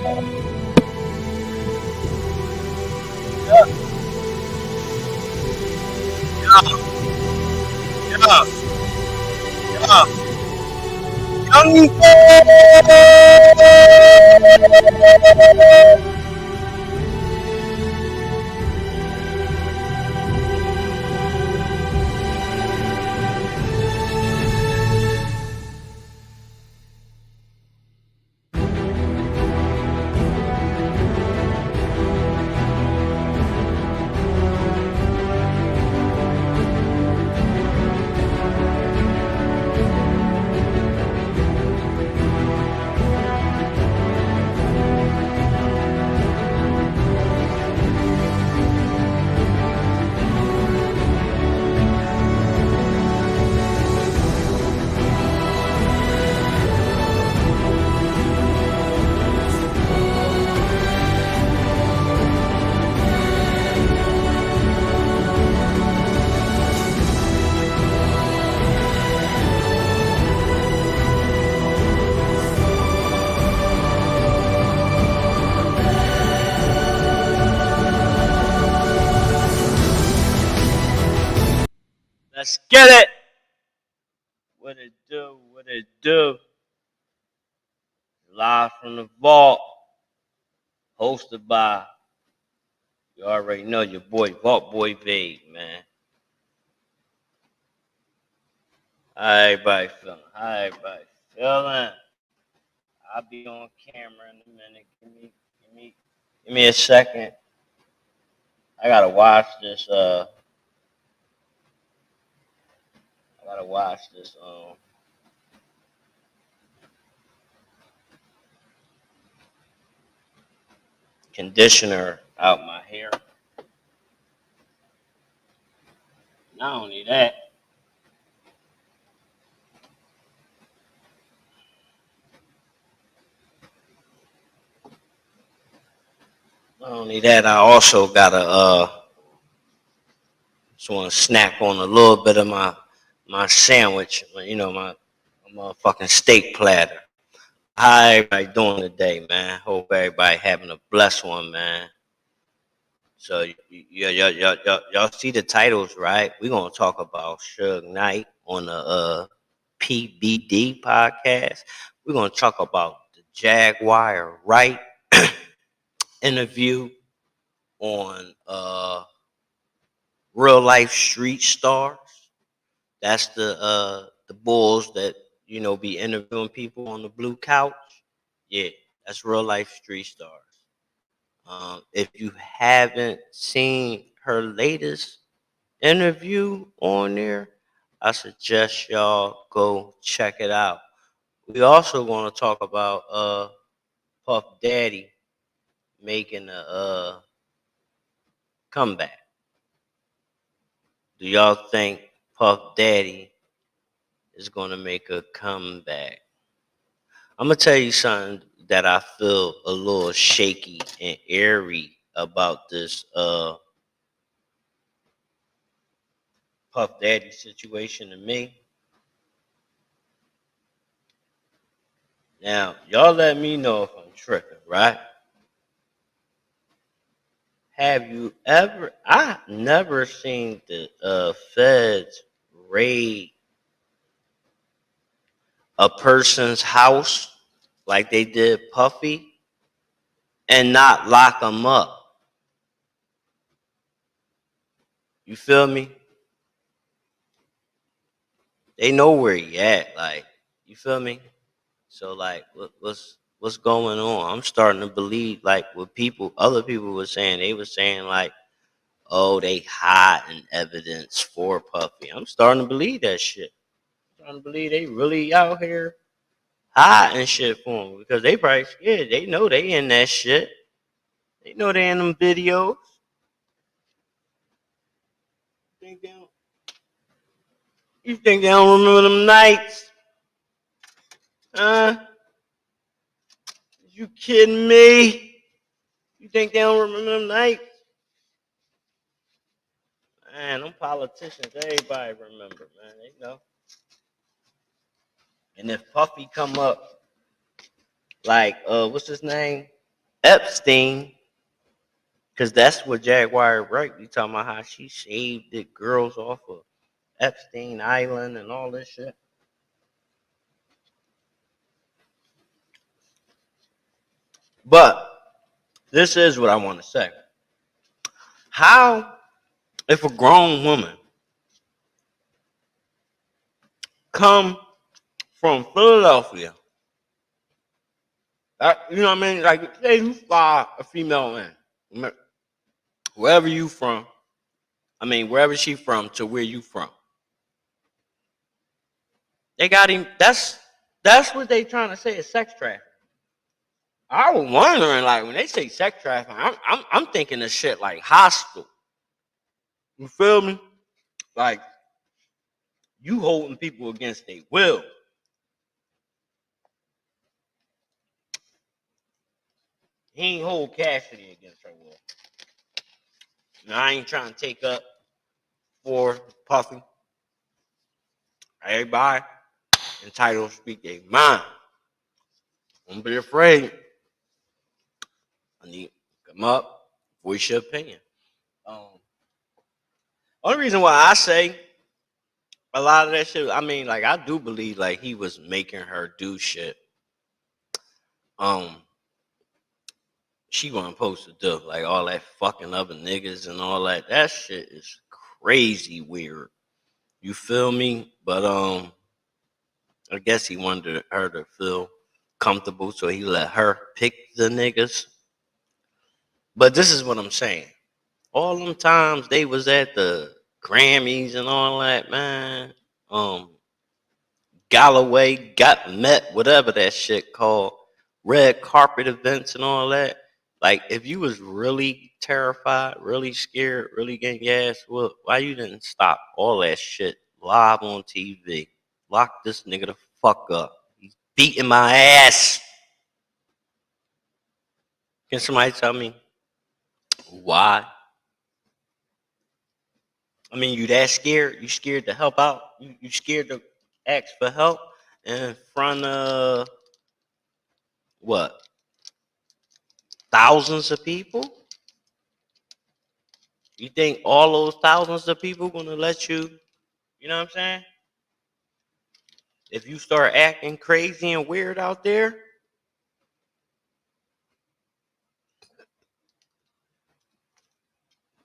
Yeah, yeah, young Let's get it. What it do? What it do? Live from the vault, hosted by, you already know, your boy Vault Boy Vague, man. How everybody feeling? How everybody feeling? I'll be on camera in a minute. Give me a second. I gotta watch this. I gotta watch this. Conditioner out my hair. Not only that, I also gotta just want to snack on a little bit of my sandwich. You know, my motherfucking steak platter. How everybody doing today, man? Hope everybody having a blessed one, man. So y'all see the titles, right? We're gonna talk about Suge Knight on the P.Diddy podcast. We're gonna talk about the Jagur Wright interview on Real Life Street Stars. That's the bulls that be interviewing people on the blue couch. Yeah, that's Real Life Street Stars. If you haven't seen her latest interview on there, I suggest y'all go check it out. We also want to talk about Puff Daddy making a comeback. Do y'all think Puff Daddy is going to make a comeback? I'm going to tell you something that I feel a little shaky and airy about this Puff Daddy situation to me. Now, y'all let me know if I'm tripping, right? Have you ever? I never seen the feds raid a person's house like they did Puffy and not lock them up. You feel me? They know where he at. Like, you feel me? So like, what's going on? I'm starting to believe like what other people were saying. They were saying like, oh, they hiding evidence for Puffy. I'm starting to believe that shit. I'm starting to believe they really out here hiding shit for him because they probably scared. They know they in that shit. They know they in them videos. Think they don't, you think they don't remember them nights? Huh? You kidding me? You think they don't remember them nights? Man, them politicians, everybody remember, man. They know. And if Puffy come up, like, what's his name? Epstein, because that's what Jaguar Wright be talking about, how she shaved the girls off of Epstein Island and all this shit. But this is what I want to say. How, if a grown woman come from Philadelphia, you know what I mean? Like, say you fly a female in, wherever you from, wherever she from to where you from. They got him. That's what they trying to say is sex trafficking. I was wondering, like, when they say sex trafficking, I'm thinking of shit like hostile. You feel me? Like you holding people against their will. He ain't hold Cassidy against her will. Now, I ain't trying to take up for Puffy. Everybody entitled to speak their mind. Don't be afraid. I need to come up, voice your opinion. Only reason why I say a lot of that shit, like I do believe like he was making her do shit. She wasn't supposed to do like all that fucking other niggas and all that. That shit is crazy weird. You feel me? But I guess he wanted her to feel comfortable, so he let her pick the niggas. But this is what I'm saying. All them times they was at the Grammys and all that, man. Galloway got met, whatever that shit called, red carpet events and all that. Like, if you was really terrified, really scared, really getting your ass whooped, why you didn't stop all that shit live on TV? Lock this nigga the fuck up. He's beating my ass. Can somebody tell me why? You that scared? You scared to help out? You scared to ask for help in front of what? Thousands of people? You think all those thousands of people gonna let you? You know what I'm saying? If you start acting crazy and weird out there,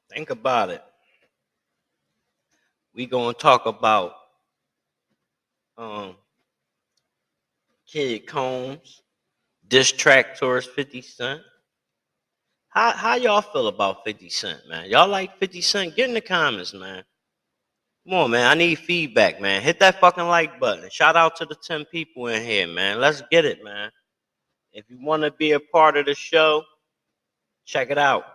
think about it. We gonna talk about um Kid Combs diss track towards 50 Cent. How y'all feel about 50 Cent, man? Y'all like 50 Cent? Get in the comments, man. Come on, man. I need feedback, man. Hit that fucking like button. Shout out to the 10 people in here, man. Let's get it, man. If you want to be a part of the show, check it out.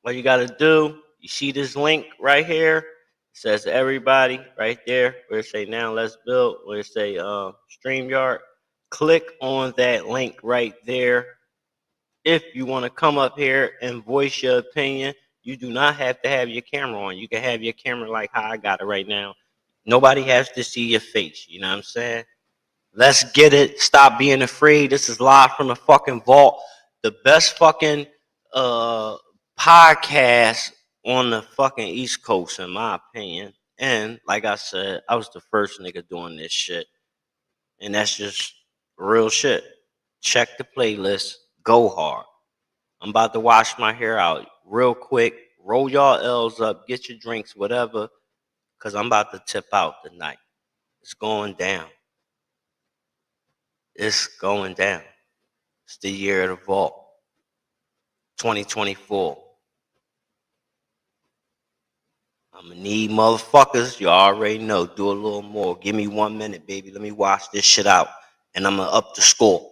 What you got to do, you see this link right here? It says everybody right there where it say now let's build, where it say StreamYard. Click on that link right there. If you want to come up here and voice your opinion, you do not have to have your camera on. You can have your camera like how I got it right now. Nobody has to see your face. You know what I'm saying? Let's get it. Stop being afraid. This is live from the fucking vault. The best fucking uh podcast on the fucking East Coast, in my opinion. And like I said, I was the first nigga doing this shit. And that's just real shit. Check the playlist. Go hard. I'm about to wash my hair out real quick. Roll y'all L's up. Get your drinks, whatever. Because I'm about to tip out tonight. It's going down. It's going down. It's the year of the vault. 2024. I'm gonna need motherfuckers. You already know. Do a little more. Give me 1 minute, baby. Let me wash this shit out. And I'm gonna up the score.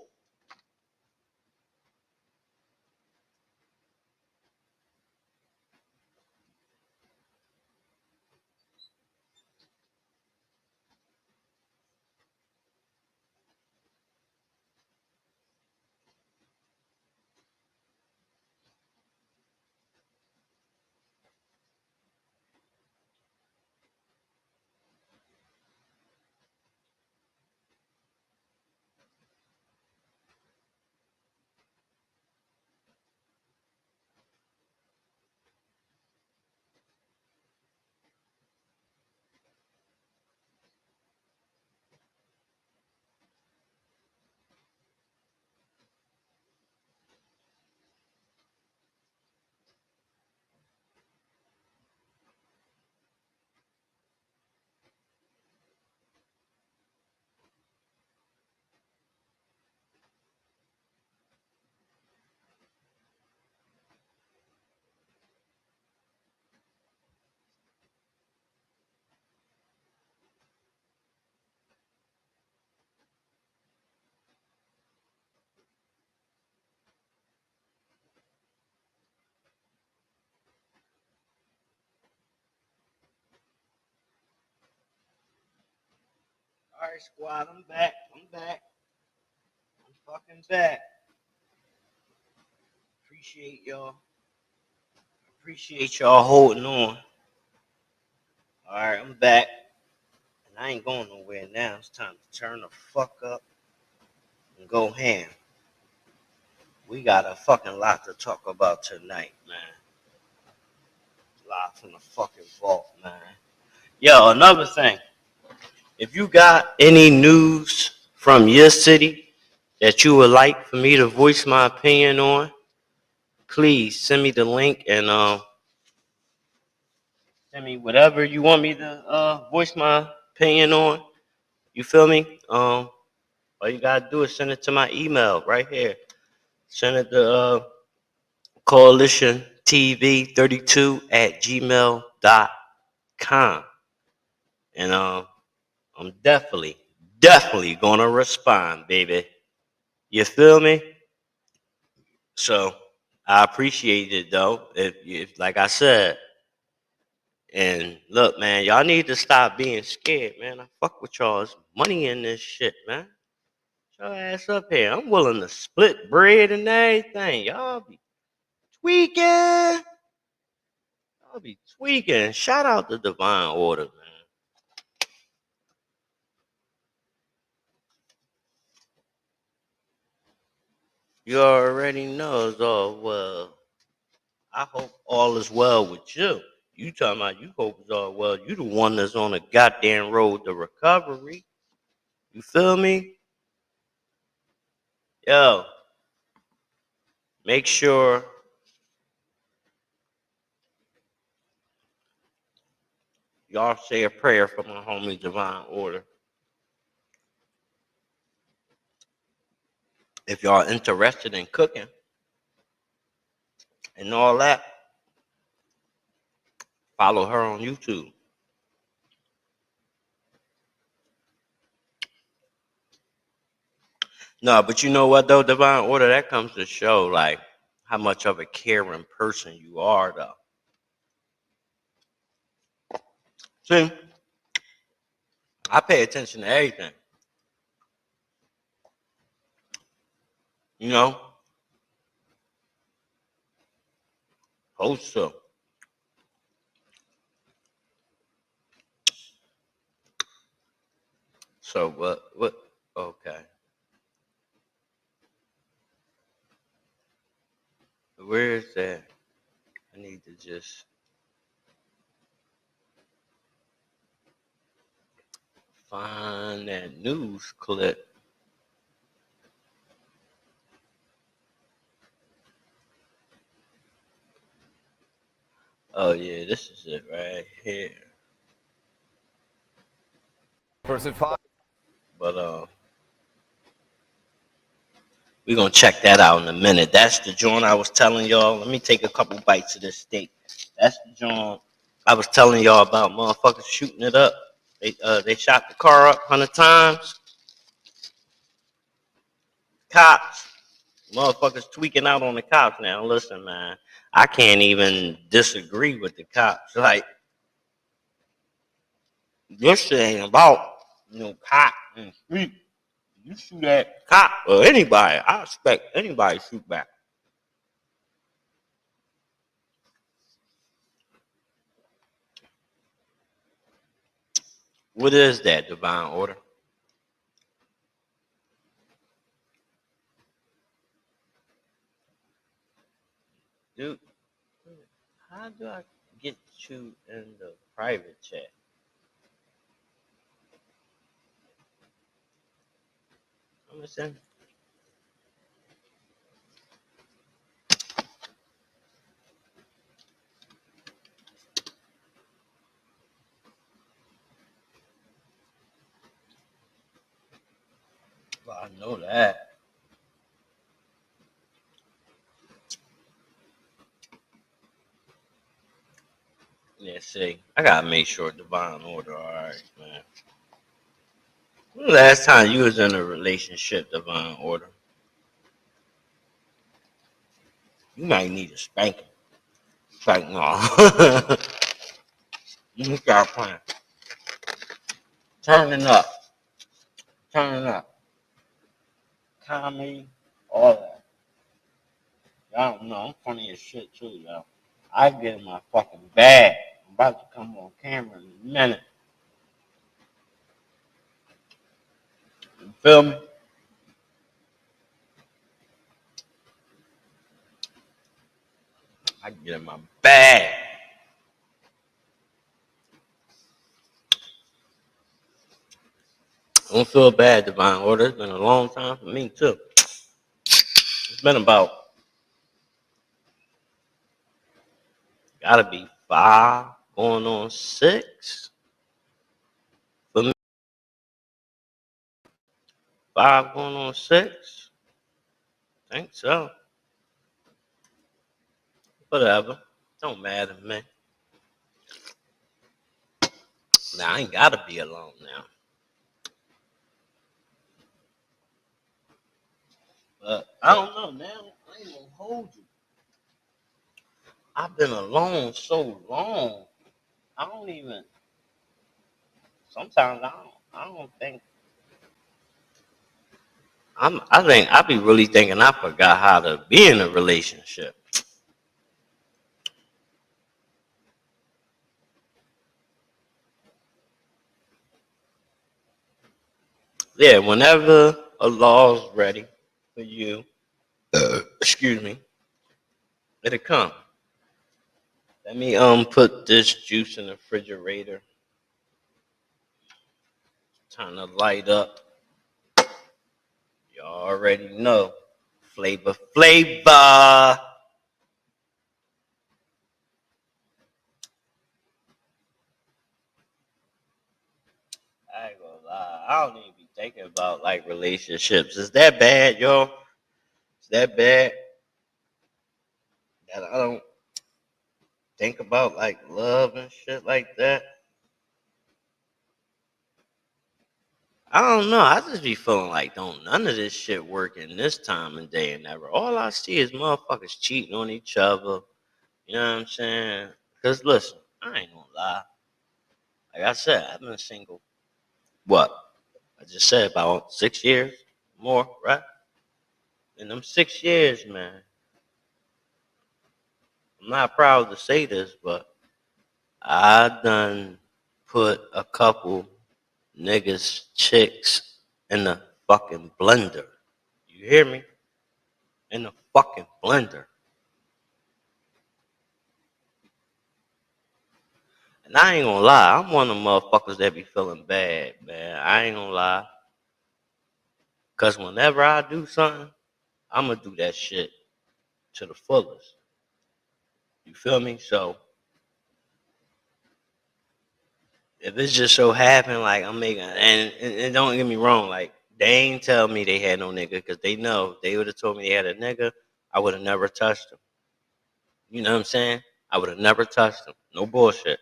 right, squad, I'm back. I'm fucking back. Appreciate y'all. Appreciate y'all holding on. All right, I'm back. And I ain't going nowhere now. It's time to turn the fuck up and go ham. We got a fucking lot to talk about tonight, man. Live from the fucking vault, man. Yo, another thing. If you got any news from your city that you would like for me to voice my opinion on, please send me the link and send me whatever you want me to voice my opinion on. You feel me? All you gotta do is send it to my email right here. Send it to CoalitionTv32@gmail.com. And I'm definitely gonna respond, baby. You feel me? So I appreciate it though. If like I said, and look, man, y'all need to stop being scared, man. I fuck with y'all's money in this shit, man. Get your ass up here. I'm willing to split bread and everything. Y'all be tweaking. Y'all be tweaking. Shout out to Divine Order, man. You already know it's all well. I hope all is well with you. You talking about you hope it's all well. You the one that's on the goddamn road to recovery. You feel me? Yo, make sure y'all say a prayer for my homie Divine Order. If y'all interested in cooking and all that, follow her on YouTube. No, but you know what though, Divine Order, that comes to show like how much of a caring person you are though. See, I pay attention to everything. You know? Hope so. So what okay. Where is that? I need to just find that news clip. Oh yeah, this is it right here. Person 5. But we're gonna check that out in a minute. That's the joint I was telling y'all. Let me take a couple bites of this steak. That's the joint I was telling y'all about. Motherfuckers shooting it up. They shot the car up 100 times. Cops, motherfuckers tweaking out on the cops now. Listen, man, I can't even disagree with the cops. Like this shit ain't about cop and street. You shoot at cop or anybody, I expect anybody to shoot back. What is that, Divine Order? Dude, how do I get you in the private chat? I'm saying. Well, I know that. Yeah, see, I gotta make sure Divine Order, all right, man. When the last time you was in a relationship, Divine Order? You might need a spanking. It's like, no. You start playing. Turning up. Turn up. Comedy, all that. Y'all don't know, I'm funny as shit too, y'all. I get in my fucking bag. I'm about to come on camera in a minute. You feel me? I get in my bag. I don't feel bad, Divine Order. It's been a long time for me too. It's been about, gotta be 5, going on 6 for me. 5 going on 6. Think so. Whatever. Don't matter, man. Now I ain't gotta be alone now. But I don't know, man. I ain't gonna hold you. I've been alone so long. I don't even. Sometimes I don't think. I think I be really thinking I forgot how to be in a relationship. Yeah, whenever a law's ready for you, excuse me, it'll come. Let me put this juice in the refrigerator. Turn the light up. You already know. Flavor. I ain't gonna lie. I don't even be thinking about like relationships. Is that bad, yo? Is that bad that I don't think about like love and shit like that? I don't know. I just be feeling like don't none of this shit work in this time and day and ever. All I see is motherfuckers cheating on each other. You know what I'm saying? Cause listen, I ain't gonna lie. Like I said, I've been single. What? I just said about 6 years more, right? In them 6 years, man. I'm not proud to say this, but I done put a couple niggas, chicks in the fucking blender. You hear me? In the fucking blender. And I ain't gonna lie, I'm one of them motherfuckers that be feeling bad, man. I ain't gonna lie. Cause whenever I do something, I'ma do that shit to the fullest. You feel me? So if it's just so happen, like I'm making, and don't get me wrong, like they ain't tell me they had no nigga, because they know they would have told me they had a nigga, I would have never touched them. You know what I'm saying? I would have never touched them. No bullshit.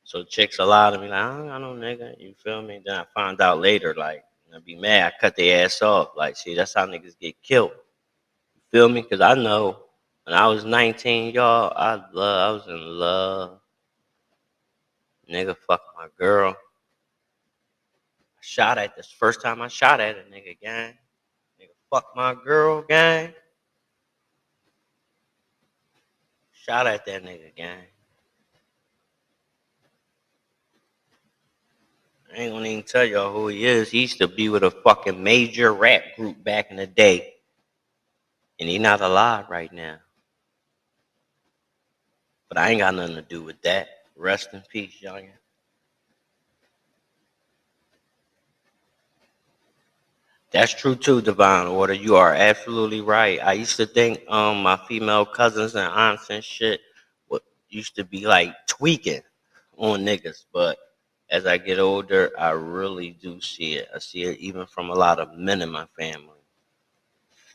So chicks lie to me like, I don't got no nigga. You feel me? Then I find out later, like, I'd be mad. I cut their ass off. Like, see, that's how niggas get killed. You feel me? Because I know when I was 19, y'all, I was in love. Nigga fucked my girl. I shot at this first time I shot at a nigga, gang. Nigga fucked my girl, gang. Shot at that nigga, gang. I ain't gonna even tell y'all who he is. He used to be with a fucking major rap group back in the day. And he not alive right now. But I ain't got nothing to do with that. Rest in peace, youngin. That's true too, Divine Order. You are absolutely right. I used to think my female cousins and aunts and shit used to be like tweaking on niggas, but as I get older, I really do see it. I see it even from a lot of men in my family.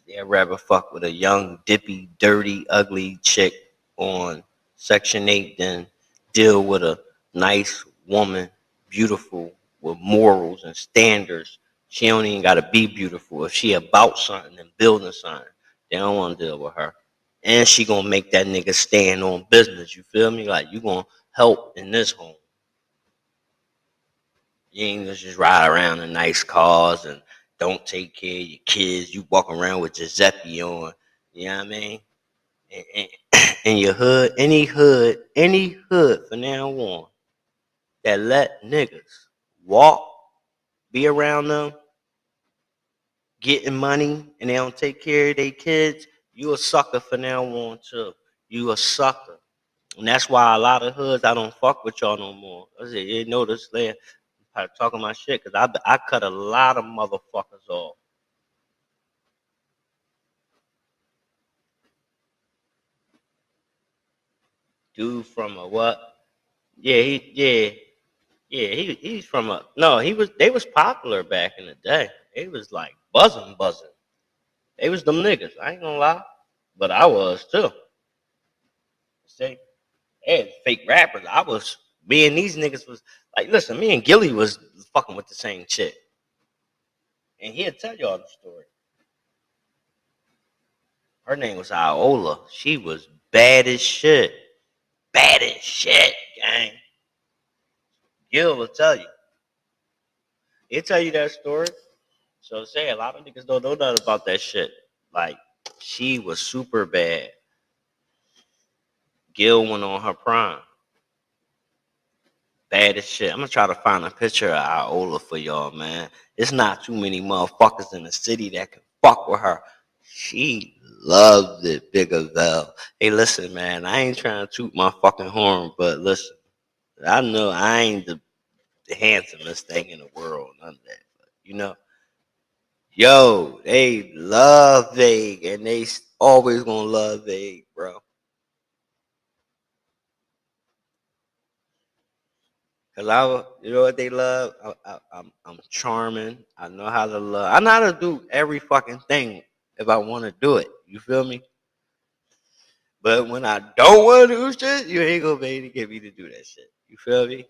They'd rather fuck with a young, dippy, dirty, ugly chick on Section 8 than deal with a nice woman, beautiful, with morals and standards. She don't even got to be beautiful. If she about something and building something, they don't want to deal with her. And she going to make that nigga stand on business. You feel me? Like, you going to help in this home. You ain't gonna just ride around in nice cars and don't take care of your kids. You walk around with Giuseppe on. You know what I mean? In your hood, any hood from now on that let niggas walk, be around them, getting money, and they don't take care of their kids, you a sucker from now on too. You a sucker. And that's why a lot of hoods, I don't fuck with y'all no more. I said, you notice there, I'm talking my shit, because I cut a lot of motherfuckers off. Dude from a what? Yeah, he's from a no, they was popular back in the day. They was like buzzing. They was them niggas. I ain't gonna lie. But I was too. See? They had fake rappers. Me and these niggas was like, listen, me and Gilly was fucking with the same chick. And he'll tell y'all the story. Her name was Iola. She was bad as shit. Bad as shit, gang. Gil will tell you. He'll tell you that story. So say a lot of niggas don't know nothing about that shit. Like, she was super bad. Gil went on her prime. Bad as shit. I'm gonna try to find a picture of Iola for y'all, man. It's not too many motherfuckers in the city that can fuck with her. She loved it, Bigger Vel. Hey, listen, man, I ain't trying to toot my fucking horn, but listen, I know I ain't the handsomest thing in the world, none of that. But, yo, they love Vague, and they always gonna love Vague, bro. Cause you know what they love? I'm charming. I know how to love. I know how to do every fucking thing if I want to do it. You feel me? But when I don't want to do shit, you ain't gonna be able to get me to do that shit. You feel me?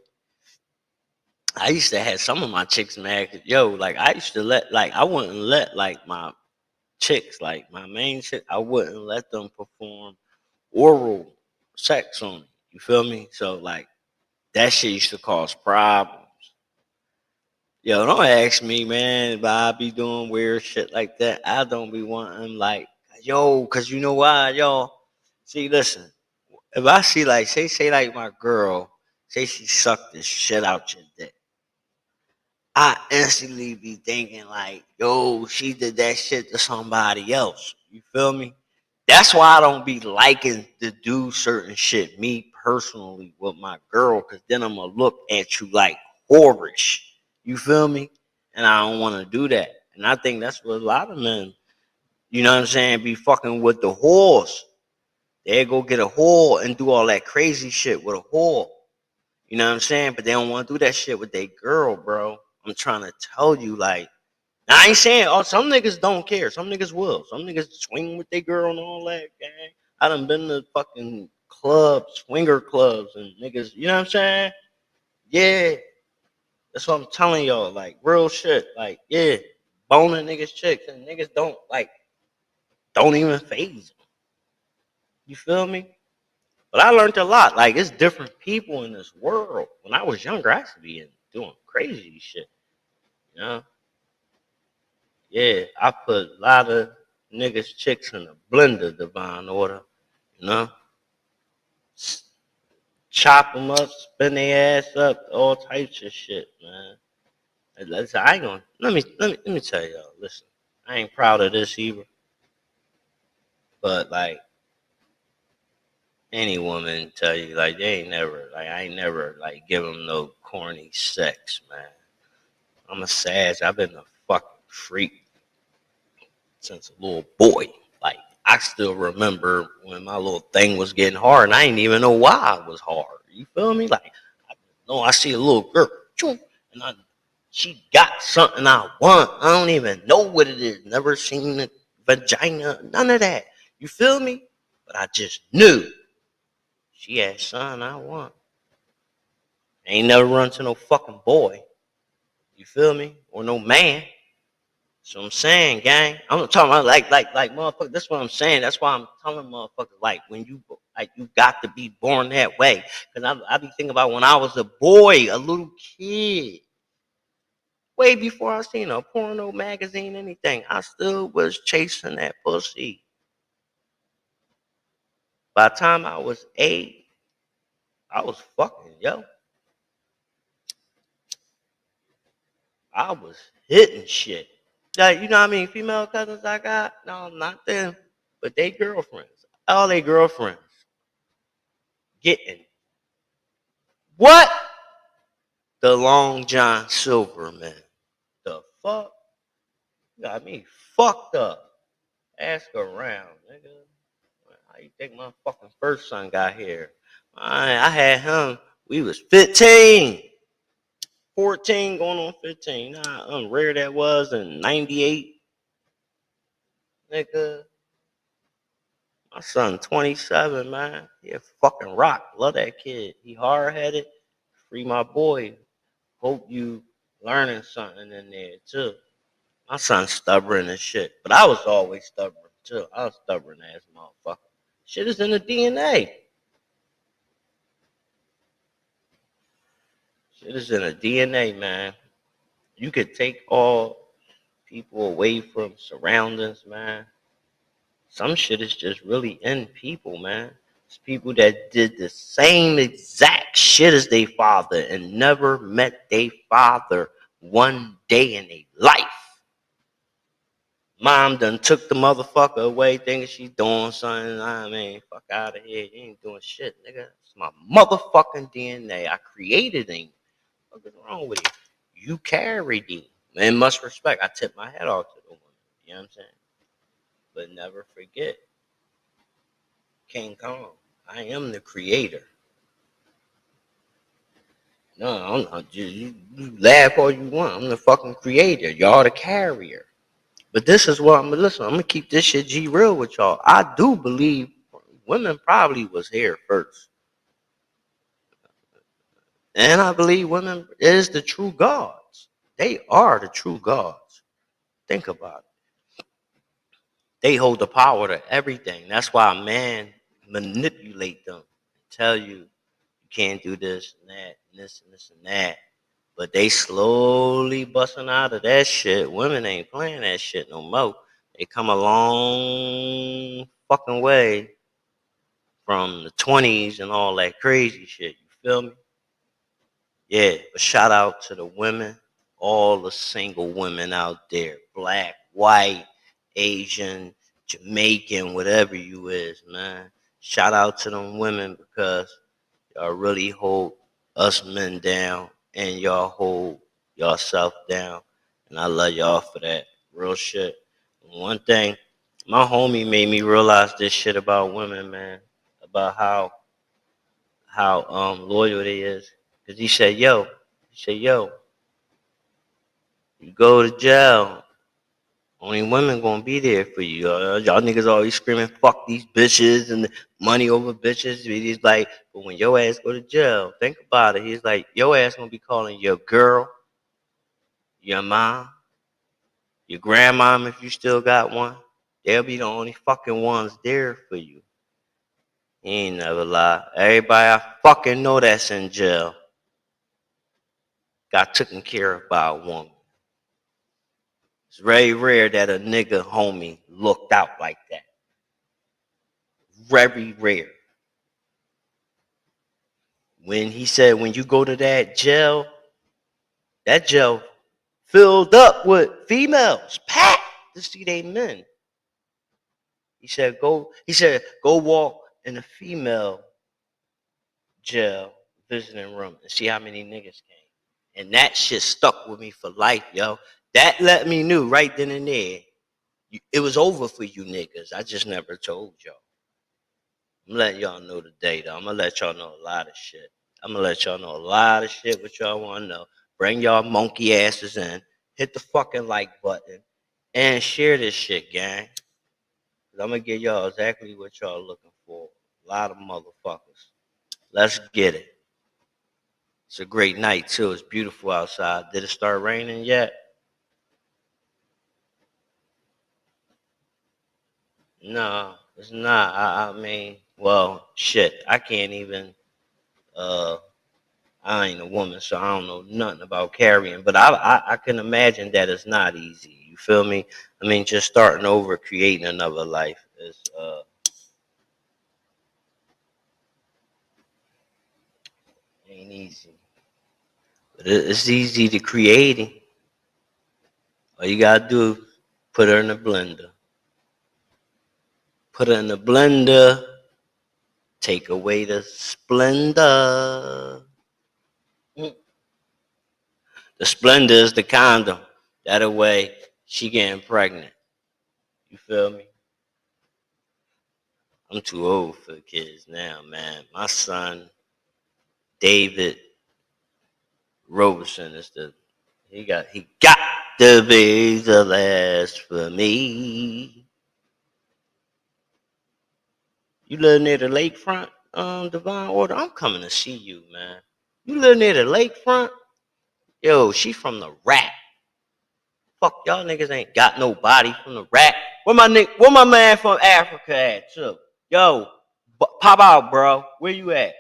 I used to have some of my chicks mad. Yo, like I used to I wouldn't let like my chicks, like my main chick, I wouldn't let them perform oral sex on me. You feel me? So like that shit used to cause problems. Yo, don't ask me, man, if I be doing weird shit like that. I don't be wanting like, yo, cause you know why, y'all. See, listen, if I see like, say like my girl, say she sucked the shit out your dick, I instantly be thinking like, yo, she did that shit to somebody else. You feel me? That's why I don't be liking to do certain shit, me personally, with my girl, because then I'm going to look at you like whorish. You feel me? And I don't want to do that. And I think that's what a lot of men, you know what I'm saying, be fucking with the whores. They go get a whore and do all that crazy shit with a whore. You know what I'm saying? But they don't want to do that shit with their girl, bro. I'm trying to tell you, like, I ain't saying, oh, some niggas don't care. Some niggas will. Some niggas swing with their girl and all that, gang. I done been to fucking clubs, swinger clubs, and niggas, you know what I'm saying? Yeah. That's what I'm telling y'all. Like, real shit. Like, yeah. Boning niggas chicks, and niggas don't even phase them. You feel me? But I learned a lot. Like, it's different people in this world. When I was younger, I used to be doing crazy shit. You know? Yeah, I put a lot of niggas chicks in a blender, divine order. You know, chop them up, spin their ass up, all types of shit, man. Listen, I ain't gonna let me tell y'all. Listen, I ain't proud of this either, but like any woman tell you, like they ain't never, like I ain't never like give them no corny sex, man. I'm a sag. I've been a fucking freak since a little boy. Like I still remember when my little thing was getting hard, and I didn't even know why it was hard. You feel me? Like I know I see a little girl, and she got something I want. I don't even know what it is. Never seen a vagina, none of that. You feel me? But I just knew she had something I want. Ain't never run to no fucking boy. You feel me? Or no man. So I'm saying, gang, I'm talking about like motherfucker. That's what I'm saying. That's why I'm telling motherfuckers like when you got to be born that way. Cause I be thinking about when I was a boy, a little kid. Way before I seen a porno magazine, anything. I still was chasing that pussy. By the time I was 8, I was fucking, yo. I was hitting shit. Like, you know how many female cousins I got? No, not them. But they girlfriends. All they girlfriends. Getting. What? The Long John Silver, man. The fuck? Got me fucked up. Ask around, nigga. How you think my fucking first son got here? I had him. We was 15. 14 going on 15. You know how rare that was in 98? Nigga. My son 27, man. He a fucking rock. Love that kid. He hard-headed. Free my boy. Hope you learning something in there, too. My son's stubborn as shit. But I was always stubborn, too. I was stubborn ass motherfucker. Shit is in the DNA. Shit is in the DNA, man. You could take all people away from surroundings, man. Some shit is just really in people, man. It's people that did the same exact shit as their father and never met their father one day in their life. Mom done took the motherfucker away thinking she's doing something. I mean, fuck out of here. You ain't doing shit, nigga. It's my motherfucking DNA. I created him. What is wrong with you? You carried him. In much respect, I tip my head off to the woman. You know what I'm saying? But never forget, King Kong, I am the creator. No, I'm not. You laugh all you want. I'm the fucking creator. Y'all the carrier. But this is what I'm gonna listen. I'm gonna keep this shit G real with y'all. I do believe women probably was here first, and I believe women is the true gods. They are the true gods. Think about it. They hold the power to everything. That's why a man manipulate them, tell you you can't do this and that, and this and this and that. But they slowly busting out of that shit. Women ain't playing that shit no more. They come a long fucking way from the 20s and all that crazy shit. You feel me? Yeah, but shout out to the women, all the single women out there, black, white, Asian, Jamaican, whatever you is, man. Shout out to them women because y'all really hold us men down and y'all hold yourself down. And I love y'all for that. Real shit. One thing, my homie made me realize this shit about women, man. About how loyal they is. Cause he said, yo, you go to jail. Only women gonna be there for you. Y'all niggas always screaming, fuck these bitches and money over bitches. He's like, but when your ass go to jail, think about it. He's like, your ass gonna be calling your girl, your mom, your grandmom if you still got one. They'll be the only fucking ones there for you. He ain't never lie. Everybody I fucking know that's in jail got taken care of by a woman. It's very rare that a nigga homie looked out like that. Very rare. When he said, when you go to that jail filled up with females, packed to see they men. Go walk in a female jail visiting room and see how many niggas came. And that shit stuck with me for life, yo. That let me know right then and there. It was over for you niggas. I just never told y'all. I'm letting y'all know today, though. I'm gonna let y'all know a lot of shit. I'm gonna let y'all know a lot of shit what y'all wanna know. Bring y'all monkey asses in. Hit the fucking like button. And share this shit, gang. I'm gonna give y'all exactly what y'all looking for. A lot of motherfuckers. Let's get it. It's a great night, too. It's beautiful outside. Did it start raining yet? No, it's not. I mean, well, shit. I can't even I ain't a woman, so I don't know nothing about carrying. But I can imagine that it's not easy. You feel me? I mean, just starting over, creating another life is ain't easy. But it's easy to creating. All you gotta do, put her in the blender. Put her in the blender. Take away the splendor. The splendor is the condom. That way she getting pregnant. You feel me? I'm too old for the kids now, man. My son, David Roberson, is he got to be the last for me. You live near the lakefront, Divine Order? I'm coming to see you, man. You live near the lakefront? Yo, she from the rack. Fuck, y'all niggas ain't got nobody from the rack. Where my man from Africa at, too? Yo, pop out, bro. Where you at?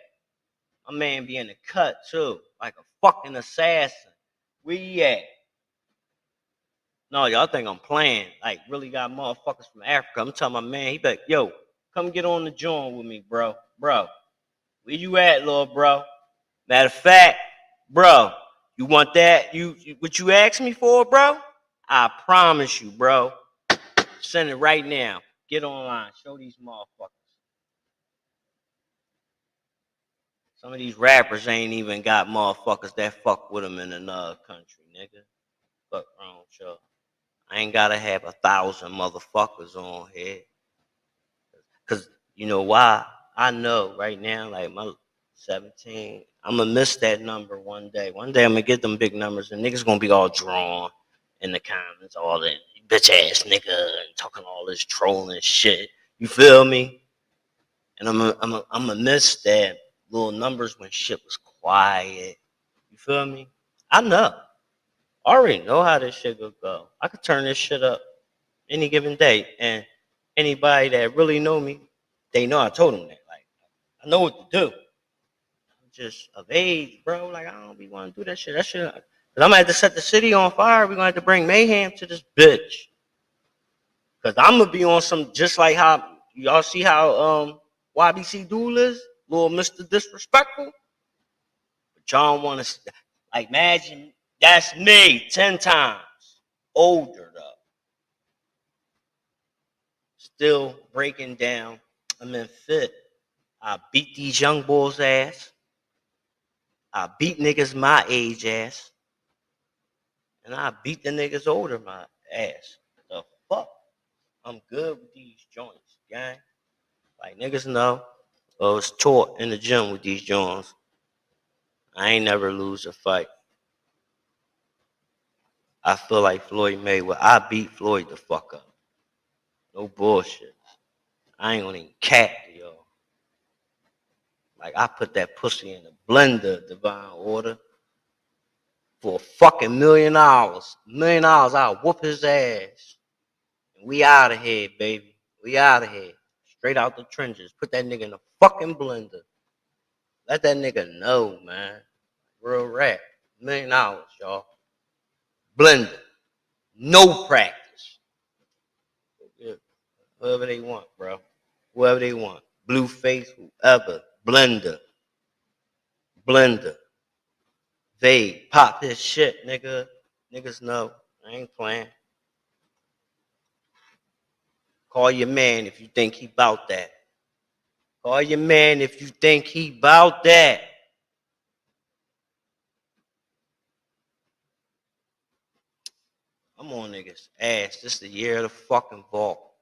My man be in the cut, too. Like a fucking assassin. Where you at? No, y'all think I'm playing. Like, really got motherfuckers from Africa. I'm telling my man, he be like, yo, come get on the joint with me, bro. Bro, where you at, little bro? Matter of fact, bro, you want that? What you asked me for, bro? I promise you, bro. Send it right now. Get online. Show these motherfuckers. Some of these rappers ain't even got motherfuckers that fuck with them in another country, nigga. Fuck wrong with y'all. I ain't gotta have 1,000 motherfuckers on here. Cause you know why? I know right now, like my 17, I'm gonna miss that number one day. One day I'm gonna get them big numbers and niggas gonna be all drawn in the comments, all that bitch ass nigga and talking all this trolling shit. You feel me? And I'm gonna miss that little numbers when shit was quiet. You feel me? I know. I already know how this shit will go. I could turn this shit up any given day. And anybody that really know me, they know I told them that. Like, I know what to do. I'm just of age, bro. Like, I don't be want to do that shit. That shit. Cause I'm gonna have to set the city on fire. We're gonna have to bring mayhem to this bitch. Cause I'm gonna be on some just like how y'all see how YBC Duel is, little Mr. Disrespectful. But y'all don't want to like imagine that's me 10 times older though. Still breaking down. I'm in fit. I beat these young boys' ass. I beat niggas my age ass. And I beat the niggas older my ass. The fuck? I'm good with these joints, gang. Like niggas know. I was taught in the gym with these joints. I ain't never lose a fight. I feel like Floyd Mayweather. I beat Floyd the fuck up. No bullshit. I ain't gonna even cap to y'all. Like I put that pussy in the blender, Divine Order. For a fucking $1,000,000. $1,000,000, I'll whoop his ass. And we out of here, baby. We out of here. Straight out the trenches. Put that nigga in the fucking blender. Let that nigga know, man. Real rap. $1,000,000, y'all. Blender. No practice. Yeah. Whoever they want, bro. Whoever they want. Blueface, whoever. Blender. Blender. Vague. Pop this shit, nigga. Niggas know. I ain't playing. Call your man if you think he bout that. Call your man if you think he bout that. I'm on niggas ass. This the year of the fucking vault.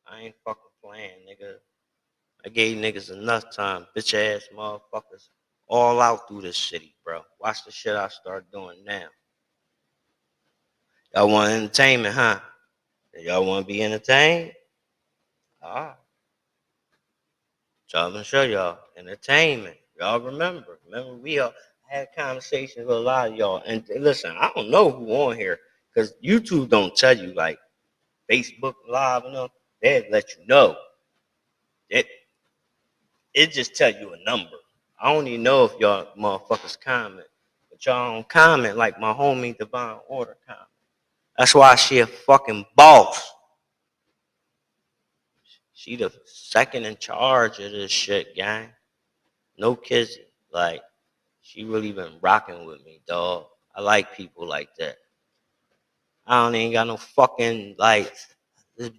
I ain't fucking playing, nigga. I gave niggas enough time. Bitch ass motherfuckers. All out through this city, bro. Watch the shit I start doing now. Y'all want entertainment, huh? Y'all want to be entertained? Alright. So I'm gonna show y'all entertainment. Y'all remember? We all had conversations with a lot of y'all. And listen, I don't know who on here because YouTube don't tell you like Facebook Live and all. They let you know. It just tell you a number. I don't even know if y'all motherfuckers comment, but y'all don't comment like my homie Divine Order comment. That's why she a fucking boss. She the second in charge of this shit, gang. No kissing. Like, she really been rocking with me, dog. I like people like that. I don't even got no fucking, like,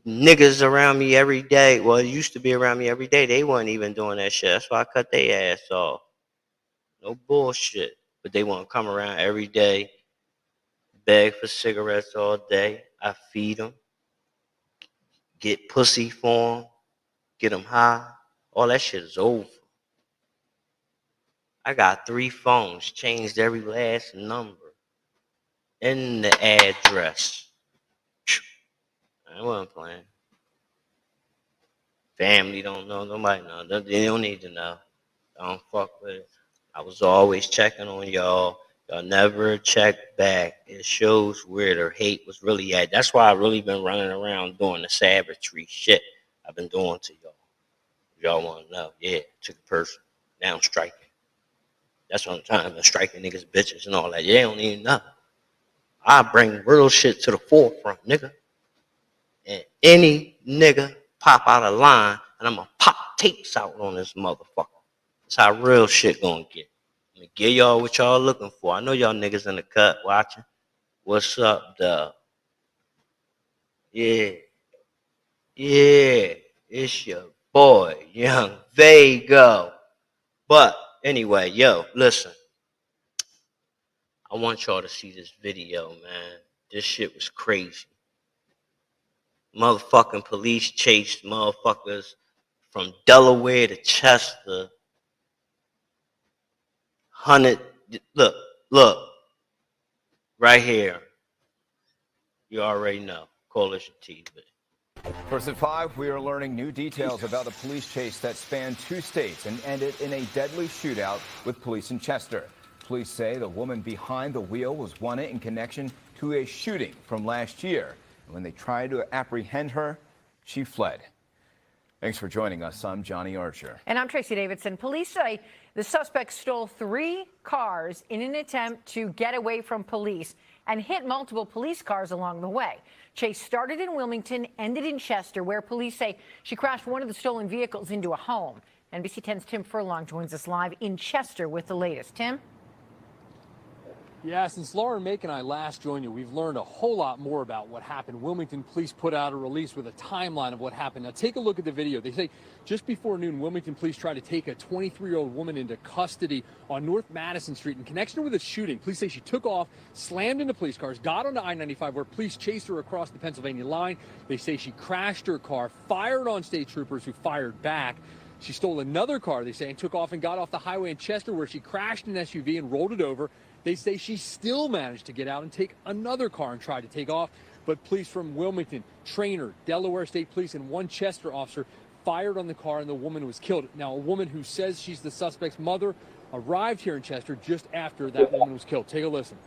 niggas around me every day. Well, it used to be around me every day. They weren't even doing that shit. That's why I cut their ass off. No bullshit. But they want to come around every day, beg for cigarettes all day. I feed them, get pussy for them, get them high. All that shit is over. I got 3 phones, changed every last number in the address. I wasn't playing. Family don't know. Nobody know. They don't need to know. I don't fuck with it. I was always checking on y'all. Y'all never checked back. It shows where their hate was really at. That's why I really been running around doing the savagery shit I've been doing to y'all. Y'all want to know? Yeah, took a person. Now I'm striking. That's what I'm trying to striking niggas, bitches, and all that. Yeah, they don't even know. I bring real shit to the forefront, nigga. And any nigga pop out of line, and I'm gonna pop tapes out on this motherfucker. That's how real shit gonna get. Let me give y'all what y'all looking for. I know y'all niggas in the cut watching. What's up, dub? Yeah, yeah, it's your boy, Young Vago. But anyway, yo, listen. I want y'all to see this video, man. This shit was crazy. Motherfucking police chased motherfuckers from Delaware to Chester. 100, look, right here. You already know. Coalition TV. First at 5, we are learning new details about a police chase that spanned 2 states and ended in a deadly shootout with police in Chester. Police say the woman behind the wheel was wanted in connection to a shooting from last year. And when they tried to apprehend her, she fled. Thanks for joining us. I'm Johnny Archer. And I'm Tracy Davidson. Police say the suspect stole 3 cars in an attempt to get away from police and hit multiple police cars along the way. Chase started in Wilmington, ended in Chester, where police say she crashed one of the stolen vehicles into a home. NBC 10's Tim Furlong joins us live in Chester with the latest. Tim? Yeah, since Lauren Make and I last joined you, we've learned a whole lot more about what happened. Wilmington police put out a release with a timeline of what happened. Now, take a look at the video. They say just before noon, Wilmington police tried to take a 23-year-old woman into custody on North Madison Street in connection with a shooting. Police say she took off, slammed into police cars, got onto I-95 where police chased her across the Pennsylvania line. They say she crashed her car, fired on state troopers who fired back. She stole another car, they say, and took off and got off the highway in Chester where she crashed an SUV and rolled it over. They say she still managed to get out and take another car and try to take off. But police from Wilmington, Traynor, Delaware State Police, and one Chester officer fired on the car and the woman was killed. Now, a woman who says she's the suspect's mother arrived here in Chester just after that woman was killed. Take a listen.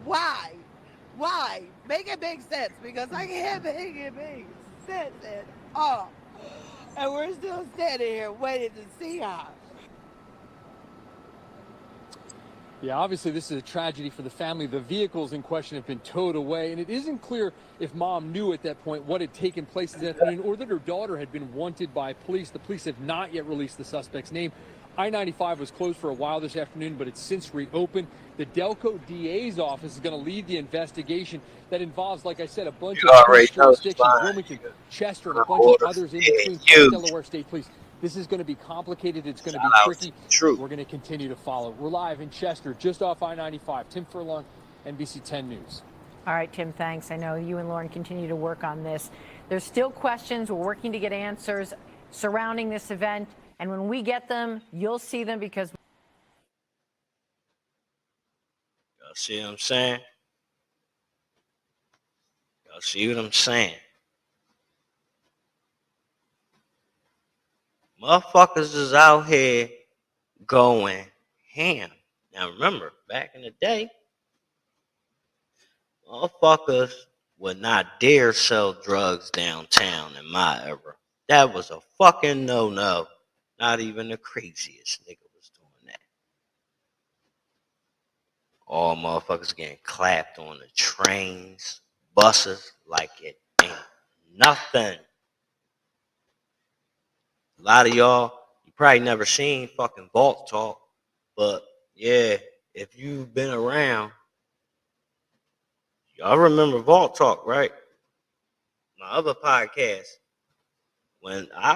Why? Why? Make it make sense, because I can't make it make sense at all. And we're still standing here waiting to see her. Yeah, obviously this is a tragedy for the family. The vehicles in question have been towed away, and it isn't clear if mom knew at that point what had taken place this afternoon or that her daughter had been wanted by police. The police have not yet released the suspect's name. I-95 was closed for a while this afternoon, but it's since reopened. The Delco DA's office is going to lead the investigation that involves, like I said, a bunch of jurisdictions, Wilmington, Chester, and a bunch of others in between, Delaware State Police. This is going to be complicated. It's going to be tricky. We're going to continue to follow. We're live in Chester, just off I-95. Tim Furlong, NBC 10 News. All right, Tim, thanks. I know you and Lauren continue to work on this. There's still questions. We're working to get answers surrounding this event. And when we get them, you'll see them because... Y'all see what I'm saying? Y'all see what I'm saying? Motherfuckers is out here going ham. Now remember, back in the day, motherfuckers would not dare sell drugs downtown in my era. That was a fucking no-no. Not even the craziest nigga was doing that. All motherfuckers getting clapped on the trains, buses, like it ain't nothing. A lot of y'all, you probably never seen fucking Vault Talk, but yeah, if you've been around, y'all remember Vault Talk, right? My other podcast, when I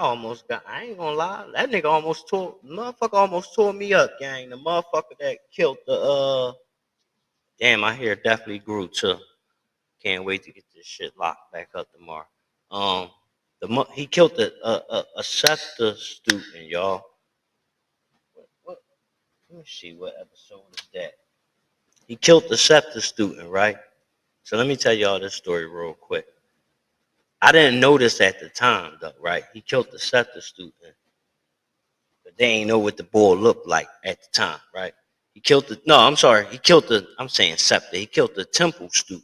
ain't gonna lie, that nigga motherfucker almost tore me up, gang. The motherfucker that killed damn, my hair definitely grew too. Can't wait to get this shit locked back up tomorrow. He killed a SEPTA student, y'all. What? Let me see what episode is that. He killed the SEPTA student, right? So let me tell y'all this story real quick. I didn't notice at the time, though, right? He killed the SEPTA student, but they ain't know what the boy looked like at the time, right? He killed I'm saying SEPTA. He killed the Temple student.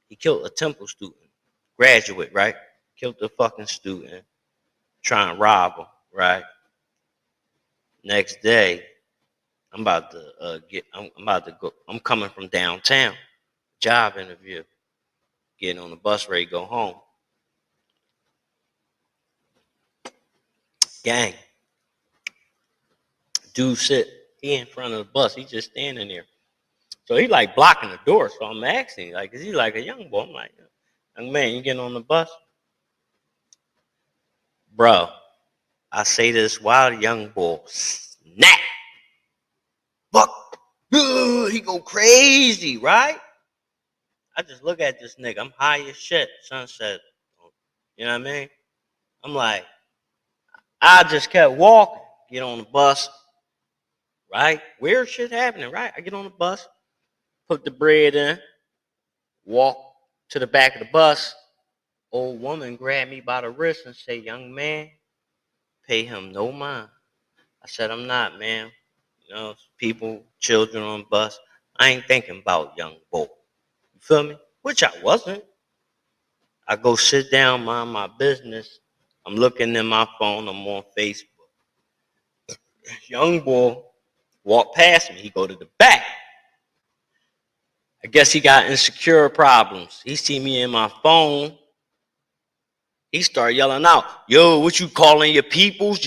He killed a Temple student, graduate, right? Killed the fucking student, trying to rob him, right? Next day, I'm about to go. I'm coming from downtown, job interview, getting on the bus ready to go home. Gang, dude he in front of the bus. He just standing there. So he like blocking the door. So I'm asking, like, is he like a young boy? I'm like, young man, you getting on the bus? Bro, I say this while the young boy snap. Fuck. He go crazy, right? I just look at this nigga. I'm high as shit. Sunset. You know what I mean? I'm like, I just kept walking. Get on the bus. Right? Weird shit happening, right? I get on the bus, put the bread in, walk to the back of the bus. Old woman grabbed me by the wrist and say, young man, pay him no mind. I said, I'm not, man. You know, people, children on the bus. I ain't thinking about young boy. You feel me? Which I wasn't. I go sit down, mind my business. I'm looking in my phone. I'm on Facebook. Young boy walk past me. He go to the back. I guess he got insecure problems. He see me in my phone. He start yelling out, yo, what you calling your peoples?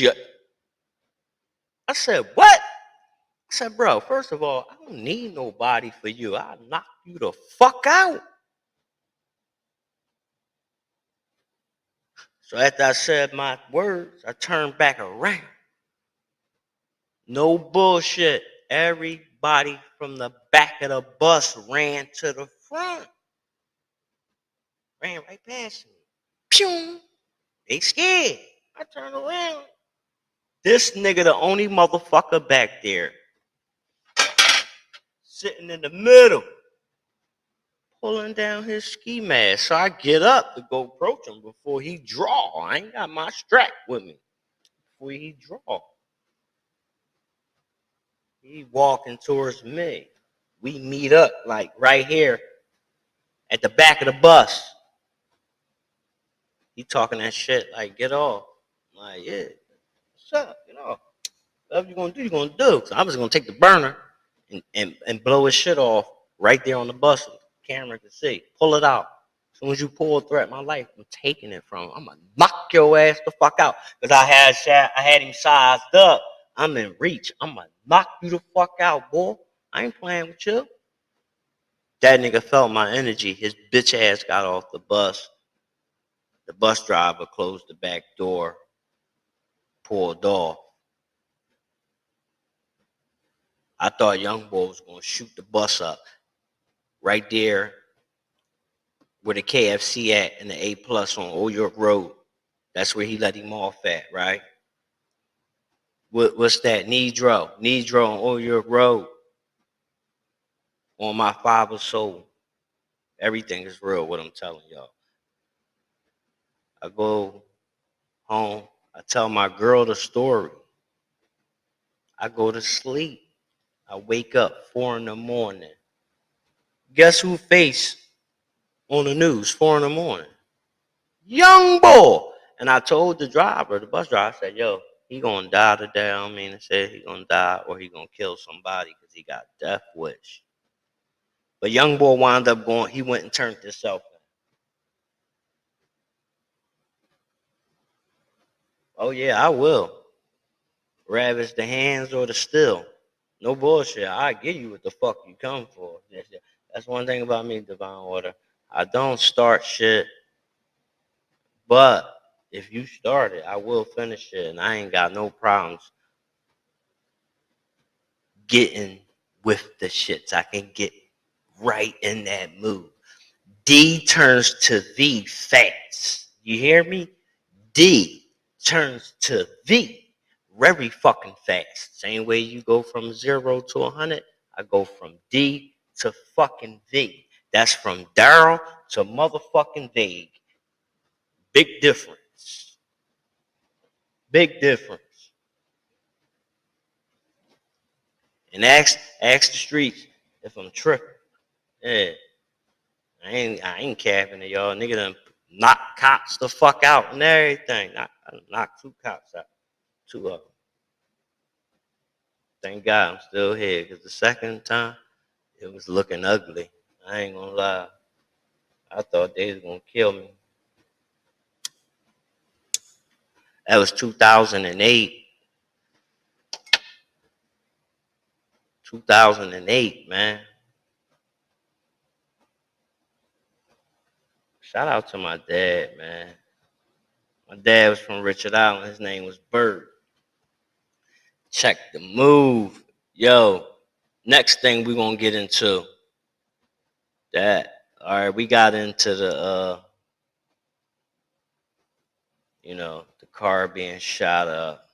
I said, what? I said, bro, first of all, I don't need nobody for you. I'll knock you the fuck out. So after I said my words, I turned back around. No bullshit. Everybody from the back of the bus ran to the front. Ran right past me. Pew! They scared. I turned around. This nigga the only motherfucker back there. Sitting in the middle. Pulling down his ski mask. So I get up to go approach him before he draw. I ain't got my strap with me. Before he draw. He walking towards me. We meet up like right here at the back of the bus. He talking that shit like, get off. I'm like, yeah, what's up? Get off. Whatever you gonna do, you gonna do. So I was gonna take the burner and blow his shit off right there on the bus. So the camera can see. Pull it out. As soon as you pull a threat my life, I'm taking it from him. I'm gonna knock your ass the fuck out. Cause I had him sized up. I'm in reach. I'm gonna knock you the fuck out, boy. I ain't playing with you. That nigga felt my energy. His bitch ass got off the bus. The bus driver closed the back door, pulled off. I thought young boy was gonna shoot the bus up right there where the KFC at and the A Plus on Old York Road. That's where he let him off at, right? What's that? Nedro on Old York Road. On my father's soul. Everything is real, what I'm telling y'all. I go home. I tell my girl the story. I go to sleep. I wake up 4 in the morning. Guess who face on the news 4 in the morning? Young boy. And I told the bus driver, I said, yo, he gonna die today. I don't mean to say he gonna die or he gonna kill somebody because he got death wish. But young boy wound up going. He went and turned himself in. Oh yeah, I will. Ravage the hands or the still. No bullshit. I give you what the fuck you come for. That's one thing about me, Divine Order. I don't start shit, but if you start it, I will finish it, and I ain't got no problems getting with the shits. I can get right in that mood. D turns to V fast. You hear me? D turns to V very fucking fast. Same way you go from 0 to 100, I go from D to fucking V. That's from Daryl to motherfucking Vague. Big difference. Big difference. And ask the streets if I'm tripping. Yeah. I ain't capping it, y'all. Nigga done knock cops the fuck out and everything. I knocked 2 cops out. 2 of them. Thank God I'm still here, because the second time, it was looking ugly. I ain't gonna lie. I thought they was gonna kill me. That was 2008. 2008, man. Shout out to my dad, man. My dad was from Richard Island. His name was Bird. Check the move. Yo, next thing we're gonna get into that. All right, we got into the the car being shot up.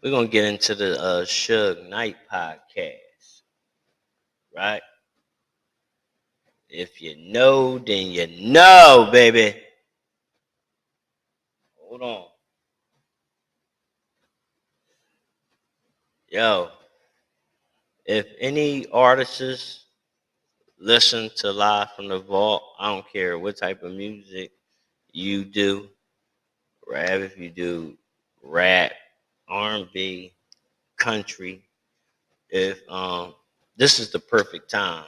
We're gonna get into the Suge Knight podcast, right? If you know, then you know, baby. Hold on. Yo, if any artists listen to Live from the Vault, I don't care what type of music you do, rap if you do rap, R&B, country, if this is the perfect time.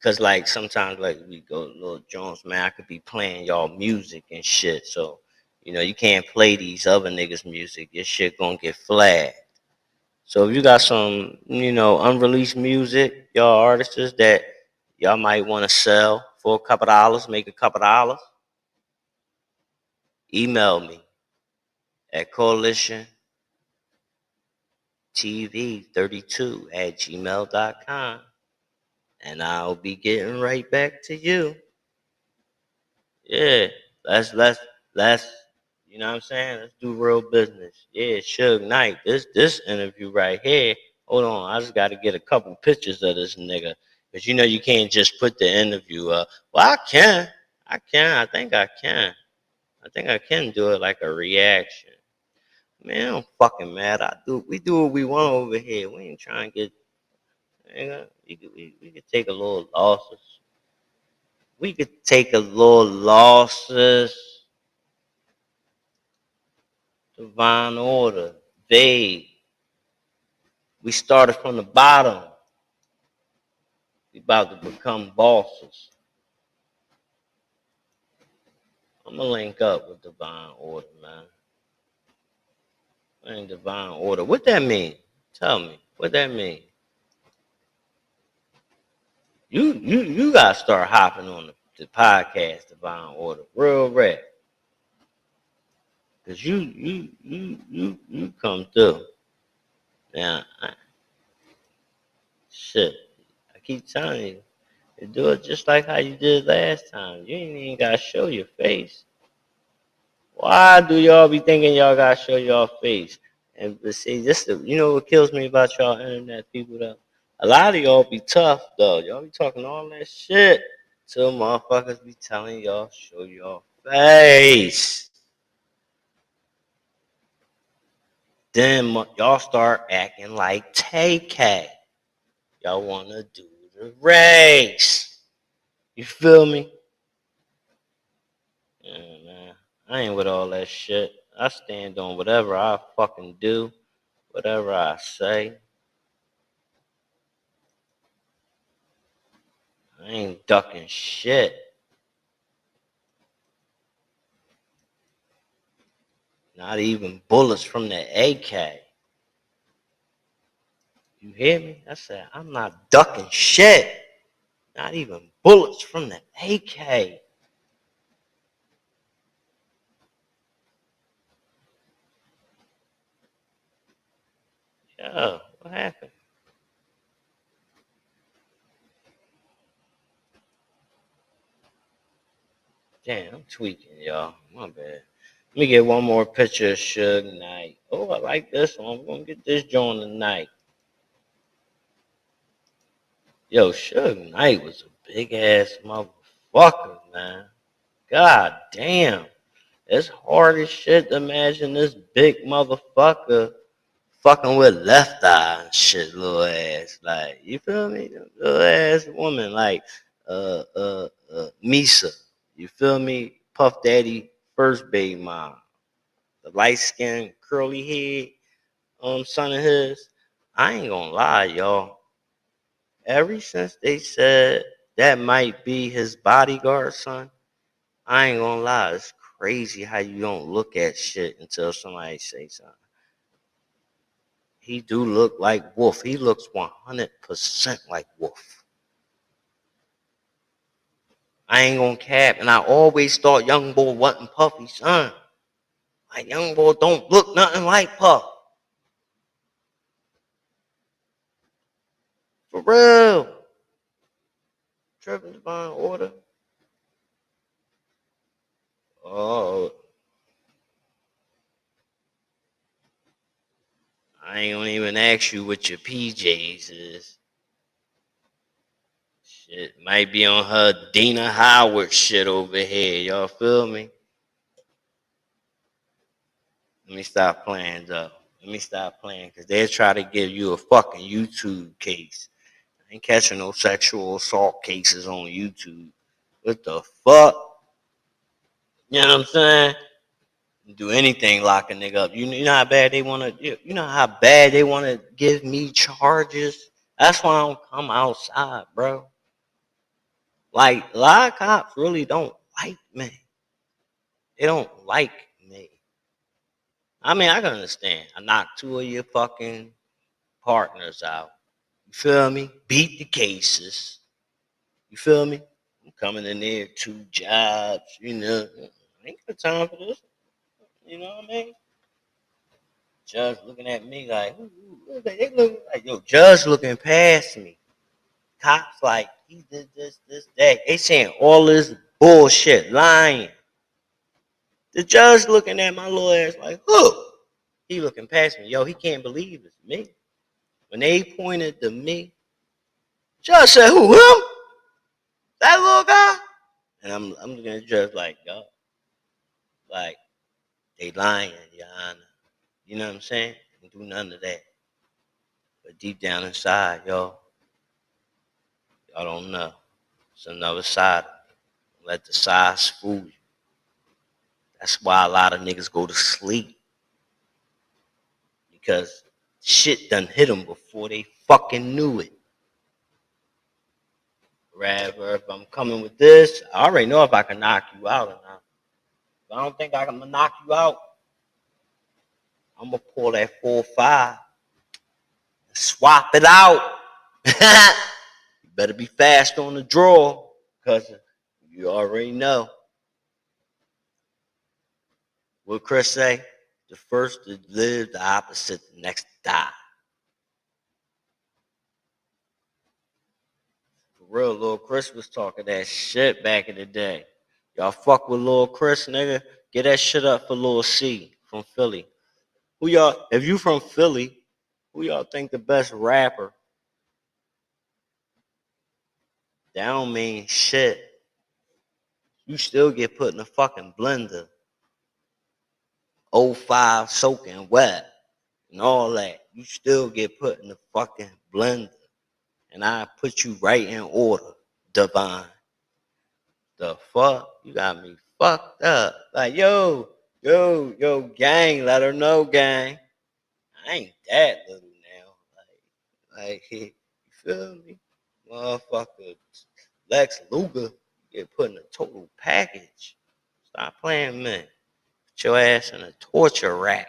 Cause like sometimes like we go Lil Jones, man, I could be playing y'all music and shit. So, you can't play these other niggas' music. Your shit gonna get flagged. So if you got some, unreleased music, y'all artists that y'all might want to sell for a couple dollars, make a couple dollars, email me at CoalitionTv32@gmail.com, and I'll be getting right back to you. Yeah, let's you know what I'm saying? Let's do real business. Yeah, Suge Knight. This interview right here. Hold on, I just gotta get a couple pictures of this nigga. Cause you can't just put the interview up. Well, I can. I think I can. I think I can do it like a reaction. Man, I'm fucking mad. We do what we want over here. We ain't trying to get. We could take a little losses. We could take a little losses. Divine Order. Vague. We started from the bottom. We about to become bosses. I'm gonna link up with Divine Order, man. I ain't Divine Order. What that mean? Tell me. What that mean? You gotta start hopping on the podcast, Divine Order, real rap. Cause you come through. Now, shit. I keep telling you. You do it just like how you did last time. You ain't even gotta show your face. Why do y'all be thinking y'all gotta show y'all face? And but see, you know what kills me about y'all internet people though? A lot of y'all be tough though. Y'all be talking all that shit till motherfuckers be telling y'all show your face. Then y'all start acting like TK. Y'all wanna do the race. You feel me? Yeah, man. I ain't with all that shit. I stand on whatever I fucking do, whatever I say. I ain't ducking shit. Not even bullets from the AK. You hear me? I said, I'm not ducking shit. Not even bullets from the AK. Yeah, what happened? Damn, I'm tweaking, y'all. My bad. Let me get one more picture of Suge Knight. Oh, I like this one. I'm gonna get this joint tonight. Yo, Suge Knight was a big ass motherfucker, man. God damn. It's hard as shit to imagine this big motherfucker fucking with Left Eye and shit, little ass. Like, you feel me? Little ass woman, like Misa. You feel me? Puff Daddy first baby mom. The light skinned curly head son of his. I ain't gonna lie, y'all. Ever since they said that might be his bodyguard son, I ain't gonna lie, it's crazy how you don't look at shit until somebody say something. He do look like Wolf. He looks 100% like Wolf. I ain't gonna cap, and I always thought Young Boy wasn't Puffy's son. Like Young Boy don't look nothing like Puff. For real. Tripping Divine Order. Oh, I ain't gonna even ask you what your PJs is. Shit might be on her Dina Howard shit over here. Y'all feel me? Let me stop playing though. Let me stop playing because they'll try to give you a fucking YouTube case. I ain't catching no sexual assault cases on YouTube. What the fuck? You know what I'm saying? Do anything lock a nigga up. You know how bad they wanna you know how bad they wanna give me charges? That's why I don't come outside, bro. Like a lot of cops really don't like me. They don't like me. I mean, I can understand. I knocked two of your fucking partners out. You feel me? Beat the cases. You feel me? I'm coming in there, two jobs, you know. I ain't got time for this. You know what I mean? Judge looking at me like, they look like, yo, judge looking past me. Cops like, he did this, that. They saying all this bullshit, lying. The judge looking at my little ass like, who? He looking past me. Yo, he can't believe it's me. When they pointed to me, judge said, who, him? That little guy? And I'm looking at the judge like, yo, like, they lying, Your Honor. You know what I'm saying? Don't do none of that. But deep down inside, y'all don't know. It's another side. Let the size fool you. That's why a lot of niggas go to sleep. Because shit done hit them before they fucking knew it. Rather, if I'm coming with this, I already know if I can knock you out or not. If I don't think I can knock you out, I'm going to pull that 4-5 and swap it out. You better be fast on the draw, because you already know. What Chris say? The first to live, the opposite, the next to die. For real, Lil Chris was talking that shit back in the day. Y'all fuck with Lil Chris, nigga? Get that shit up for Lil C from Philly. Who y'all, if you from Philly, who y'all think the best rapper? That don't mean shit. You still get put in a fucking blender. 05 soaking wet and all that. You still get put in the fucking blender. And I put you right in order, Divine. The fuck? You got me fucked up. Like, yo, gang, let her know, gang. I ain't that little now. You feel me? Motherfucker, Lex Luger get put in a total package. Stop playing, man. Put your ass in a torture rack.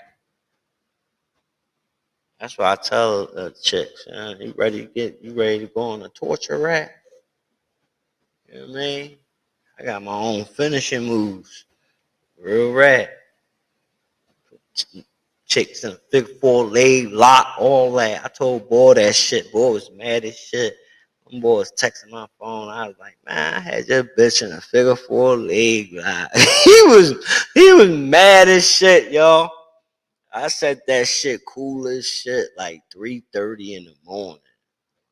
That's why I tell chicks, you ready to go on a torture rack? You know what I mean? I got my own finishing moves. Real rap. Chicks in a figure four leg lock, all that. I told boy that shit. Boy was mad as shit. One boy was texting my phone. I was like, man, I had your bitch in a figure four leg lock. he was mad as shit, y'all. I said that shit cool as shit, like 3:30 in the morning.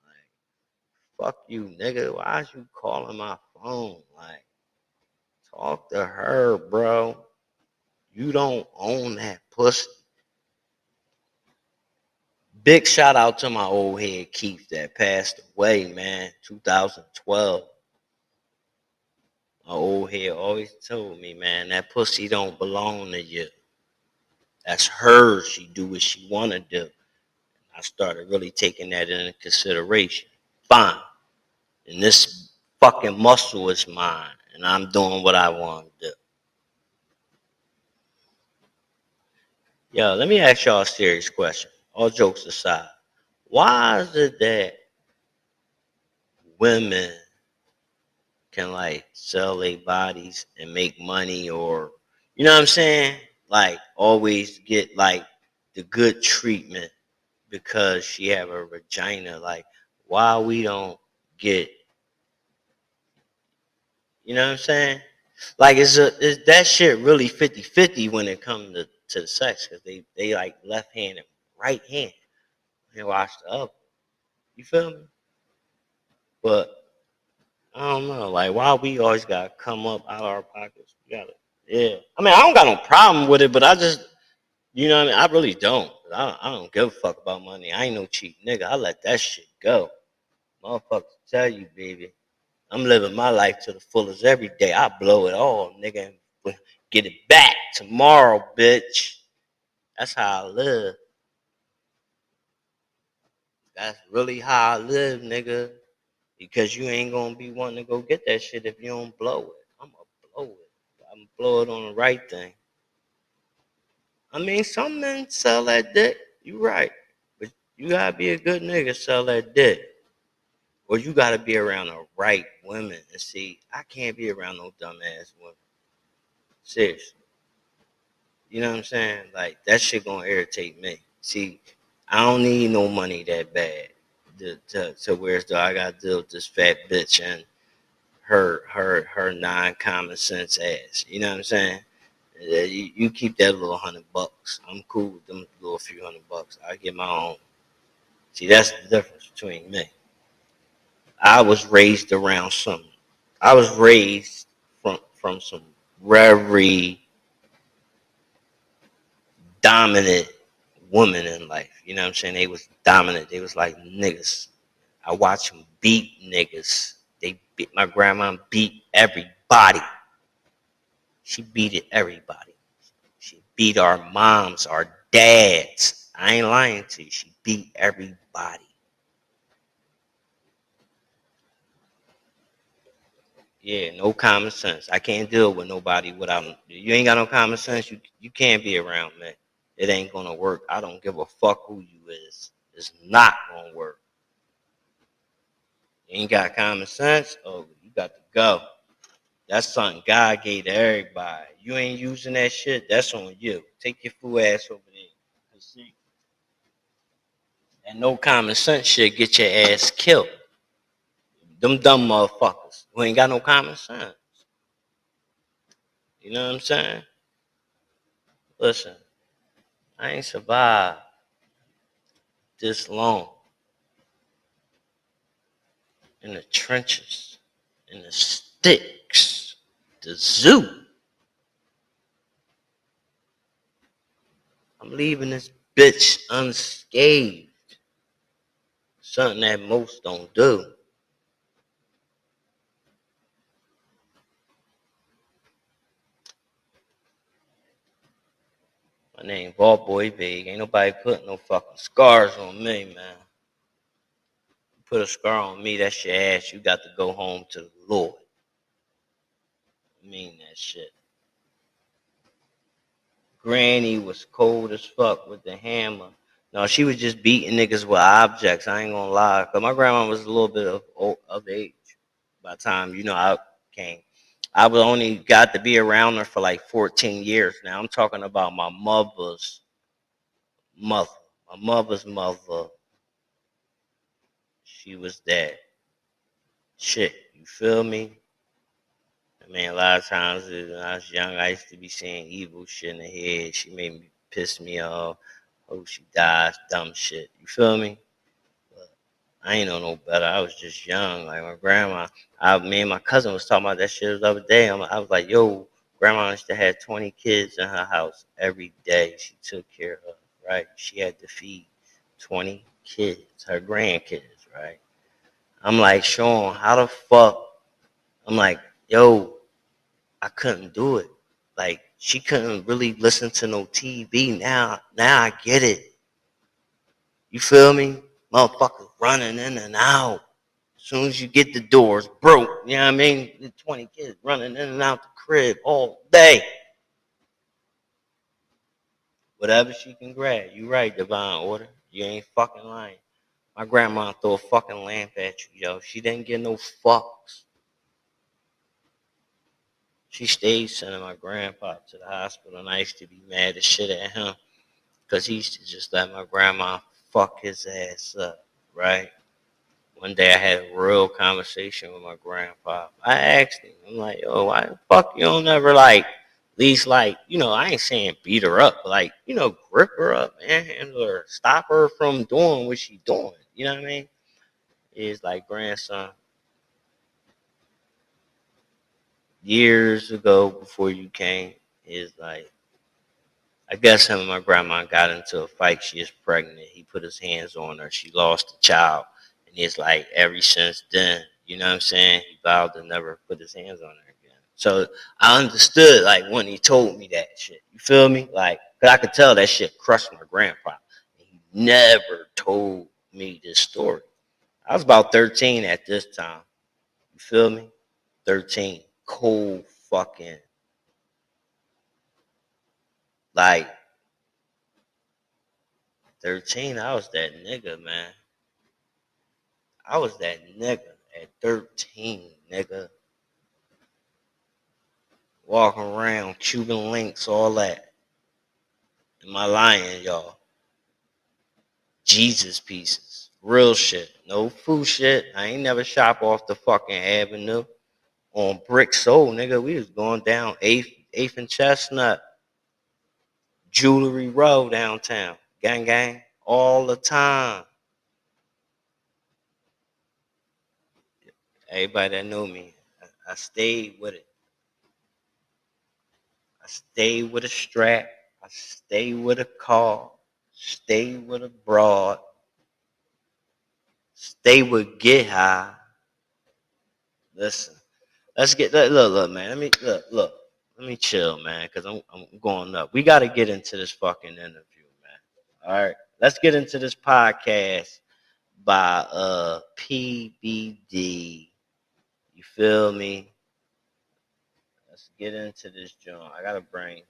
Like, fuck you, nigga. Why is you calling my phone? Like, talk to her, bro. You don't own that pussy. Big shout out to my old head Keith that passed away, man. 2012. My old head always told me, man, that pussy don't belong to you. That's hers. She do what she wanna do. I started really taking that into consideration. Fine. And this fucking muscle is mine. And I'm doing what I want to do. Yo, let me ask y'all a serious question. All jokes aside. Why is it that women can like sell their bodies and make money, or you know what I'm saying? Like always get like the good treatment because she have a vagina. Like why we don't get, you know what I'm saying? Like is that shit really 50-50 when it comes to the sex? Because they like left hand and right hand. They watch the other. You feel me? But I don't know, like why we always gotta come up out of our pockets. We gotta, yeah. I mean, I don't got no problem with it, but I just, you know what I mean? I really don't. I don't give a fuck about money. I ain't no cheap nigga. I let that shit go. Motherfuckers tell you, baby, I'm living my life to the fullest every day. I blow it all, nigga, and get it back tomorrow, bitch. That's how I live. That's really how I live, nigga. Because you ain't gonna be wanting to go get that shit if you don't blow it. I'm gonna blow it. I'm gonna blow it on the right thing. I mean, some men sell that dick. You right. But you gotta be a good nigga to sell that dick. Or you gotta be around the right women. And see, I can't be around no dumbass women. Seriously. You know what I'm saying? Like, that shit gonna irritate me. See, I don't need no money that bad. To where I gotta deal with this fat bitch and her non-common sense ass. You know what I'm saying? You keep that little $100. I'm cool with them little few $100. I get my own. See, that's the difference between me. I was raised around something. I was raised from some very dominant women in life. You know what I'm saying? They was dominant. They was like niggas. I watched them beat niggas. My grandma beat everybody. She beat everybody. She beat our moms, our dads. I ain't lying to you. She beat everybody. Yeah, no common sense. I can't deal with nobody without you. Ain't got no common sense. You can't be around me. It ain't gonna work. I don't give a fuck who you is. It's not gonna work. You ain't got common sense. Oh, you got to go. That's something God gave to everybody. You ain't using that shit. That's on you. Take your fool ass over there. See, and no common sense shit get your ass killed. Them dumb motherfuckers who ain't got no common sense. You know what I'm saying? Listen, I ain't survived this long in the trenches, in the sticks, the zoo. I'm leaving this bitch unscathed. Something that most don't do. My name Vault Boy Big. Ain't nobody putting no fucking scars on me, man. You put a scar on me, that's your ass. You got to go home to the Lord. I mean that shit. Granny was cold as fuck with the hammer. No, she was just beating niggas with objects. I ain't gonna lie. Cause my grandma was a little bit of age by the time, I came. I was only got to be around her for like 14 years. Now I'm talking about my mother's mother. My mother's mother. She was that shit. You feel me? I mean, a lot of times when I was young, I used to be saying evil shit in the head. She made me piss me off. Oh, she dies, dumb shit. You feel me? But I ain't know no better. I was just young. Like my grandma, me and my cousin was talking about that shit the other day. I was like, yo, grandma used to have 20 kids in her house every day. She took care of, right? She had to feed 20 kids, her grandkids, right? I'm like, Sean, how the fuck? I'm like, yo, I couldn't do it. Like, she couldn't really listen to no TV. Now I get it. You feel me? Motherfuckers running in and out. As soon as you get the doors broke, you know what I mean? The 20 kids running in and out the crib all day. Whatever she can grab. You right, Divine Order. You ain't fucking lying. My grandma threw a fucking lamp at you, yo. She didn't get no fucks. She stayed sending my grandpa to the hospital, and I used to be mad as shit at him because he used to just let my grandma fuck his ass up, right? One day I had a real conversation with my grandpa. I asked him, I'm like, yo, why the fuck you don't ever at least I ain't saying beat her up, but grip her up, manhandle her, stop her from doing what she doing. You know what I mean? It's like, grandson, years ago before you came, is like, I guess him and my grandma got into a fight. She is pregnant. He put his hands on her. She lost a child. And it's like ever since then, you know what I'm saying? He vowed to never put his hands on her again. So I understood when he told me that shit. You feel me? Cause I could tell that shit crushed my grandpa. He never told me this story. I was about 13 at this time. You feel me? 13. Cold fucking like 13, I was that nigga, man. I was that nigga at 13, nigga. Walking around, Cuban links, all that. Am I lying, y'all? Jesus pieces. Real shit. No food shit. I ain't never shop off the fucking avenue. On Brick Soul, nigga. We was going down 8th and Chestnut. Jewelry Row downtown. Gang gang. All the time. Everybody that knew me, I stayed with it. I stay with a strap. I stay with a car. Stay with a broad. Stay with get high. Listen, let's get look, man. Look. Let me chill, man, because I'm going up. We got to get into this fucking interview, man. All right, let's get into this podcast by P.Diddy. You feel me? Let's get into this joint. I gotta bring.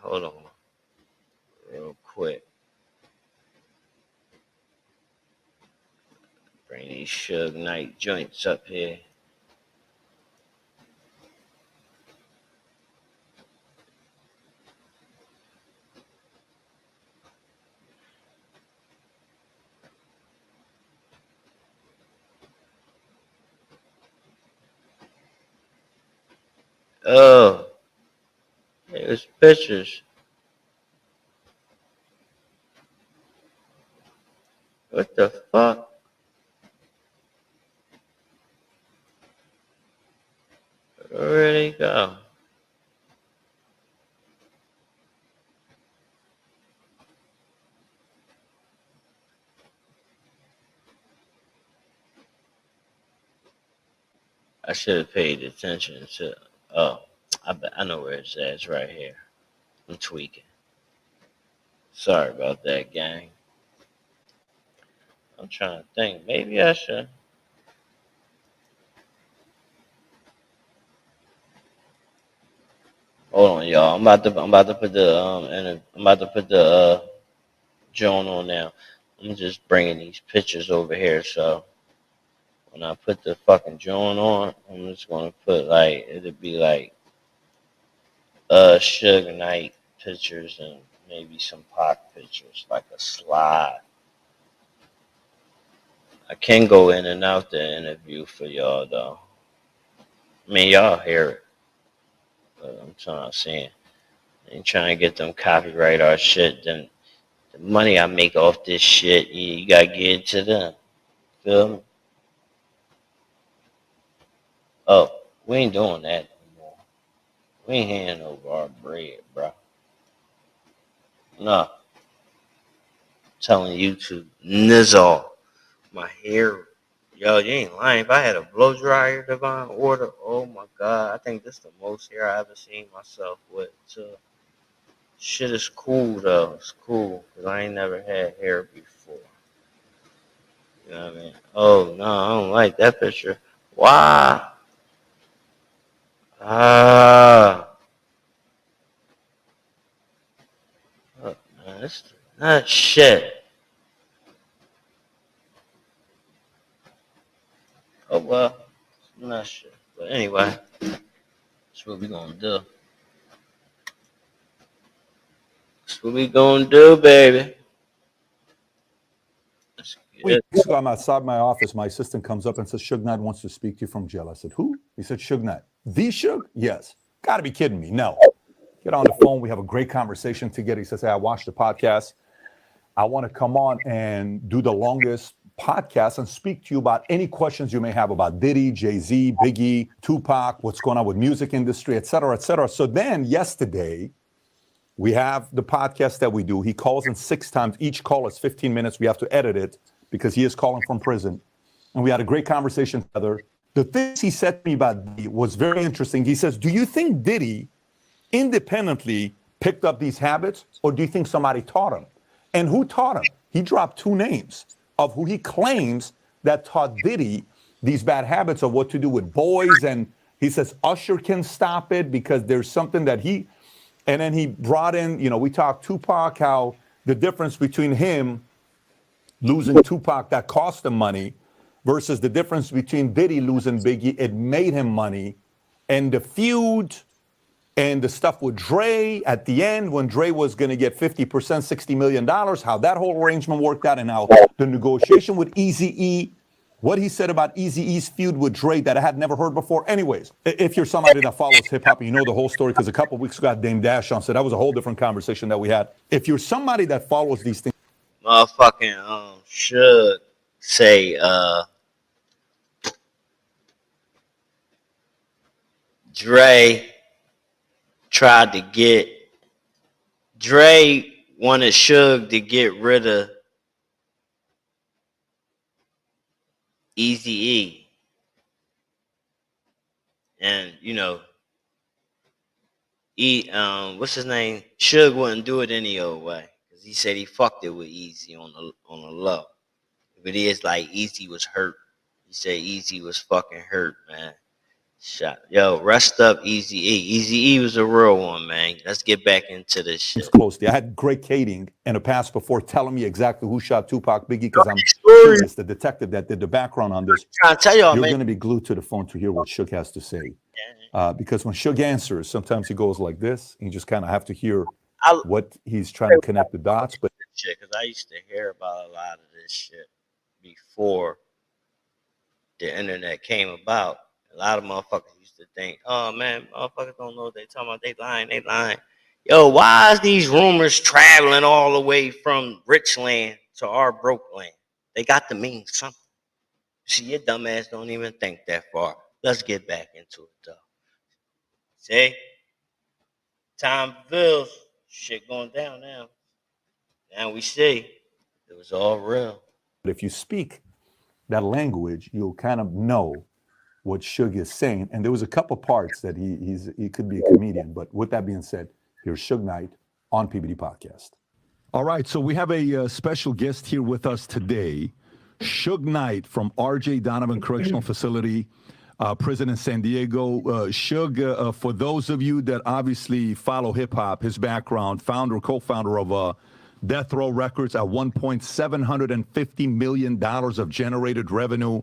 Hold on, real quick. Bring these Suge Knight joints up here. Oh, there's pictures. What the fuck? Where'd he go? I should have paid attention to. Oh, I know where it's at. It's right here. I'm tweaking. Sorry about that, gang. I'm trying to think. Maybe I should. Hold on, y'all. I'm about to put the I'm about to put the joint on now. I'm just bringing these pictures over here, so when I put the fucking joint on, I'm just gonna put like it'll be like Suge Knight pictures and maybe some Pac pictures, like a slide. I can go in and out the interview for y'all though. I mean, y'all hear it, but I'm trying to say, ain't trying to get them copyright our shit. Then the money I make off this shit, you gotta get it to them. Feel me? Oh, we ain't doing that anymore. We ain't handing over our bread, bro. No. Telling you to nizzle my hair. Yo, you ain't lying. If I had a blow dryer divine order, oh my god, I think this is the most hair I ever seen myself with. So, shit is cool though. It's cool because I ain't never had hair before. You know what I mean? Oh no, I don't like that picture. Why? Ah. Oh, man, this is not shit. Oh well, it's not shit. But anyway, that's what we gonna do. That's what we gonna do, baby. Let's get it. Weeks ago, I'm outside my office. My assistant comes up and says, Suge Knight wants to speak to you from jail. I said, who? He said, Suge Knight. The Suge? Yes. Got to be kidding me. No. Get on the phone. We have a great conversation together. He says, hey, I watched the podcast. I want to come on and do the longest podcast and speak to you about any questions you may have about Diddy, Jay-Z, Biggie, Tupac, what's going on with music industry, et cetera, et cetera. So then yesterday, we have the podcast that we do. He calls in 6 times. Each call is 15 minutes. We have to edit it because he is calling from prison. And we had a great conversation together. The things he said to me about Diddy was very interesting. He says, do you think Diddy independently picked up these habits, or do you think somebody taught him? And who taught him? He dropped 2 names of who he claims that taught Diddy these bad habits of what to do with boys. And he says Usher can stop it because there's something that he... And then he brought in, we talked Tupac, how the difference between him losing Tupac that cost him money versus the difference between Diddy losing Biggie, it made him money. And the feud and the stuff with Dre at the end when Dre was going to get 50%, $60 million, how that whole arrangement worked out and how the negotiation with Eazy-E, what he said about Eazy-E's feud with Dre that I had never heard before. Anyways, if you're somebody that follows hip-hop, you know the whole story, because a couple of weeks ago, Dame Dash on, so that was a whole different conversation that we had. If you're somebody that follows these things. Motherfucking should say Dre wanted Suge to get rid of Eazy-E. And what's his name? Suge wouldn't do it any old way. Cause he said he fucked it with Eazy on the low. But it is like Eazy was hurt. He said Eazy was fucking hurt, man. Shot. Yo, rest up, Eazy-E. Eazy-E was a real one, man. Let's get back into this shit. Closely. I had Greg Kading in the past before telling me exactly who shot Tupac Biggie, because I'm curious, the detective that did the background on this. I'm trying to tell y'all, you're going to be glued to the phone to hear what Suge has to say. Because when Suge answers, sometimes he goes like this. You just kind of have to hear what he's trying to connect the dots. But because I used to hear about a lot of this shit before the internet came about. A lot of motherfuckers used to think, oh man, motherfuckers don't know what they talking about. They lying. Yo, why is these rumors traveling all the way from rich land to our broke land? They got to mean something. See, your dumb ass don't even think that far. Let's get back into it though. See? Time bills, shit going down now. Now we see it was all real. if you speak that language, you'll kind of know what Suge is saying. And there was a couple parts that he could be a comedian. But with that being said, Here's Suge Knight on P.Diddy Podcast. All right, so we have a special guest here with us today, Suge Knight from R.J. Donovan Correctional Facility, prison in San Diego. Suge, for those of you that obviously follow hip-hop, his background, co-founder of Death Row Records, at one point, $750 million of generated revenue.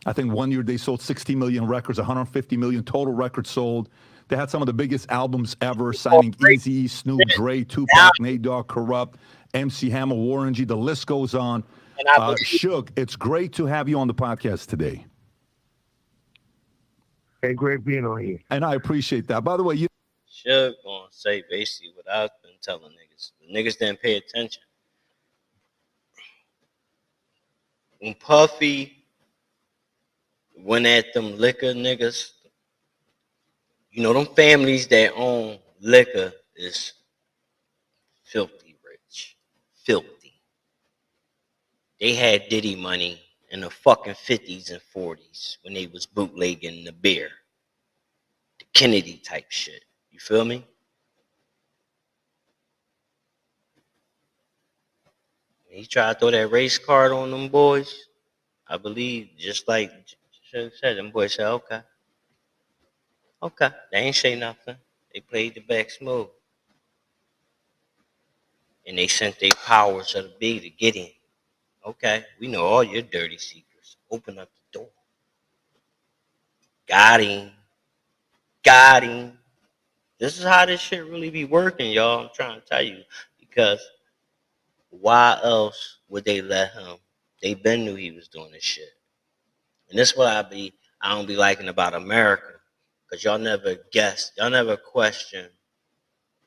I think one year they sold 60 million records, 150 million total records sold. They had some of the biggest albums ever, signing Eazy, Snoop, Dre, Tupac, Nate Dogg, Corrupt, MC Hammer, Warren G. The list goes on. Suge, it's great to have you on the podcast today. Hey, great being on here. And I appreciate that. By the way, Suge gonna say basically what I've been telling niggas. The niggas didn't pay attention. When Puffy went at them liquor niggas, you know, them families that own liquor is filthy rich. Filthy. They had Diddy money in the fucking 50s and 40s when they was bootlegging the beer. The Kennedy type shit. You feel me? He tried to throw that race card on them boys. I believe, just like Suge said, them boys said, okay. Okay, they ain't say nothing. They played the back smooth. And they sent their powers of the big to get in. Okay, we know all your dirty secrets. Open up the door. Got him. Got him. This is how this shit really be working, y'all. I'm trying to tell you. Because why else would they let him? They been knew he was doing this shit. And this is what I don't be liking about America. Because y'all never guess, y'all never question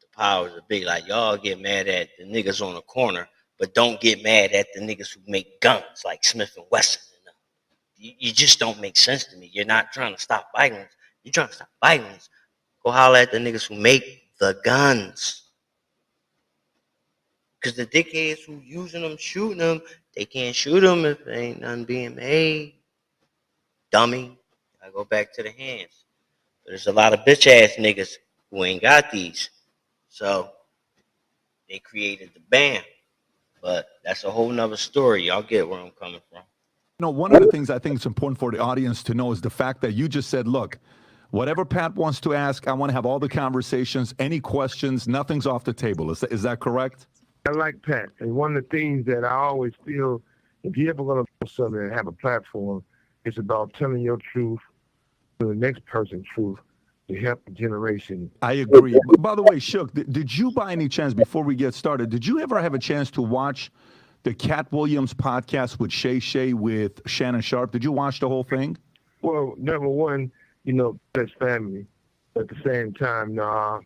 the powers of big. Like, y'all get mad at the niggas on the corner, but don't get mad at the niggas who make guns, like Smith & Wesson. You just don't make sense to me. You're not trying to stop violence. You're trying to stop violence. Go holler at the niggas who make the guns. Because the dickheads who using them, shooting them, they can't shoot them if there ain't nothing being made. Dummy. I go back to the hands. But there's a lot of bitch-ass niggas who ain't got these. So they created the ban. But that's a whole nother story. Y'all get where I'm coming from. You know, one of the things I think is important for the audience to know is the fact that you just said, look, whatever Pat wants to ask, I want to have all the conversations, any questions, nothing's off the table. Is that correct? I like Pat. And one of the things that I always feel, if you're ever going to do something and have a platform, it's about telling your truth to the next person's truth to help the generation. I agree. By the way, Suge, did you by any chance, before we get started, did you ever have a chance to watch the Cat Williams podcast with Shay with Shannon Sharp? Did you watch the whole thing? Well, number one, you know, that's family. At the same time, no,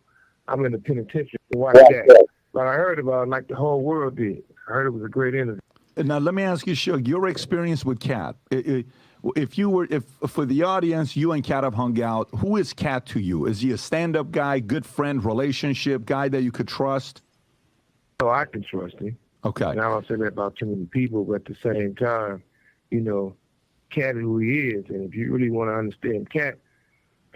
I'm in the penitentiary to watch that. But I heard about it like the whole world did. I heard it was a great interview. Now, let me ask you, Suge, your experience with Cat. If for the audience, you and Cat have hung out, who is Cat to you? Is he a stand-up guy, good friend, relationship, guy that you could trust? Oh, I can trust him. Okay. And I don't say that about too many people, but at the same time, you know, Cat is who he is. And if you really want to understand Cat,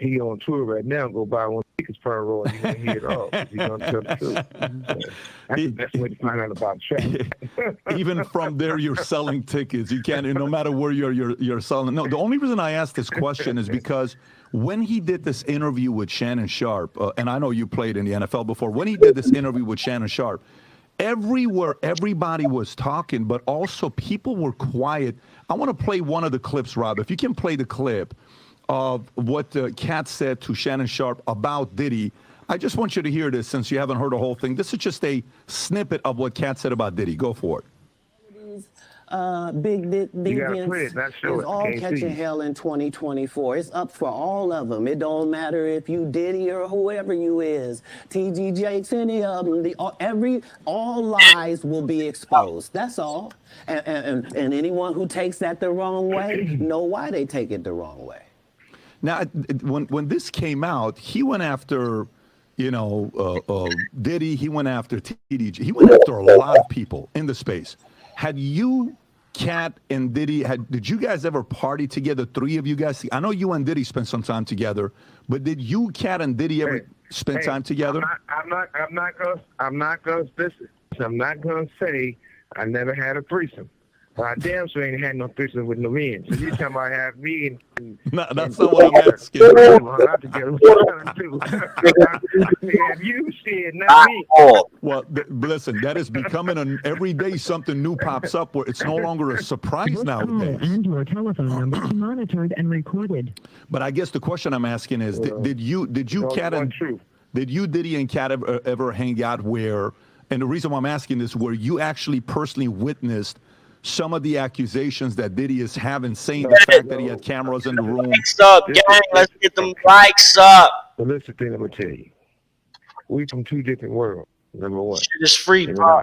he on tour right now. Go buy one tickets per row and you're going to hear it all. He's going to tell the truth. So that's the best way to find out about Travis. Even from there, you're selling tickets. You can't, no matter where you're selling. No, the only reason I asked this question is because when he did this interview with Shannon Sharp, and I know you played in the NFL before, when he did this interview with Shannon Sharp, everywhere, everybody was talking, but also people were quiet. I want to play one of the clips, Rob. If you can play the clip of what Cat said to Shannon Sharp about Diddy. I just want you to hear this since you haven't heard the whole thing. This is just a snippet of what Cat said about Diddy. Go for it. Big events is all catching hell in 2024. It's up for all of them. It don't matter if you Diddy or whoever you is. TG Jakes, any of them. All lies will be exposed. That's all. And anyone who takes that the wrong way know why they take it the wrong way. Now, when this came out, he went after, Diddy. He went after TDG. He went after a lot of people in the space. Had you, Cat, and Diddy, did you guys ever party together, three of you guys? I know you and Diddy spent some time together, but did you, Cat, and Diddy ever spend time together? I'm not gonna listen. I'm not gonna say I never had a threesome. But I damn sure ain't had no threesome with no men. So you talking about have me and No, that's not what I'm asking. Have you said not me? Well, listen, that is becoming every day something new pops up where it's no longer a surprise nowadays. And your telephone number is monitored and recorded. But I guess the question I'm asking is, did you Cat and Diddy and Cat ever hang out where? And the reason why I'm asking this, where you actually personally witnessed some of the accusations that Diddy is having, saying the fact that he had cameras in the room. Likes up, gang. Let's get them likes up. But listen, thing I'm gonna tell you, we from two different worlds. Number one, shit is free, bro.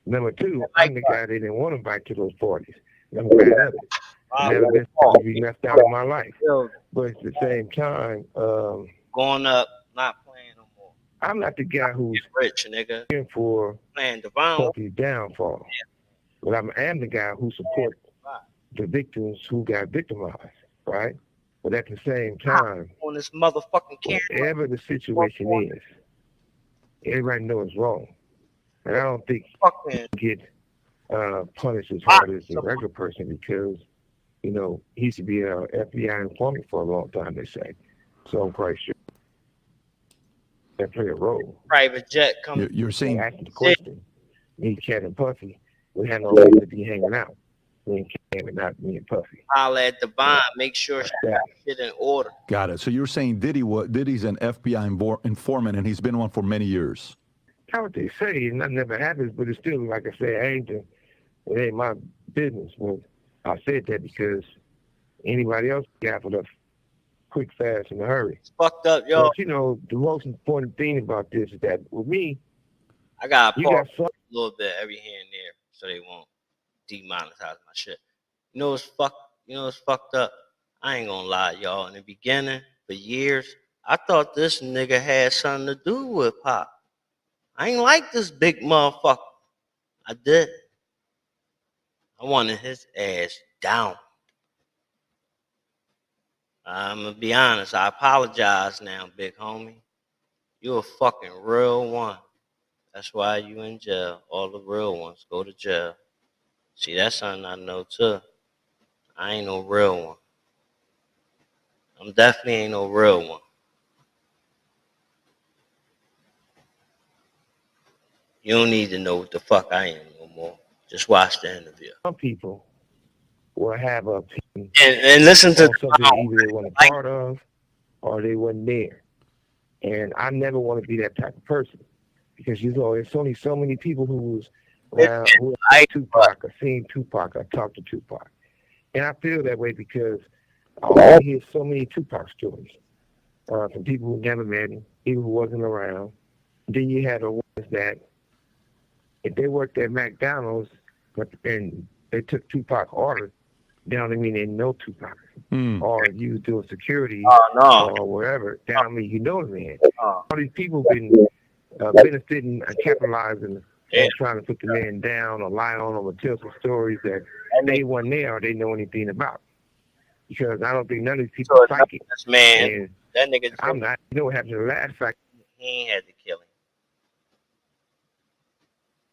Number two, I'm the guy they didn't want to invite to those parties. I'm glad of it. Never been to be left out of my life. But at the same time, going up, not playing no more. I'm not the guy who's rich, nigga. For playing divine Puffy's downfall. Yeah. But I am the guy who supports the victims who got victimized, right? But at the same time, on this motherfucking camera, whatever the situation is, everybody knows it's wrong. And I don't think you get punished as hard as a regular person because, you know, he should be an FBI informant for a long time, they say. So I'm quite sure that play a role. Private jet coming. You're saying asking the question. Me, Cat, and Puffy, we had no reason to be hanging out. Me and Cat, and not me and Puffy. Holla at the bond. Make sure shit in order. Got it. So you're saying Diddy's an FBI informant, and he's been one for many years. That's what they say. Nothing never happens, but it's still, like I said, it ain't my business. Well, I said that because anybody else gaffered up quick, fast, in a hurry. It's fucked up, yo. But, you know, the most important thing about this is that with me, I got to pause a little bit every here and there so they won't demonetize my shit. You know what's fucked up? I ain't gonna lie, y'all. In the beginning, for years, I thought this nigga had something to do with Pop. I ain't like this big motherfucker. I did. I wanted his ass down. I'm gonna be honest. I apologize now, big homie. You a fucking real one. That's why you in jail. All the real ones go to jail. See, that's something I know too. I ain't no real one. I'm definitely ain't no real one. You don't need to know what the fuck I am no more. Just watch the interview. Some people will have a opinion and listen to something either they weren't a part of or they weren't there. And I never want to be that type of person because there's only so many people who was around who Tupac. I've seen Tupac. I talked to Tupac, and I feel that way because I always hear so many Tupac stories from people who never met him, people who wasn't around. Then you had the ones that if they worked at McDonald's and they took Tupac order, they don't mean they know Tupac. Or if you was doing security or whatever, that don't mean you know the man. All these people been benefiting and capitalizing and trying to put the man down or lie on him or tell some stories that they weren't there or they know anything about. Because I don't think none of these people are psychic. Man, and that nigga. I'm not. You know what happened to the last fact? He ain't had to kill him.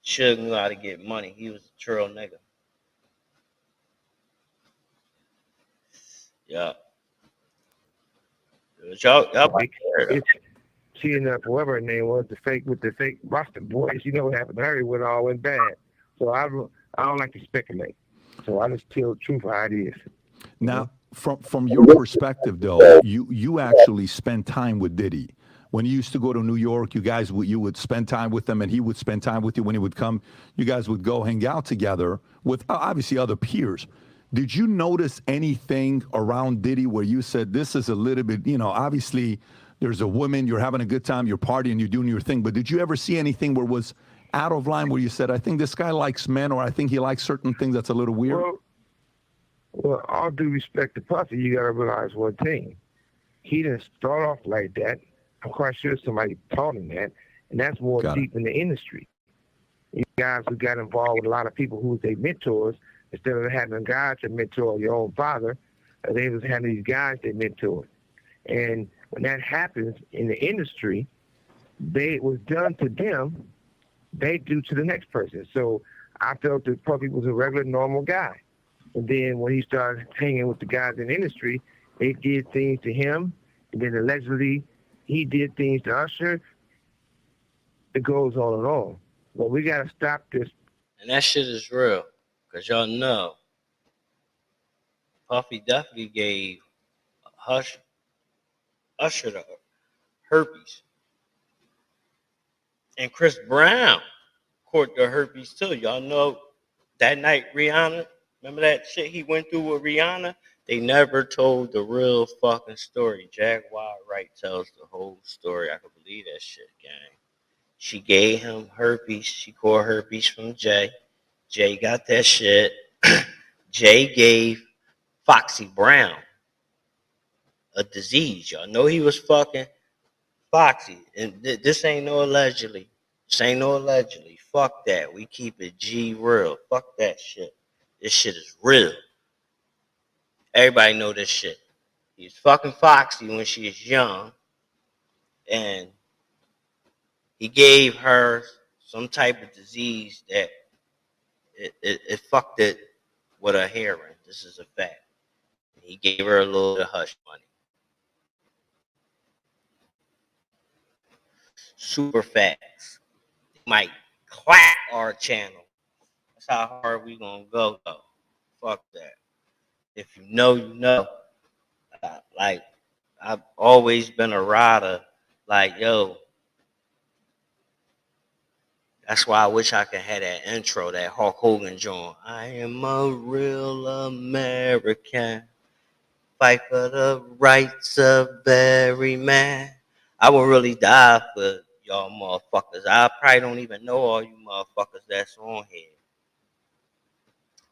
Suge knew how to get money. He was a true nigga. Yeah. Seeing up whoever her name was, the fake roster boys, you know what happened to her when it all went bad. So I don't like to speculate. So I just tell the truth how it is. Now, from your perspective though, you actually spend time with Diddy. When you used to go to New York, you would spend time with him, and he would spend time with you. When he would come, you guys would go hang out together with obviously other peers. Did you notice anything around Diddy where you said this is a little bit, obviously there's a woman, you're having a good time, you're partying, you're doing your thing, but did you ever see anything where it was out of line where you said, I think this guy likes men, or I think he likes certain things that's a little weird? Well, all due respect to Puffy, you got to realize one thing. He didn't start off like that. I'm quite sure somebody taught him that, and that's more deep in the industry. You guys who got involved with a lot of people who was their mentors, instead of having a guy to mentor your own father, they was having these guys they mentored. And when that happens in the industry, it was done to them, they do to the next person. So I felt that Puffy was a regular, normal guy. And then when he started hanging with the guys in the industry, they did things to him. And then allegedly, he did things to Usher. It goes on and on. But we got to stop this. And that shit is real. Because y'all know, Puffy definitely gave Usher the herpes. And Chris Brown caught the herpes too. Y'all know that night Rihanna, remember that shit he went through with Rihanna? They never told the real fucking story. Jagur Wright tells the whole story. I can believe that shit, gang. She gave him herpes. She caught herpes from Jay. Jay got that shit. Jay gave Foxy Brown a disease. Y'all know he was fucking Foxy. And this ain't no allegedly. This ain't no allegedly. Fuck that. We keep it G real. Fuck that shit. This shit is real. Everybody know this shit. He's fucking Foxy when she was young. And he gave her some type of disease that it fucked it with her hearing. This is a fact. He gave her a little bit of hush money. Super facts. They might clap our channel. That's how hard we gonna go though. Fuck that. If you know, you know. Like, I've always been a rider. Like, yo. That's why I wish I could have that intro, that Hulk Hogan joint. I am a real American. Fight for the rights of every man. I would really die for y'all motherfuckers. I probably don't even know all you motherfuckers that's on here.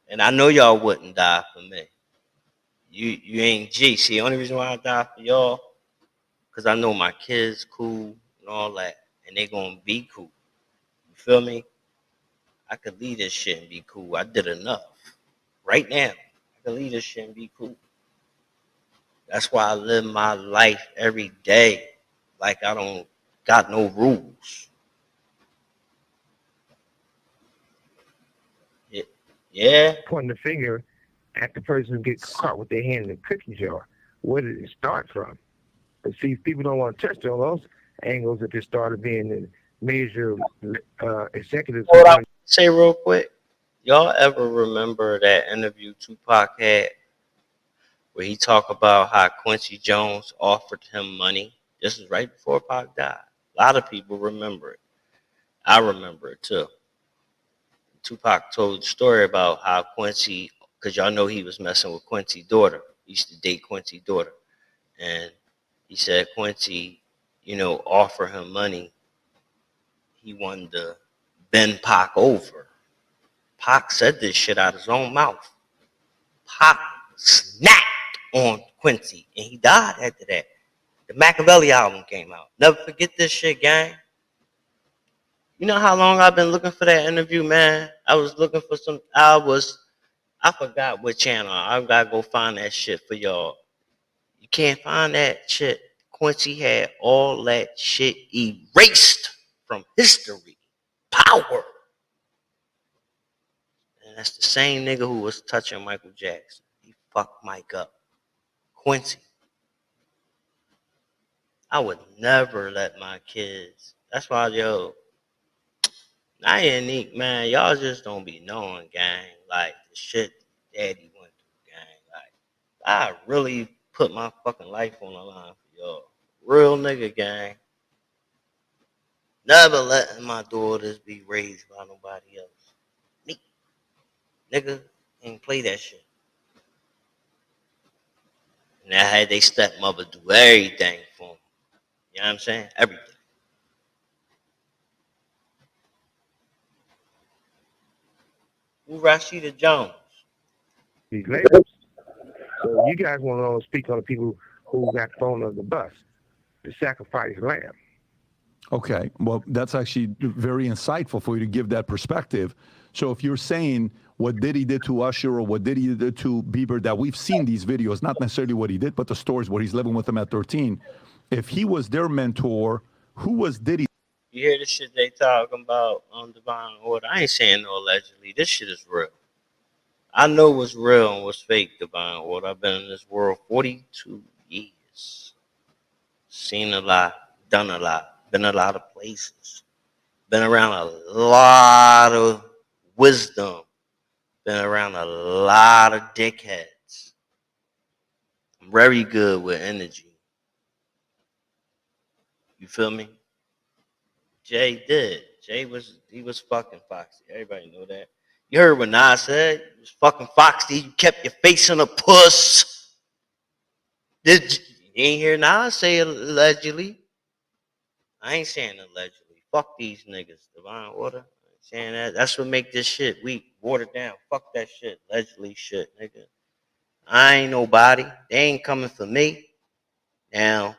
And I know y'all wouldn't die for me. You ain't G. See, the only reason why I die for y'all, because I know my kids cool and all that. And they gonna be cool. You feel me? I could leave this shit and be cool. I did enough. Right now, I could leave this shit and be cool. That's why I live my life every day like I don't got no rules. Yeah. Pointing the finger at the person who gets caught with their hand in the cookie jar. Where did it start from? But see, people don't want to touch on those angles that they started being the major executives. Hold on. Say real quick. Y'all ever remember that interview Tupac had where he talked about how Quincy Jones offered him money? This is right before Pac died. A lot of people remember it. I remember it too. Tupac told the story about how Quincy, because y'all know he was messing with Quincy's daughter. He used to date Quincy's daughter. And he said Quincy, offer him money. He wanted to bend Pac over. Pac said this shit out of his own mouth. Pac snapped on Quincy, and he died after that. The Machiavelli album came out. Never forget this shit, gang. You know how long I've been looking for that interview, man? I was looking for I forgot what channel. I've got to go find that shit for y'all. You can't find that shit. Quincy had all that shit erased from history. Power. And that's the same nigga who was touching Michael Jackson. He fucked Mike up. Quincy. I would never let my kids. That's why, not unique, man. Y'all just don't be knowing, gang. Like, the shit daddy went through, gang. Like, I really put my fucking life on the line for y'all. Real nigga, gang. Never letting my daughters be raised by nobody else. Me. Nigga, ain't play that shit. And I had they stepmother do everything for them. You know what I'm saying? Everything. Who Rashida Jones? These labels. So you guys want to speak on the people who got thrown under the bus, the sacrifice lamb. Okay, well, that's actually very insightful for you to give that perspective. So if you're saying what Diddy did to Usher or what Diddy did to Bieber, that we've seen these videos, not necessarily what he did, but the stories where he's living with them at 13, if he was their mentor, who was Diddy? You hear the shit they talking about on Divine Order? I ain't saying no allegedly. This shit is real. I know what's real and what's fake, Divine Order. I've been in this world 42 years. Seen a lot, done a lot, been a lot of places. Been around a lot of wisdom. Been around a lot of dickheads. I'm very good with energy. You feel me? Jay did. Jay was fucking foxy. Everybody know that. You heard what Nas said? You was fucking foxy. You kept your face in a puss. You ain't hear Nas say allegedly. I ain't saying allegedly. Fuck these niggas. Divine Order. I ain't saying that. That's what make this shit weak. Watered down. Fuck that shit. Allegedly shit, nigga. I ain't nobody. They ain't coming for me. Now,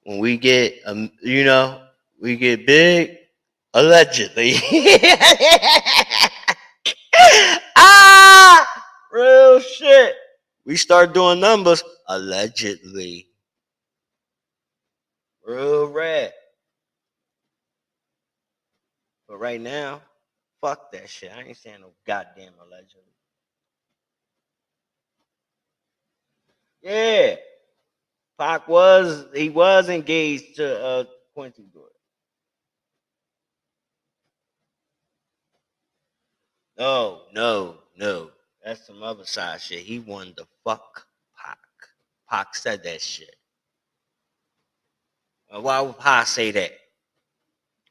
when we get, we get big, allegedly. Real shit. We start doing numbers, allegedly. Real red. But right now, fuck that shit. I ain't saying no goddamn allegedly. Yeah. Pac was engaged to Quincy Joy. No. That's some other side shit. He wanted to fuck Pac. Pac said that shit. Why would Pac say that?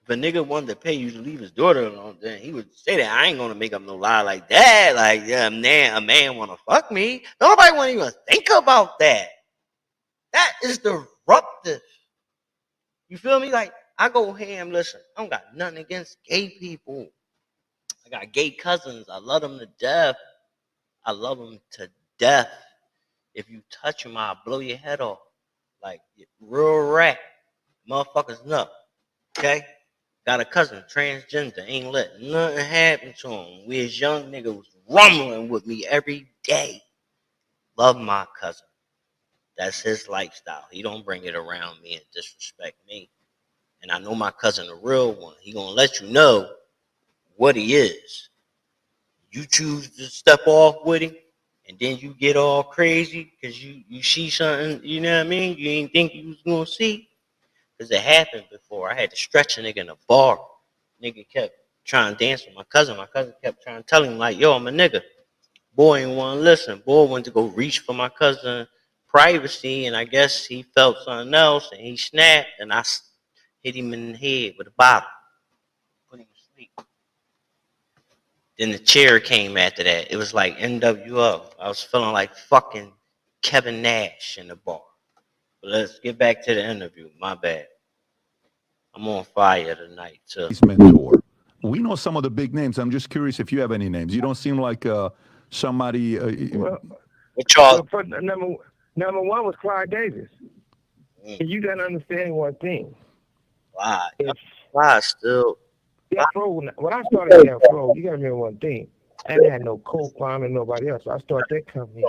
If a nigga wanted to pay you to leave his daughter alone, then he would say that. I ain't gonna make up no lie like that. Like, yeah, a man wanna fuck me. Nobody wanna even think about that. That is disruptive. You feel me? Like, I go ham, listen, I don't got nothing against gay people. I got gay cousins. I love them to death. If you touch them, I'll blow your head off. Like, real rat. Motherfuckers know. Okay? Got a cousin, transgender, ain't let nothing happen to him. We as young niggas was rumbling with me every day. Love my cousin. That's his lifestyle. He don't bring it around me and disrespect me. And I know my cousin, the real one. He gonna let you know what he is. You choose to step off with him, and then you get all crazy because you see something, you know what I mean? You ain't think you was gonna see. Because it happened before. I had to stretch a nigga in a bar. Nigga kept trying to dance with my cousin. My cousin kept trying to tell him, like, yo, I'm a nigga. Boy ain't want to listen. Boy went to go reach for my cousin privacy, and I guess he felt something else, and he snapped, and I hit him in the head with a bottle. Put him to sleep. Then the chair came after that. It was like NWO. I was feeling like fucking Kevin Nash in the bar. But let's get back to the interview. My bad. I'm on fire tonight, too. His mentor. We know some of the big names. I'm just curious if you have any names. You don't seem like somebody. Number one was Clyde Davis. And you got to understand one thing. Why still? Death Row, when I started Death Row, you got to remember one thing. I didn't have no co-founder, nobody else. So I started that company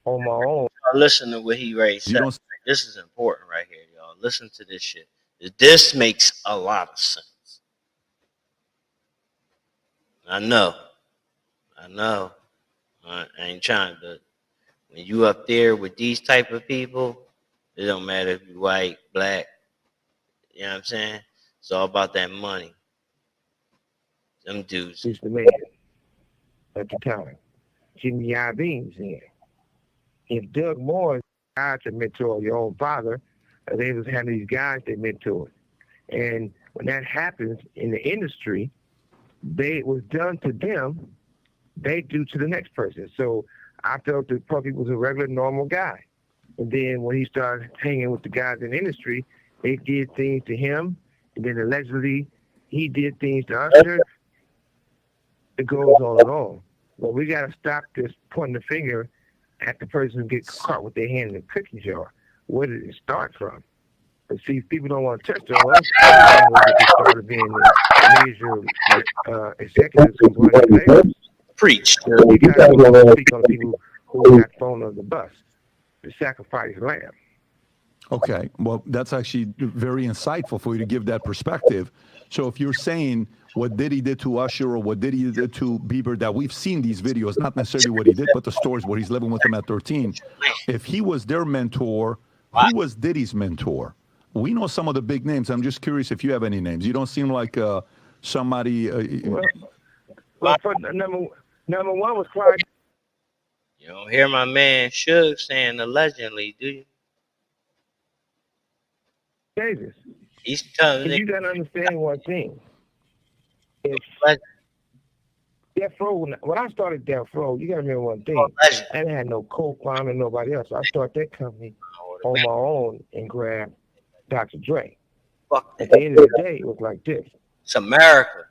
on my own. Listen to what he raised. This is important right here, y'all. Listen to this shit. This makes a lot of sense. I know. I ain't trying, but when you up there with these type of people, it don't matter if you white, black. You know what I'm saying? It's all about that money. Them dudes. He's the man at the time. Jimmy Iovine's in. If Doug Moore is a guy to mentor your own father, they was having these guys they mentored. And when that happens in the industry, it was done to them, they do to the next person. So I felt that Puffy was a regular, normal guy. And then when he started hanging with the guys in the industry, they did things to him. And then allegedly, he did things to Usher. It goes on and on. But we got to stop this pointing the finger at the person who gets caught with their hand in the cookie jar. Where did it start from? But see, people don't want to touch on us. They started being the major executives who were the labels. Preach. You got to speak on the people who got thrown under the bus, the sacrifice lamb. Okay, well, that's actually very insightful for you to give that perspective. So if you're saying what Diddy did to Usher or what Diddy did to Bieber, that we've seen these videos, not necessarily what he did, but the stories where he's living with them at 13. If he was their mentor, who was Diddy's mentor? We know some of the big names. I'm just curious if you have any names. You don't seem like somebody. Well, number one was Clyde. You don't hear my man Suge saying allegedly, do you? Davis. He's telling And it. you gotta understand one thing. It's Death Row. When I started Death Row, you gotta remember one thing. I didn't have no co-founder and nobody else. So I started that company on my own and grabbed Dr. Dre. At the end of the day, it was like this. It's America.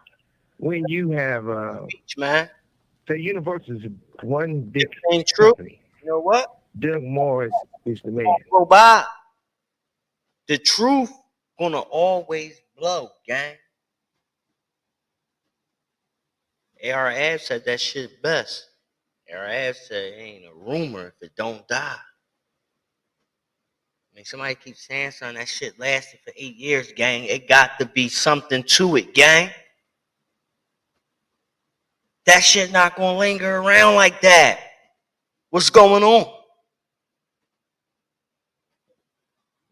When you have man. The Universal is one big ain't true. company. You know what? Doug Morris is the man. Go by. The truth gonna always blow, gang. AR Ab said that shit best. AR Ab said it ain't a rumor if it don't die. I mean, somebody keeps saying something, that shit lasted for 8 years, gang. It got to be something to it, gang. That shit not gonna linger around like that. What's going on?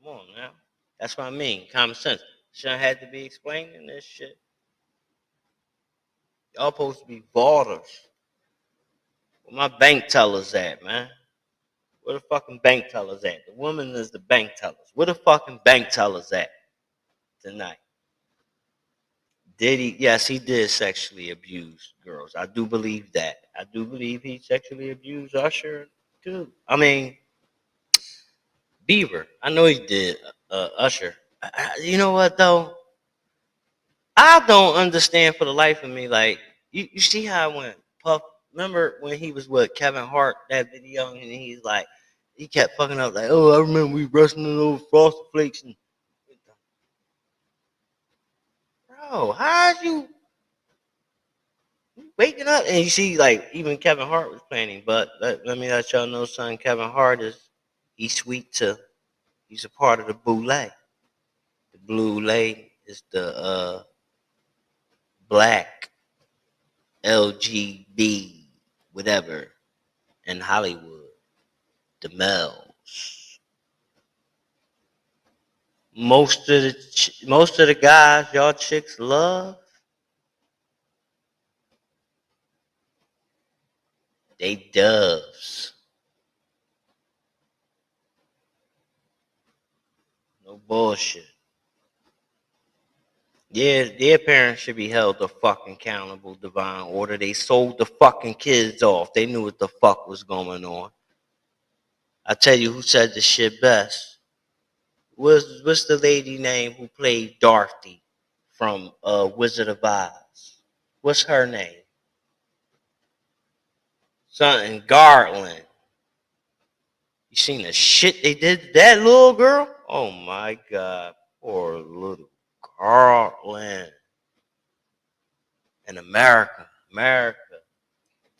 Come on now. That's what I mean. Common sense. Shouldn't have to be explaining this shit. Y'all supposed to be vaulters. Where my bank tellers at, man? Where the fucking bank tellers at? The woman is the bank tellers. Where the fucking bank tellers at tonight? Diddy, yes, he did sexually abuse girls. I do believe that. I do believe he sexually abused Usher too. I mean, Bieber. I know he did. Usher. You know what though? I don't understand for the life of me. Like you see how when Puff. Remember when he was with Kevin Hart that video, and he's like, he kept fucking up like, oh, I remember we wrestling over Frosted Flakes and. Bro, how'd you waking up and you see like even Kevin Hart was planning, but let me let y'all know, son, Kevin Hart he's sweet too. He's a part of the boule. The boule is the black LGB whatever in Hollywood. The males. Most of the guys y'all chicks love, they doves. No bullshit. Yeah, their parents should be held the fucking accountable, divine order. They sold the fucking kids off. They knew what the fuck was going on. I tell you who said the shit best. What's the lady name who played Dorothy from Wizard of Oz? What's her name? Something Garland. You seen the shit they did to that little girl? Oh my god. Poor little Garland. In America.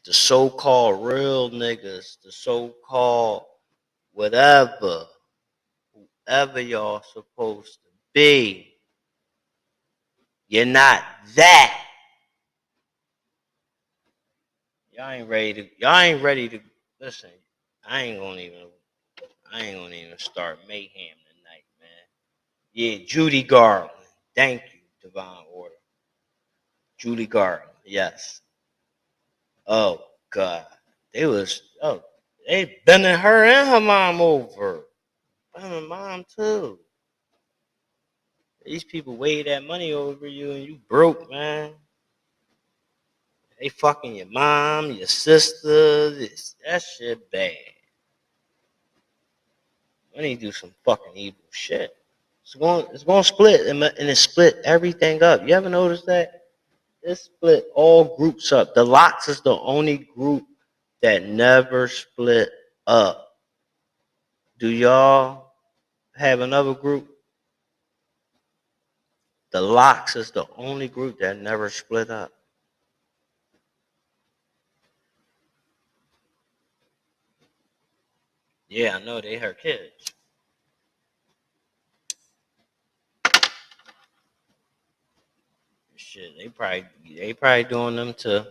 The so-called real niggas, the so-called whatever, whoever y'all supposed to be, you're not that. Y'all ain't ready to listen. I ain't gonna even start mayhem tonight, man. Yeah, Judy Garland. Thank you, Divine Order. Judy Garland, yes. Oh God. They bending her and her mom over. Bending mom too. These people weigh that money over you and you broke, man. They fucking your mom, your sister. That shit bad. Money do some fucking evil shit. It's going to split and it split everything up. You ever notice that? It split all groups up. The Locks is the only group that never split up. Do y'all have another group? The Locks is the only group that never split up. Yeah, I know they her kids. Shit, they probably doing them too.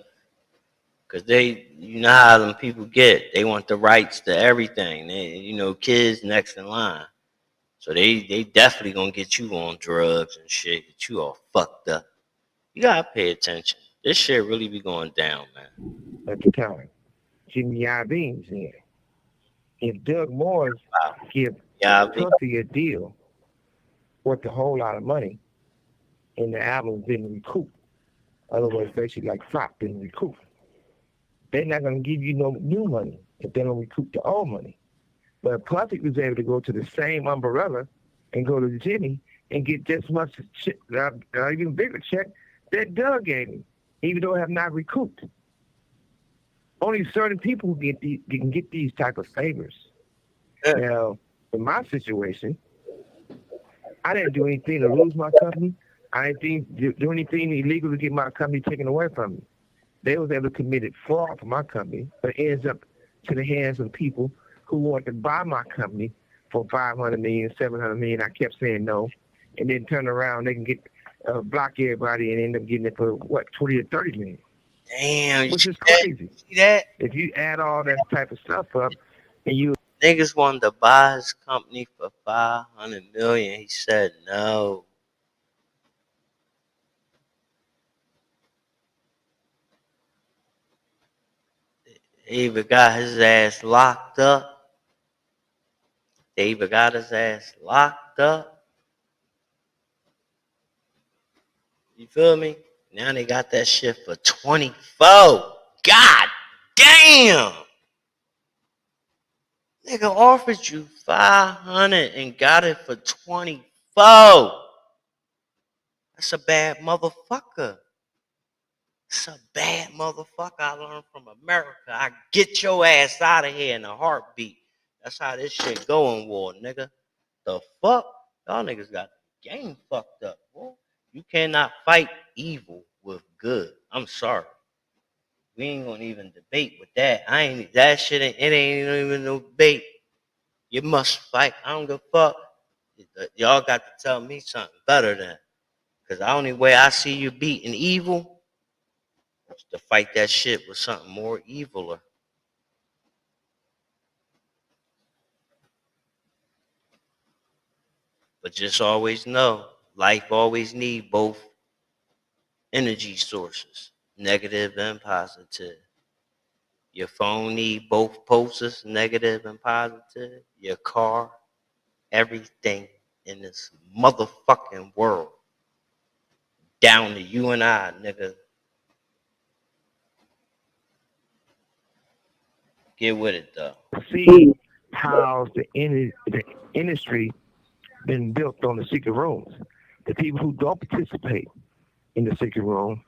Cause you know how them people get. They want the rights to everything. Kids next in line. So they definitely gonna get you on drugs and shit. Get you all fucked up. You gotta pay attention. This shit really be going down, man. At the time, Jimmy Iovine's in. If Doug Morris give Puffy a deal worth a whole lot of money, and the album's been recouped, otherwise basically like flop been recouped, they're not gonna give you no new money if they don't recoup the old money. But Puffy was able to go to the same umbrella and go to Jimmy and get just much even bigger check that Doug gave him, even though it have not recouped. Only certain people can get these type of favors. Yeah. Now, in my situation, I didn't do anything to lose my company. I didn't do anything illegal to get my company taken away from me. They was able to commit fraud for my company, but it ends up to the hands of people who want to buy my company for $500 million, $700 million. I kept saying no, and then turn around, they can get block everybody and end up getting it for what, 20 or 30 million. Damn, which is crazy. See that? If you add all that type of stuff up, and you niggas wanted to buy his company for $500 million, he said no. They even got his ass locked up. You feel me? Now they got that shit for 24. God damn! Nigga offered you 500 and got it for 24. That's a bad motherfucker. I learned from America. I get your ass out of here in a heartbeat. That's how this shit go in war, nigga. The fuck? Y'all niggas got the game fucked up, boy. You cannot fight evil with good. I'm sorry. We ain't gonna even debate with that. That shit it ain't even no debate. You must fight. I don't give a fuck. Y'all got to tell me something better than. Because the only way I see you beating evil is to fight that shit with something more eviler. But just always know, life always need both energy sources, negative and positive. Your phone need both pulses, negative and positive. Your car, everything in this motherfucking world, down to you and I, nigga. Get with it though. See how the industry been built on the secret rooms. The people who don't participate in the secret room.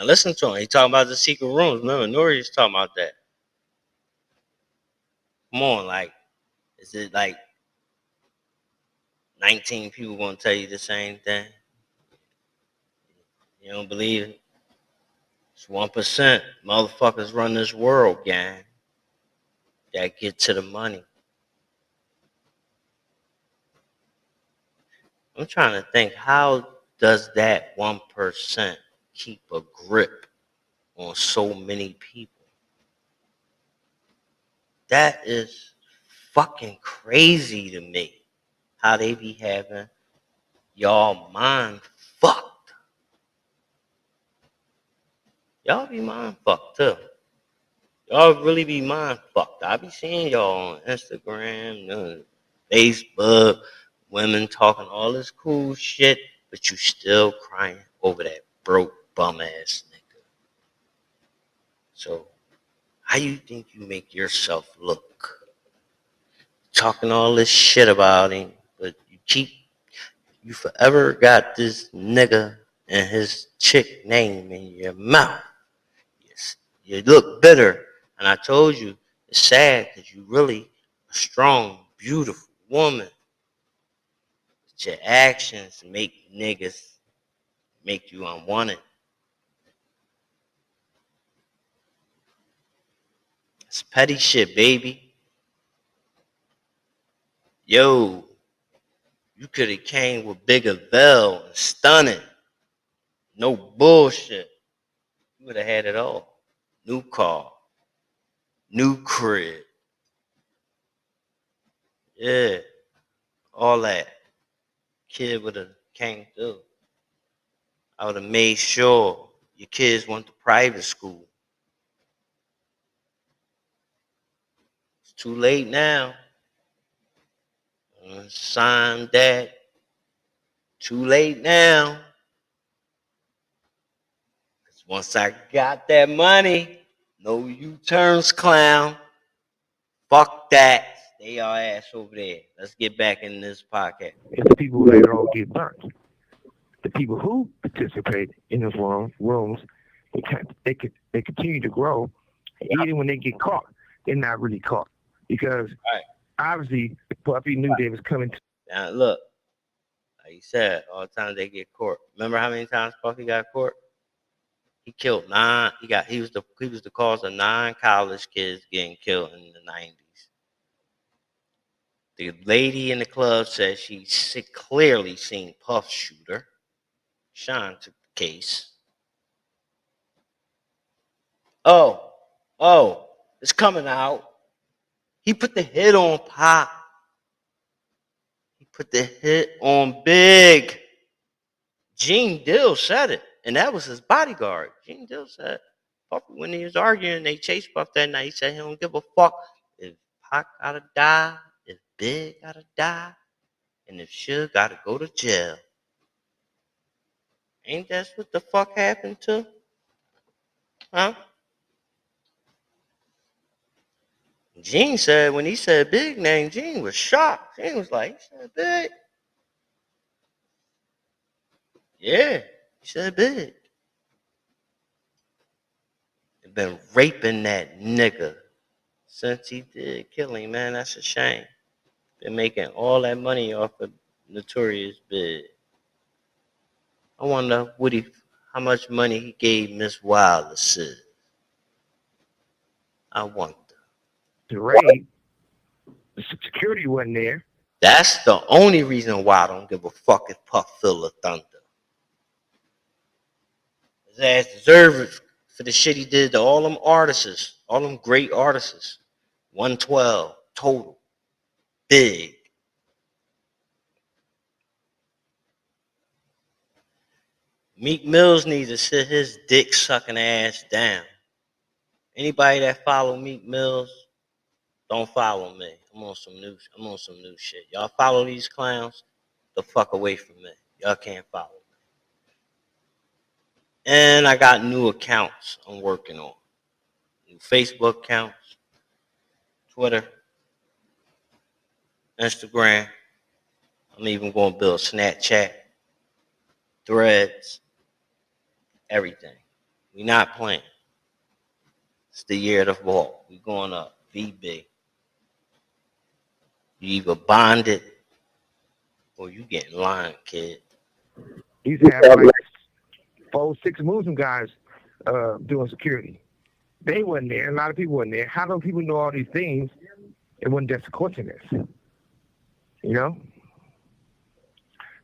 Listen to him. He talking about the secret rooms. Remember, Nori's talking about that. Come on, like, is it like 19 people gonna tell you the same thing? You don't believe it? It's 1%. Motherfuckers run this world, gang. That get to the money. I'm trying to think, how does that 1% keep a grip on so many people? That is fucking crazy to me. How they be having y'all mind fucked. Y'all be mind fucked too. Y'all really be mind fucked. I be seeing y'all on Instagram, Facebook, women talking all this cool shit, but you still crying over that broke bum ass nigga. So how you think you make yourself look? Talking all this shit about him, but you forever got this nigga and his chick name in your mouth. Yes, you look bitter. And I told you, it's sad because you really a strong, beautiful woman. But your actions make niggas make you unwanted. It's petty shit, baby. Yo, you could have came with bigger veil and stunning. No bullshit. You would have had it all. New car, new crib. Yeah, all that. Kid would have came through. I would have made sure your kids went to private school. It's too late now. Son, dad. Too late now. Once I got that money, no U-turns, clown. Fuck that. Stay your ass over there. Let's get back in this podcast. It's the people who later on get burnt. The people who participate in those rooms, they continue to grow. Even when they get caught, they're not really caught. Because obviously, Puffy knew they was coming to. Now, look, like you said, all the time they get caught. Remember how many times Puffy got caught? He killed 9. He was the cause of 9 college kids getting killed in the 90s. The lady in the club said she clearly seen Puff shoot her. Sean took the case. Oh, it's coming out. He put the hit on Pop. He put the hit on Big. Gene Dill said it, and that was his bodyguard. Gene Dill said, Puff, when he was arguing, they chased Puff that night. He said he don't give a fuck if Pac gotta die, if Big gotta die, and if Suge gotta go to jail. Ain't that what the fuck happened to? Huh? Gene said when he said Big name, Gene was shocked. Gene was like, he said Big. Yeah, he said Big. They've been raping that nigga since he did kill him, man. That's a shame. Been making all that money off of Notorious Big. I wonder how much money he gave Miss Wilder Sid. I wonder. The raid, the security wasn't there. That's the only reason why I don't give a fuck if Puff feel the thunder. His ass deserved it for the shit he did to all them artists, all them great artists. 112 total. Big. Meek Mills needs to sit his dick sucking ass down. Anybody that follow Meek Mills, don't follow me. I'm on some new shit. Y'all follow these clowns, the fuck away from me. Y'all can't follow me. And I got new accounts I'm working on. New Facebook accounts, Twitter, Instagram. I'm even going to build Snapchat, Threads, everything. We not playing. It's the year of the vault. We going up. VB. You either bonded or you getting lined, kid. These have like 4-6 Muslim guys doing security. They wasn't there. A lot of people wasn't there. How do people know all these things? It wasn't just a coincidence. You know?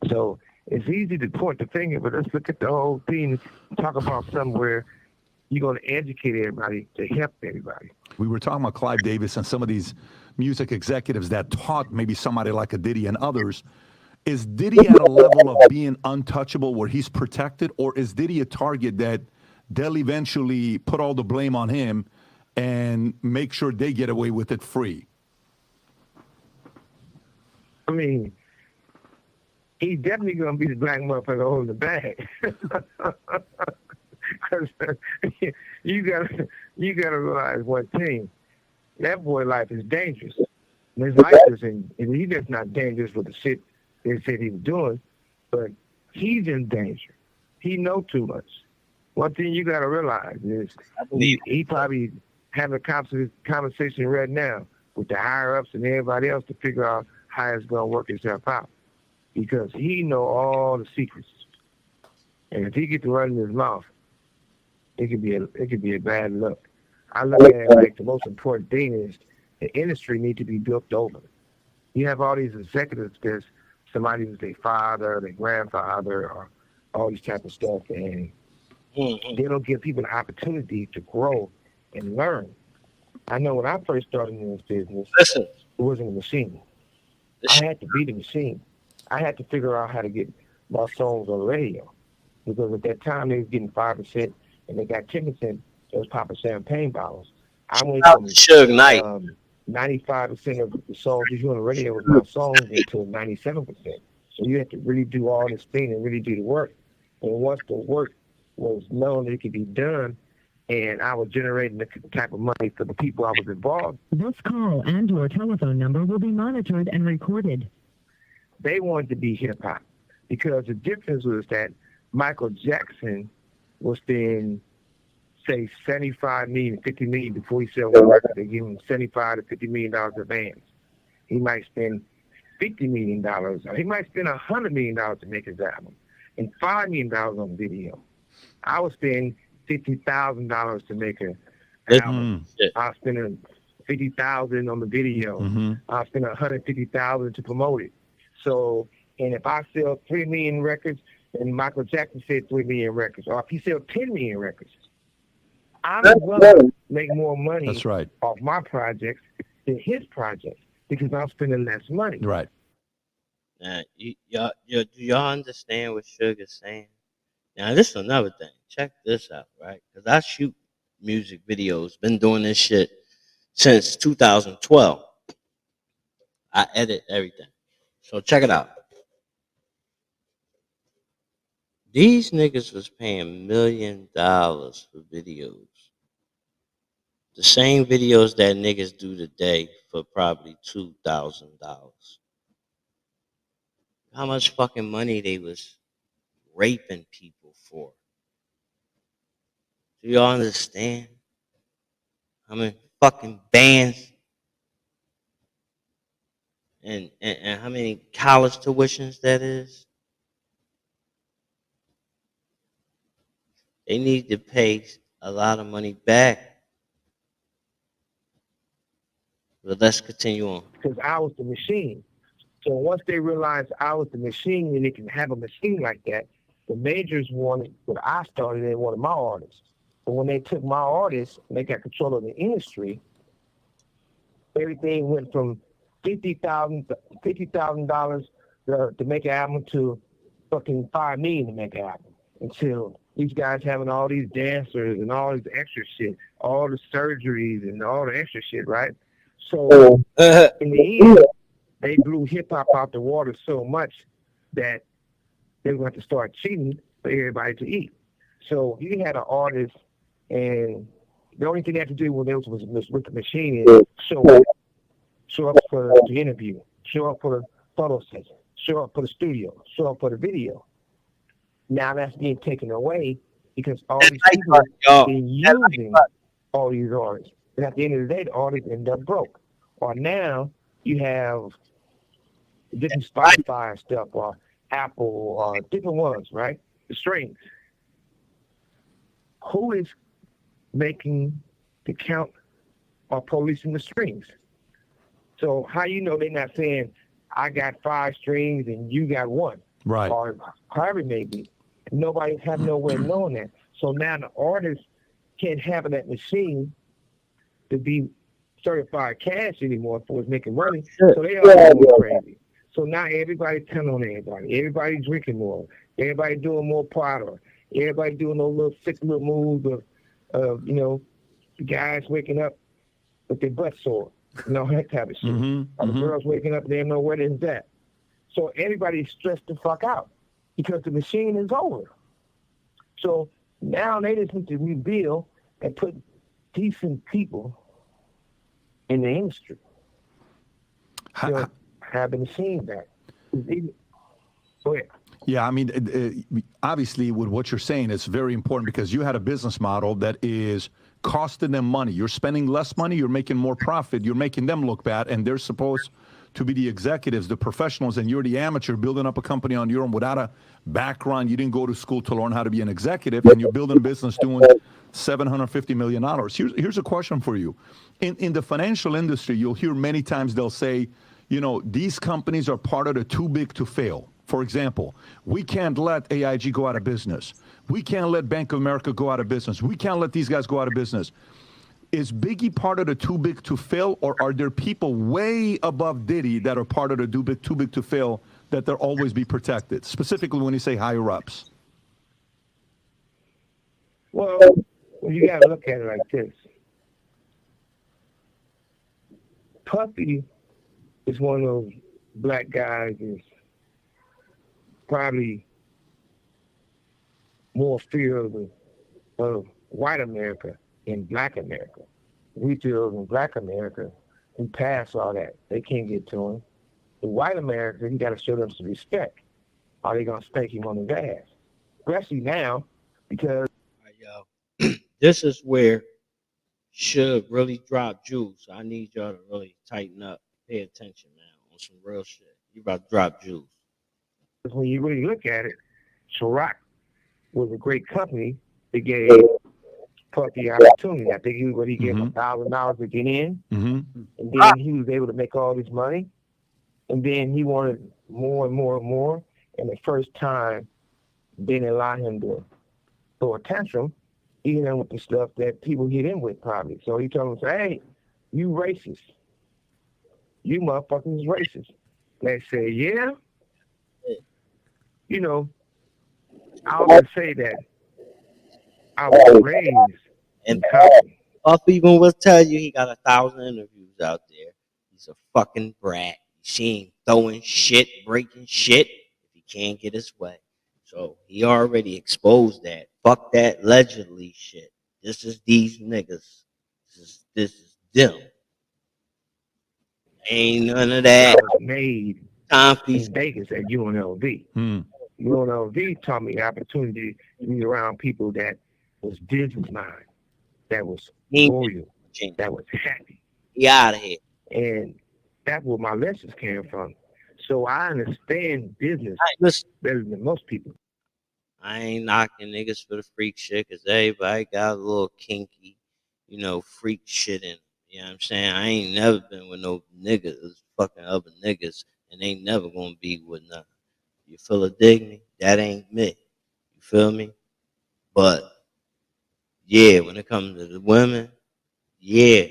So it's easy to point the finger, but let's look at the whole thing and talk about somewhere you're going to educate everybody to help everybody. We were talking about Clive Davis and some of these music executives that taught maybe somebody like a Diddy and others. Is Diddy at a level of being untouchable where he's protected, or is Diddy a target that they'll eventually put all the blame on him and make sure they get away with it free? I mean, he's definitely going to be the black motherfucker holding the bag. Because you gotta realize one thing. That boy life is dangerous. And his life is he's just not dangerous with the shit they said he was doing, but he's in danger. He know too much. One thing you gotta realize is he probably having a conversation right now with the higher ups and everybody else to figure out how it's gonna work itself out. Because he know all the secrets. And if he get to running his mouth, it could be a bad look. I look at it like the most important thing is the industry need to be built over. You have all these executives because somebody was their father, their grandfather, or all these type of stuff, and they don't give people an opportunity to grow and learn. I know when I first started in this business, it wasn't a machine. I had to be the machine. I had to figure out how to get my songs on the radio, because at that time they was getting 5% and they got 10%. They was popping champagne bottles. I went from Suge Knight. 95% of the songs you hear on the radio was my songs into 97%. So you had to really do all this thing and really do the work. And once the work was known that it could be done, and I was generating the type of money for the people I was involved. This call and/or telephone number will be monitored and recorded. They wanted to be hip hop, because the difference was that Michael Jackson was spending, say, $75 million, $50 million before he sold a record. They give him $75 to $50 million advance. He might spend $50 million, or he might spend $100 million to make his album, and $5 million on video. I was spending $50,000 to make an album. I was spending $50,000 on the video. I was spending $150,000 to promote it. So, and if I sell 3 million records, and Michael Jackson said 3 million records, or if he sells 10 million records, I'm going to make more money off my projects than his projects, because I'm spending less money. Right. Now, do y'all understand what Suge is saying? Now, this is another thing. Check this out, right? Because I shoot music videos, been doing this shit since 2012. I edit everything. So check it out. These niggas was paying $1 million for videos. The same videos that niggas do today for probably $2,000. How much fucking money they was raping people for? Do y'all understand how many fucking bands and how many college tuitions that is? They need to pay a lot of money back. But let's continue on. Because I was the machine. So once they realized I was the machine and they can have a machine like that, the majors wanted what I started, they wanted my artists. But when they took my artists and they got control of the industry, everything went from $50,000 to make an album to fucking $5 million to make an album. Until these guys having all these dancers and all this extra shit, all the surgeries and all the extra shit, right? So in the end, they blew hip-hop out the water so much that they were going to start cheating for everybody to eat. So you had an artist, and the only thing they had to do with the machine is show up for the interview, show up for the photo session, show up for the studio, show up for the video. Now that's being taken away because all these people are using all these artists. And at the end of the day, the artists end up broke. Or now you have different Spotify stuff, or Apple, or different ones, right? The strings. Who is making the count or policing the strings? So how you know they're not saying, I got 5 strings and you got 1? Right. Or however it may be. Nobody have no way of knowing that. So now the artist can't have that machine to be certified cash anymore for making money. So they all going crazy. So now everybody's telling on everybody. Everybody drinking more. Everybody doing more powder. Everybody doing those little sick little moves of the guys waking up with their butt sore. That type of shit. Or the girls waking up, they don't know where it's at. So everybody's stressed the fuck out because the machine is over. So now they just need to rebuild and put decent people in the industry. Have the machine back. Go ahead. Yeah, I mean, obviously, with what you're saying, it's very important because you had a business model that is costing them money. You're spending less money, you're making more profit, you're making them look bad, and they're supposed to be the executives, the professionals, and you're the amateur building up a company on your own without a background. You didn't go to school to learn how to be an executive, and you're building a business doing $750 million. Here's a question for you. In the financial industry, you'll hear many times they'll say, these companies are part of the too big to fail. For example, we can't let AIG go out of business. We can't let Bank of America go out of business. We can't let these guys go out of business. Is Biggie part of the too big to fail, or are there people way above Diddy that are part of the too big to fail that they'll always be protected, specifically when you say higher ups? Well, you got to look at it like this. Puffy is one of those black guys is probably more fear of white America than black America. We feel in black America, he passed all that. They can't get to him. In white America, you got to show them some respect. Are they going to spank him on his ass? Especially now, because... Yo, this is where Suge really dropped jewels. I need y'all to really tighten up, pay attention, man, on some real shit. You about to drop jewels. When you really look at it, Ciroc was a great company that gave Puffy opportunity. I think he gave him $1,000 to get in, and then he was able to make all this money, and then he wanted more and more and more. And the first time, they didn't allow him to throw a tantrum, even with the stuff that people hit him with probably. So he told them, "Hey, you racist. You motherfuckers racist." They say, "Yeah." You know, I always say that I was raised in Compton. Puffy even will tell you he got 1,000 interviews out there. He's a fucking brat. You see him throwing shit, breaking shit if he can't get his way. So he already exposed that. Fuck that allegedly shit. This is these niggas. This is them. Ain't none of that. I was made in Vegas at UNLV. UNLV taught me the opportunity to be around people that was business mind, that was loyal, that was happy. He out of here. And that's where my lessons came from. So I understand business better than most people. I ain't knocking niggas for the freak shit, because everybody got a little kinky, freak shit in them. You know what I'm saying? I ain't never been with no niggas, fucking other niggas, and ain't never gonna be with nothing. You feel a dignity? That ain't me. You feel me? But, yeah, when it comes to the women, yeah.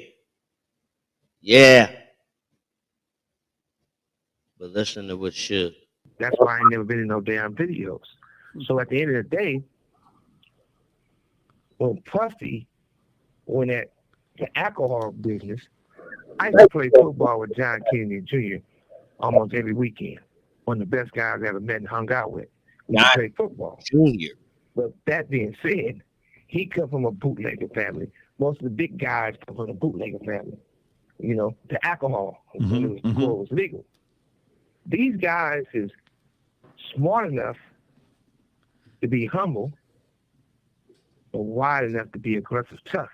But listen to what should. That's why I ain't never been in no damn videos. So at the end of the day, when Puffy went at the alcohol business, I used to play football with John Kennedy Jr. almost every weekend. One of the best guys I ever met and hung out with. We played football. Junior. But that being said, he come from a bootlegger family. Most of the big guys come from a bootlegger family. The alcohol before it was legal. These guys is smart enough to be humble, but wide enough to be aggressive tough.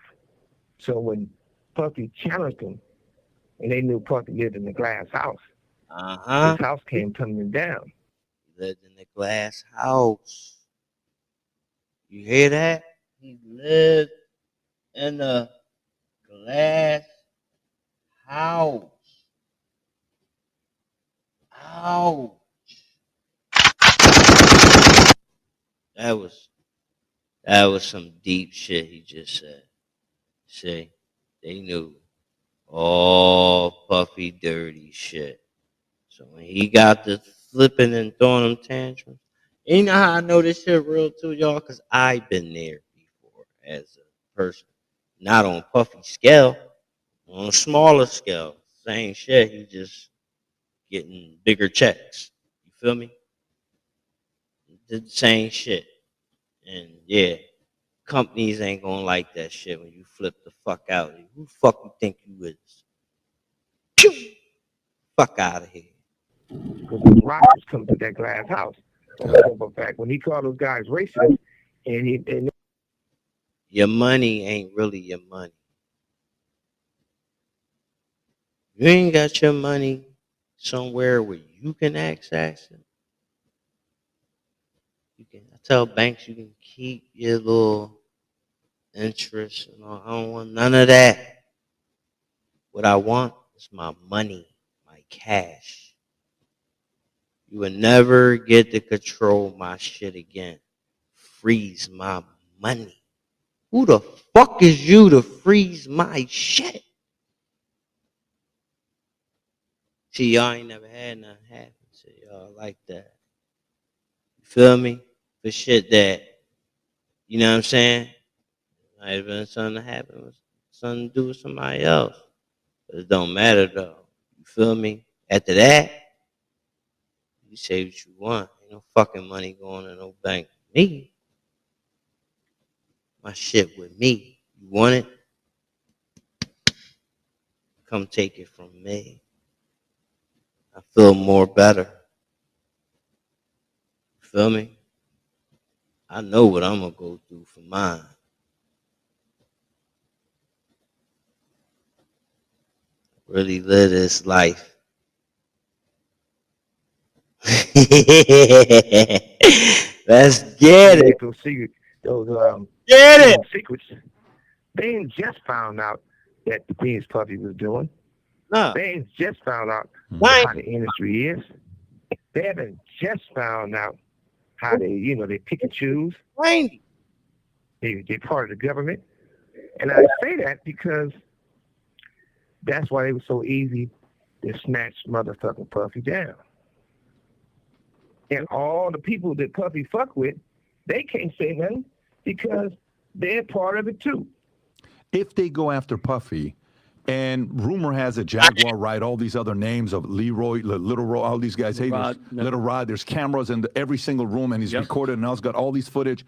So when Puffy challenged him, and they knew Puffy lived in the glass house, his house came tumbling down. He lived in the glass house. You hear that? He lived in a glass house. Ouch. That was some deep shit he just said. See, they knew all Puffy dirty shit. So when he got to flipping and throwing them tantrums, you know how I know this shit real too, y'all? Because I've been there before as a person. Not on Puffy scale, on a smaller scale. Same shit, he just getting bigger checks. You feel me? Did the same shit. And yeah, companies ain't gonna like that shit when you flip the fuck out. Who the fuck you think you is? Pew! Fuck out of here. Because the Rockets come to that glass house. In fact, when he called those guys racist, and your money ain't really your money. You ain't got your money somewhere where you can access it. I tell banks you can keep your little interest. I don't want none of that. What I want is my money, my cash. You will never get to control my shit again. Freeze my money. Who the fuck is you to freeze my shit? See, y'all ain't never had nothing happen to y'all like that. You feel me? For shit that, you know what I'm saying? Not even something that happened with something to do with somebody else. But it don't matter though. You feel me? After that, you say what you want. Ain't no fucking money going in no bank. Me. My shit with me. You want it? Come take it from me. I feel more better. You feel me? I know what I'm gonna go through for mine. Really live this life. Let's get it. Those secrets, Get it. secrets. They ain't just found out that the Queen's Puppy was doing. No. They ain't just found out Why? how the industry is. They haven't just found out how they pick and choose. Randy. They're part of the government. And I say that because that's why it was so easy to snatch motherfucking Puffy down. And all the people that Puffy fuck with, they can't say nothing because they're part of it too. If they go after Puffy, and rumor has it Jaguar Wright, all these other names of Leroy, Little Roy, all these guys, Little Rod, there's cameras in every single room, and he's recorded, and now he's got all these footage.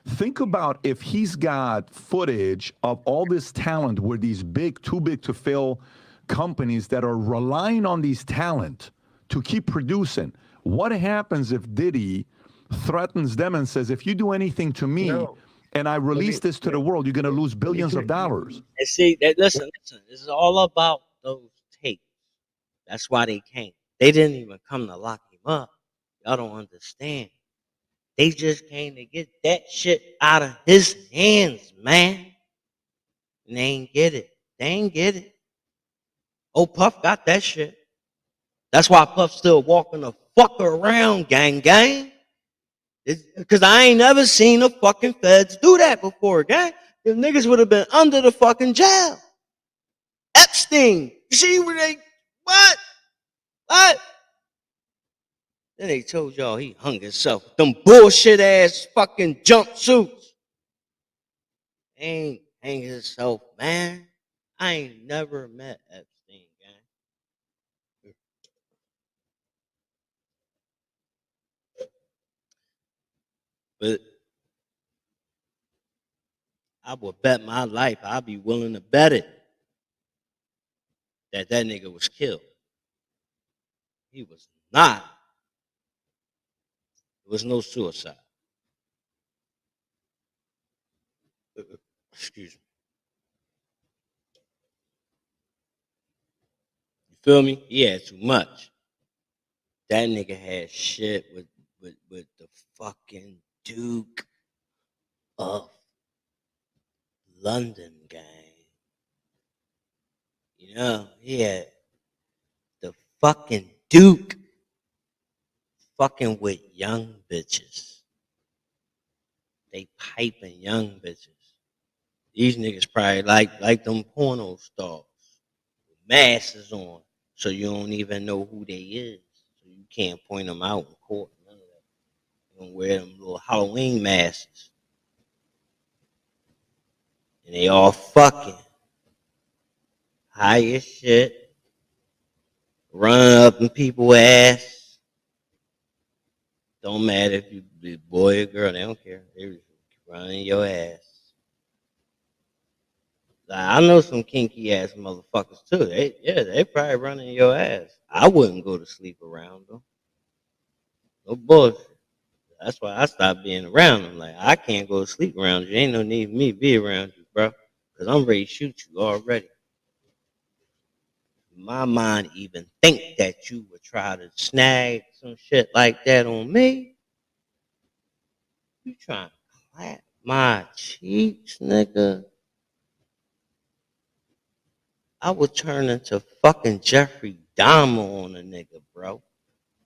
Think about if he's got footage of all this talent where these big, too big to fail companies that are relying on these talent to keep producing. What happens if Diddy threatens them and says, if you do anything to me and I release this to the world, you're going to lose billions of dollars? And see, listen, this is all about those tapes. That's why they came. They didn't even come to lock him up. Y'all don't understand. They just came to get that shit out of his hands, man. And they ain't get it. They ain't get it. Oh, Puff got that shit. That's why Puff's still walking the fuck around, gang. Because I ain't never seen the fucking feds do that before, gang. The niggas would have been under the fucking jail. Epstein. You see where they, what? Then they told y'all he hung himself with them bullshit ass fucking jumpsuits. Ain't hang himself, man. I ain't never met Epstein, gang. But I would bet my life, I'd be willing to bet it, that nigga was killed. He was not. There was no suicide. Excuse me. You feel me? He had too much. That nigga had shit with the fucking Duke of London, gang. You know, he had the fucking Duke fucking with young bitches. They piping young bitches. These niggas probably like them porno stars. Masks on, so you don't even know who they is. So you can't point them out in court. None of that. You don't wear them little Halloween masks. And they all fucking high as shit, running up in people's ass. Don't matter if you be a boy or girl, they don't care. They running your ass. Like, I know some kinky ass motherfuckers too. They probably running your ass. I wouldn't go to sleep around them. No bullshit. That's why I stopped being around them. Like, I can't go to sleep around you. Ain't no need for me to be around you, bro. Because I'm ready to shoot you already. My mind even think that you would try to snag some shit like that on me. You trying to clap my cheeks, nigga. I would turn into fucking Jeffrey Dahmer on a nigga, bro.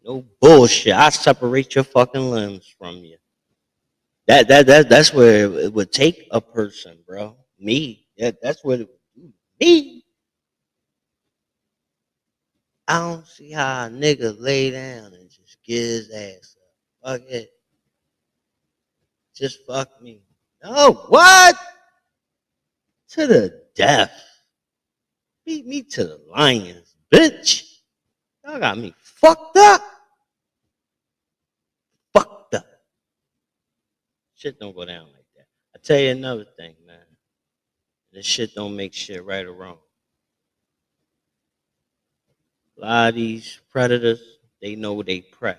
No bullshit. I separate your fucking limbs from you. That's where it would take a person, bro. Me. That's what it would do. Me. I don't see how a nigga lay down and just get his ass up. Fuck it. Just fuck me. No, what? To the death. Beat me to the lions, bitch. Y'all got me fucked up. Fucked up. Shit don't go down like that. I tell you another thing, man. This shit don't make shit right or wrong. A lot of these predators, they know they prey.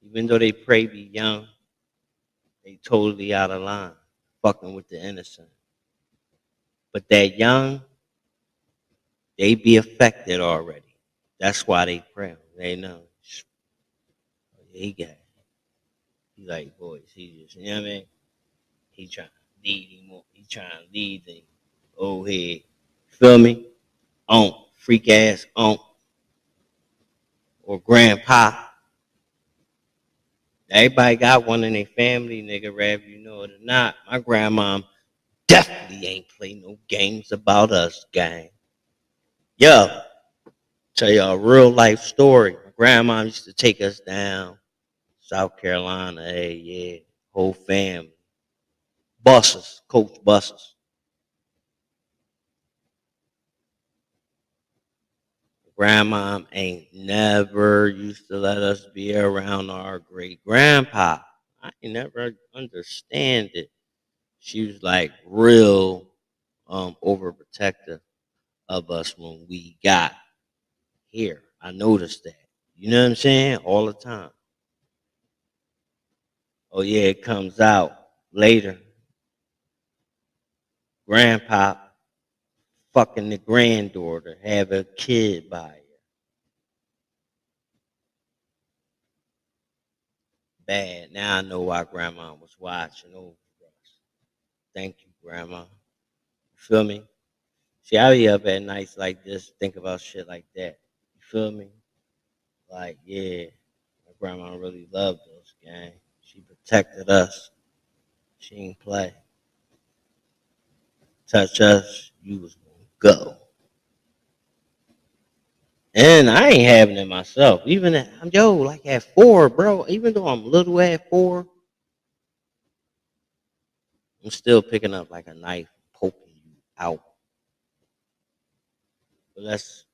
Even though they prey be young, they totally out of line, fucking with the innocent. But that young, they be affected already. That's why they prey. They know. He got it. He like boys. He just, you know what I mean? He trying to lead him more. He trying to lead the old head. Feel me? Freak ass or grandpa. Everybody got one in their family, nigga, whether you know it or not. My grandma definitely ain't play no games about us, gang. Yo, tell y'all a real life story. My grandma used to take us down South Carolina. Hey, yeah, whole family. Buses, coach buses. Grandma ain't never used to let us be around our great grandpa. I ain't never understand it. She was like real overprotective of us when we got here. I noticed that. You know what I'm saying? All the time. Oh yeah, it comes out later. Grandpa fucking the granddaughter, have a kid by her. Bad. Now I know why grandma was watching over us. Thank you, grandma. You feel me? See, I be up at nights like this, think about shit like that. You feel me? Like, yeah, my grandma really loved us, gang. She protected us. She ain't play. Touch us, you was gonna go. And I ain't having it myself. Even like at 4, bro. Even though I'm little at 4, I'm still picking up like a knife, poking you out. But let's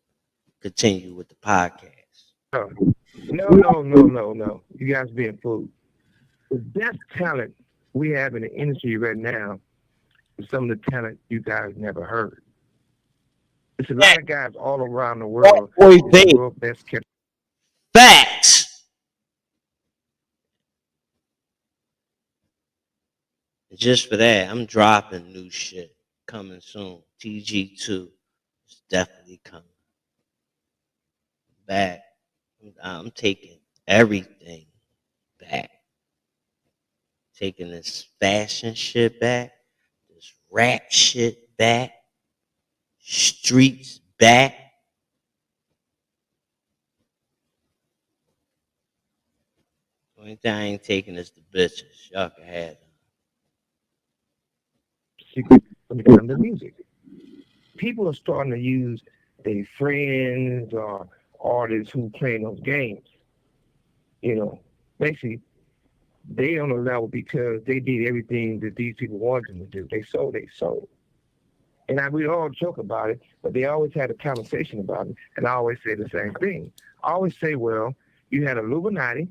continue with the podcast. No. You guys being fooled. The best talent we have in the industry right now is some of the talent you guys never heard. There's a lot of guys all around the world. The world best kept. Facts. Just for that, I'm dropping new shit coming soon. TG2 is definitely coming back. I'm taking everything back. Taking this fashion shit back, this rap shit back, streets back. Only thing I ain't taking is the bitches. Y'all can have them. Secret when it comes to music. People are starting to use their friends or artists who play those games. You know, basically, they on the level because they did everything that these people wanted them to do. They sold. And we all joke about it, but they always had a conversation about it, and I always say the same thing. I always say, well, you had Illuminati,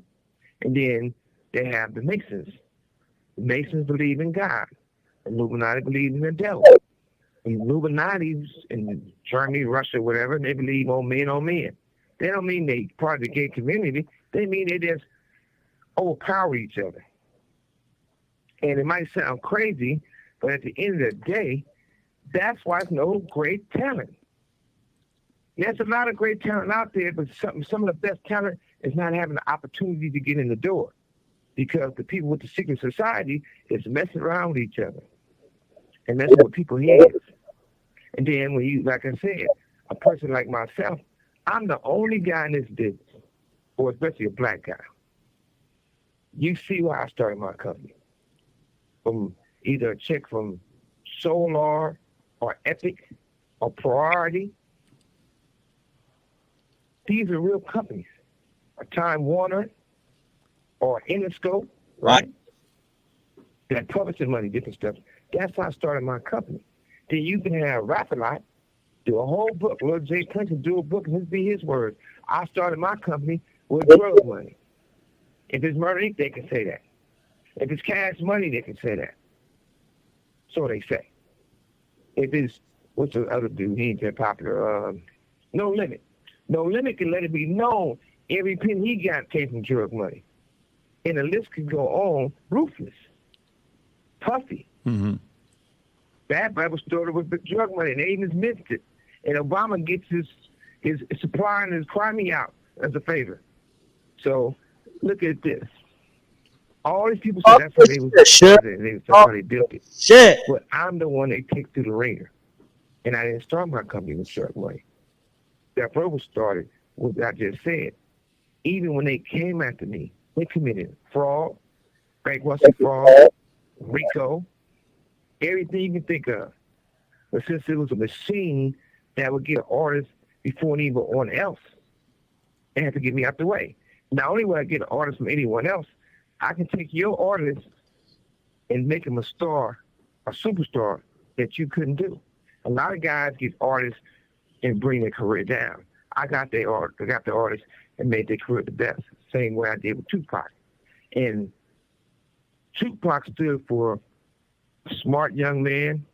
and then they have the Masons. The Masons believe in God. Illuminati believe in the devil. And Illuminati's in Germany, Russia, whatever, they believe on men. They don't mean they part of the gay community. They mean they just overpower each other. And it might sound crazy, but at the end of the day, that's why there's no great talent. There's a lot of great talent out there, but some of the best talent is not having the opportunity to get in the door because the people with the secret society is messing around with each other. And that's what people hear. And then when you, like I said, a person like myself, I'm the only guy in this business or especially a black guy, you see why I started my company. From either a check from Solar or Epic or Priority. These are real companies. A Time Warner or Interscope, right? That publishing money, different stuff. That's how I started my company. Then you can have Raffaelite do a whole book. Lil J. Clinton do a book, and this be his words. I started my company with drug money. If it's Murder Inc., they can say that. If it's Cash Money, they can say that. So they say. If it's, what's the other dude? He ain't that popular. No Limit. No Limit can let it be known every penny he got came from drug money. And the list could go on. Ruthless. Puffy. Mm-hmm. Bad Bible started with the drug money, and they even missed it. And Obama gets his supply and his crime out as a favor. So look at this. All these people say that's how they was that's how they built it. Shit. But I'm the one they take through the ringer. And I didn't start my company with drug money. That program started with what I just said. Even when they came after me, they committed fraud, bankruptcy fraud, RICO, everything you can think of. But since it was a machine that would get an artist before anyone else, they had to get me out the way. Not only would I get an artist from anyone else, I can take your artist and make him a star, a superstar that you couldn't do. A lot of guys get artists and bring their career down. I got the artist and made their career the best. Same way I did with Tupac. And Tupac stood for a smart young man,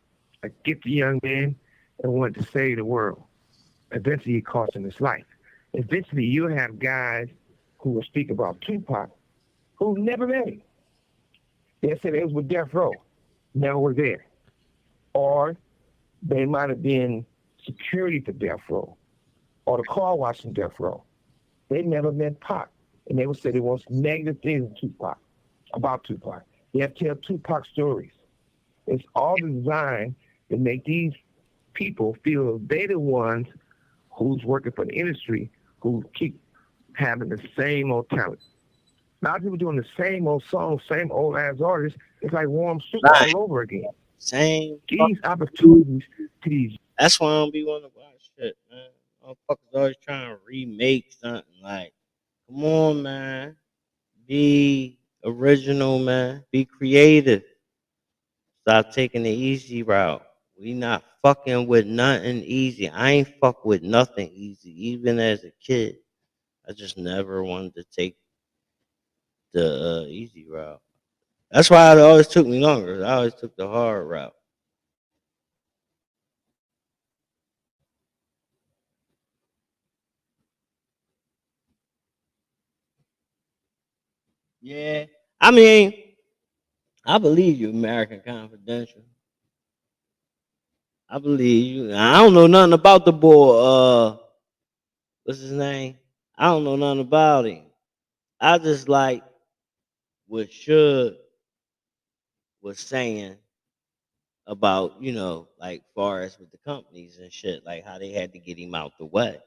a gifted young man, and wanted to save the world. Eventually, it cost him his life. Eventually, you'll have guys who will speak about Tupac who never met him. They said they was with Death Row, never were there. Or they might have been security for Death Row, or the car wash in Death Row. They never met Pac, and they would say the most negative things about Tupac. They have to tell Tupac stories. It's all designed to make these people feel they're the ones who's working for the industry who keep having the same old talent. A lot of people doing the same old songs, same old ass artists. It's like warm soup all over again. Same. These opportunities to these. That's why I don't be wanting to watch shit, man. Motherfuckers always trying to remake something. Like, come on, man. Be original, man. Be creative. Stop taking the easy route. We not fucking with nothing easy. I ain't fuck with nothing easy. Even as a kid, I just never wanted to take the easy route. That's why it always took me longer. I always took the hard route. Yeah. I mean, I believe you, American Confidential. I believe you. I don't know nothing about the boy. What's his name? I don't know nothing about him. I just like what Suge was saying about, like far as with the companies and shit, like how they had to get him out the way.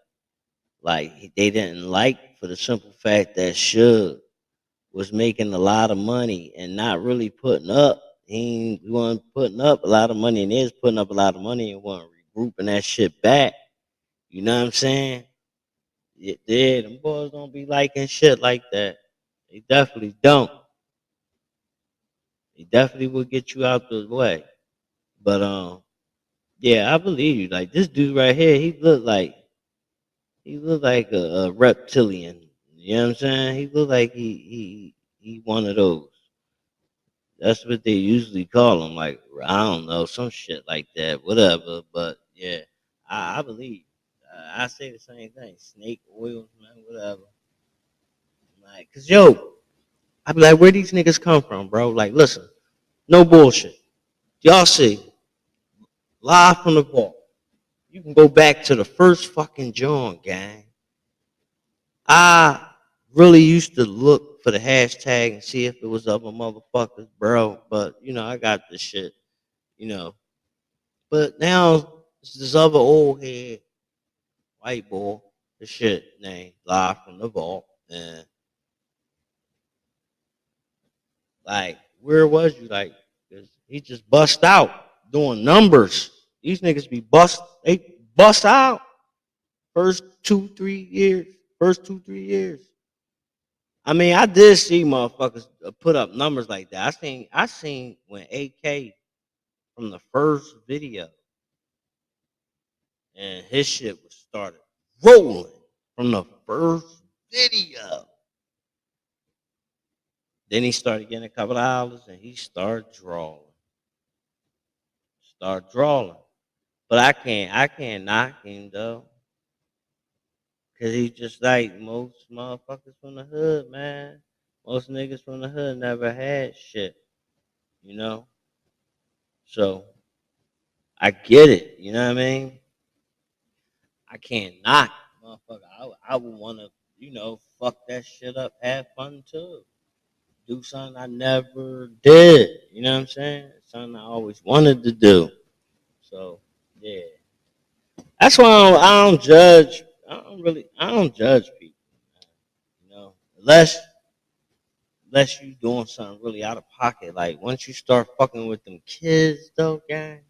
Like they didn't like for the simple fact that Suge was making a lot of money and not really putting up. He wasn't putting up a lot of money, and they was putting up a lot of money and wasn't regrouping that shit back. You know what I'm saying? Yeah, them boys don't be liking shit like that. They definitely don't. They definitely will get you out the way. But yeah, I believe you. Like this dude right here, he looked like a reptilian. You know what I'm saying? He looked like he one of those. That's what they usually call them. Like I don't know, some shit like that, whatever. But yeah, I believe. I say the same thing. Snake oils, man, whatever. Like, cause yo, I be like, where these niggas come from, bro? Like, listen, no bullshit. Y'all see, live from the vault. You can go back to the first fucking John, gang. I really used to look for the hashtag and see if it was other motherfuckers, bro. But I got this shit, you know. But now it's this other old head white boy, the shit name live from the vault. And like, where was you? Like, 'cause he just bust out doing numbers. These niggas be they bust out first 2-3 years. First 2-3 years. I mean, I did see motherfuckers put up numbers like that. I seen when AK from the first video, and his shit was started rolling from the first video. Then he started getting a couple of dollars, and he started drawing. Start drawing. But I can't knock him though. Cause he's just like most motherfuckers from the hood, man. Most niggas from the hood never had shit, you know? So I get it, you know what I mean? I can't knock, motherfucker. I would wanna, fuck that shit up, have fun too. Do something I never did. You know what I'm saying? Something I always wanted to do. So yeah. That's why I don't judge. I don't judge people. You know, unless you doing something really out of pocket. Like once you start fucking with them kids, though, gang,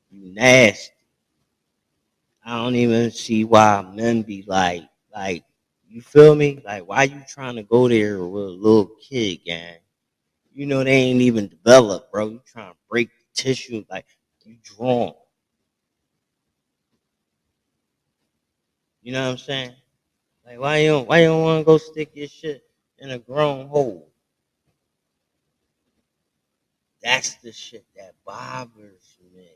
you nasty. I don't even see why men be like, you feel me? Like, why you trying to go there with a little kid, gang? You know they ain't even developed, bro. You trying to break the tissue, like you drawn. You know what I'm saying? Like, why you don't want to go stick your shit in a grown hole? That's the shit that bothers me.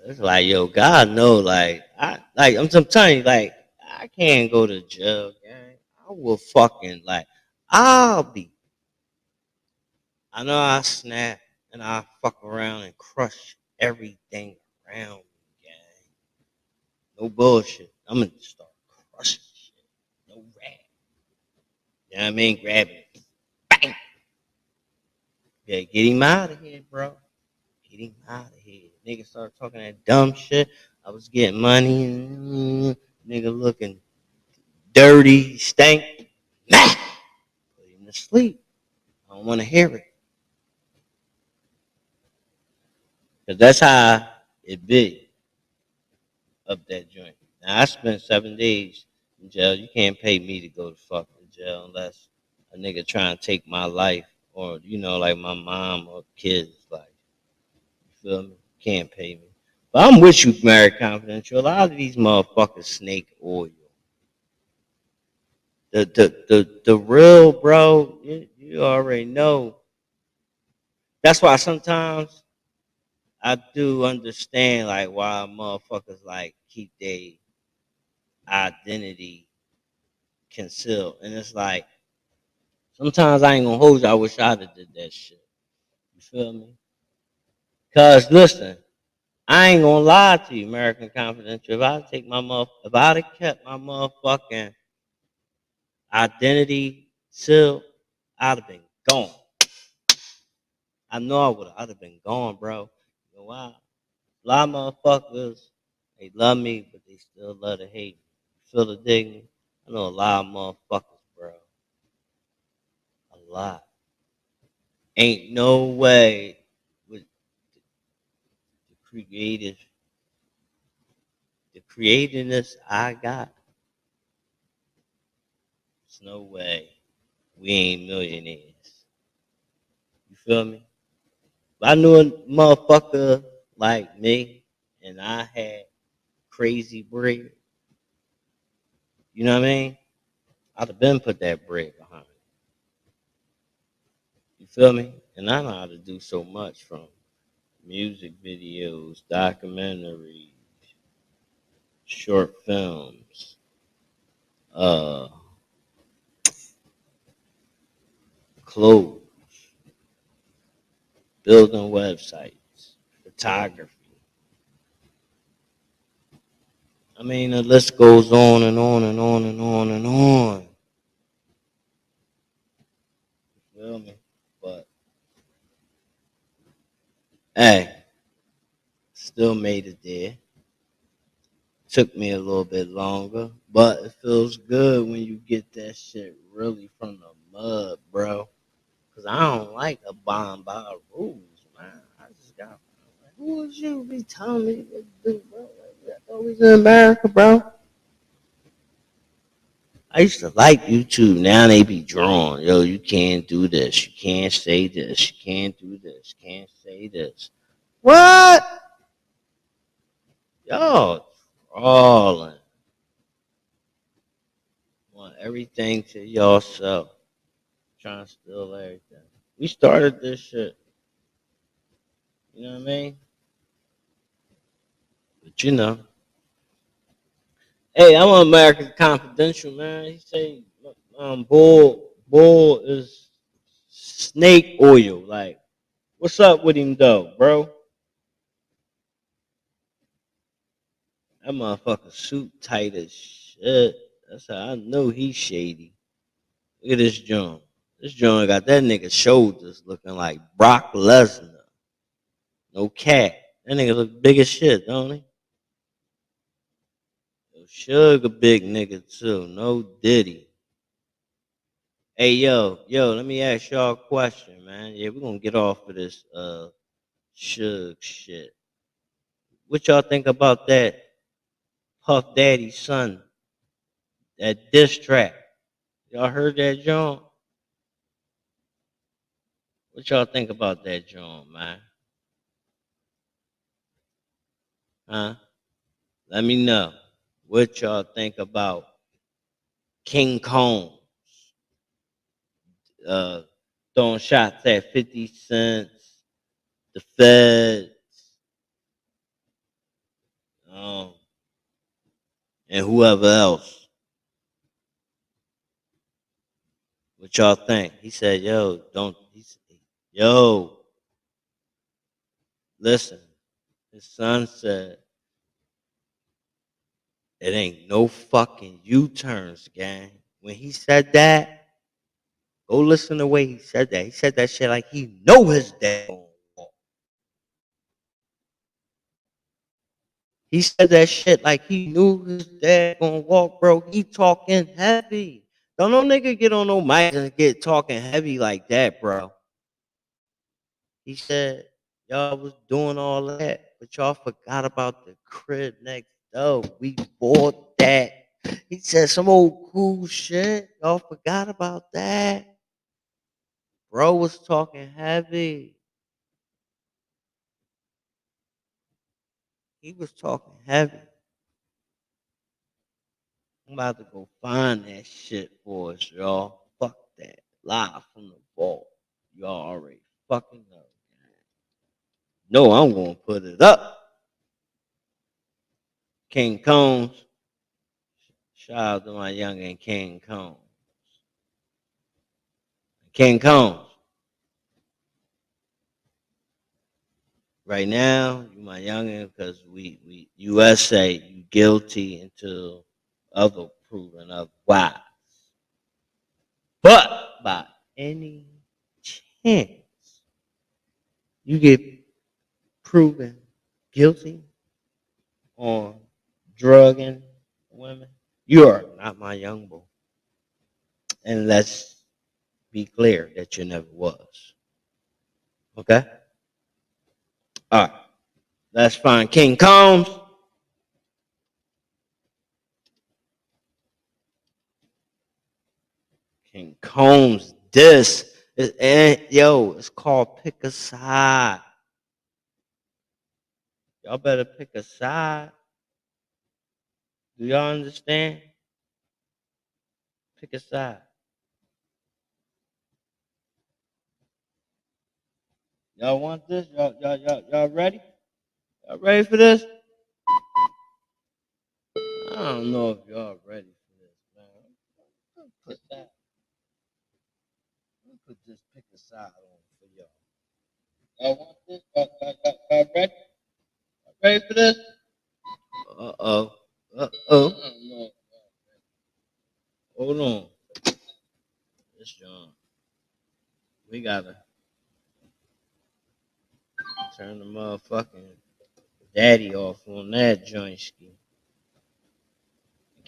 It's like, yo, God know, I'm telling you, like, I can't go to jail, gang. I will fucking I'll be. I know I snap and I fuck around and crush everything around me, gang. No bullshit. I'm gonna start crushing shit. No rap. You know what I mean? Grabbing it. Bang. Yeah, get him out of here, bro. Get him out of here. Nigga started talking that dumb shit. I was getting money and nigga looking dirty, stank. Nah. Put him to sleep. I don't want to hear it. Cause that's how it be up that joint. Now I spent 7 days in jail. You can't pay me to go to fucking jail unless a nigga trying to take my life or like my mom or kids' life. You feel me? Can't pay me. But I'm with you, Married Confidential. A lot of these motherfuckers snake oil. The real bro, you already know. That's why sometimes I do understand like why motherfuckers like keep their identity concealed. And it's like sometimes I ain't gonna hold you. I wish I'd have did that shit. You feel me? Cause listen, I ain't gonna lie to you, American Confidential. If I'd have kept my motherfucking identity sealed, I'd have been gone. I know I would have. I'd have been gone, bro. You know why? A lot of motherfuckers, they love me, but they still love to hate me. Feel the dignity? I know a lot of motherfuckers, bro. A lot. Ain't no way with the creativeness I got. There's no way we ain't millionaires. You feel me? If I knew a motherfucker like me and I had crazy bread, you know what I mean? I'd have been put that bread behind me. You feel me? And I know how to do so much from music videos, documentaries, short films, uh, clothes, building websites, photography. I mean, the list goes on and on and on and on and on. You feel me? But hey, still made it there. Took me a little bit longer, but it feels good when you get that shit really from the mud, bro. Cause I don't like abiding by rules, man. I just got like, who is you be telling me what to do, bro? Like, I thought we was in America, bro. I used to like YouTube. Now they be drawn. Yo, you can't do this. You can't say this. You can't do this. Can't say this. What? Y'all trolling. Want everything to yourself. Trying to steal everything. We started this shit. You know what I mean? But you know. Hey, I'm on American Confidential, man. He say bull is snake oil. Like, what's up with him though, bro? That motherfucker suit tight as shit. That's how I know he's shady. Look at this joint. This joint got that nigga shoulders looking like Brock Lesnar. No cat. That nigga look big as shit, don't he? Yo, Suge a big nigga too. No Diddy. Hey yo, let me ask y'all a question, man. Yeah, we're gonna get off of this Suge shit. What y'all think about that Puff Daddy son, that diss track? Y'all heard that joint? What y'all think about that joint, man? Huh? Let me know what y'all think about King Kong uh, throwing shots at 50 cents, the Fed, um, and whoever else. What y'all think? He said, "Yo, don't." He said, "Yo, listen." His son said, "It ain't no fucking U-turns, gang." When he said that, go listen to the way he said that. He said that shit like he know his dad gonna walk. He said that shit like he knew his dad gonna walk, bro. He talking heavy. Don't no nigga get on no mic and get talking heavy like that, bro. He said y'all was doing all that, but y'all forgot about the crib next door. We bought that. He said some old cool shit. Y'all forgot about that. Bro was talking heavy. He was talking heavy. I'm about to go find that shit for us, y'all. Fuck that. Live from the vault. Y'all already fucking know. No, I'm gonna put it up. King Combs. Shout out to my youngin' King Combs. King Combs. Right now, you my youngin' because we USA, you guilty until other proven otherwise. But by any chance you get proven guilty on drugging women, you are not my young boy. And let's be clear that you never was. Okay? All right. Let's find King Combs. King Combs, this. Yo, it's called Pick a Side. Y'all better pick a side. Do y'all understand? Pick a side. Y'all want this? Y'all ready? Y'all ready for this? I don't know if y'all ready for this, man. Put that. Put this pick a side on for y'all. Y'all want this? Y'all ready? Y'all ready for this? Uh-oh. Uh-oh. Hold on. This John. We gotta turn the motherfucking daddy off on that joint ski.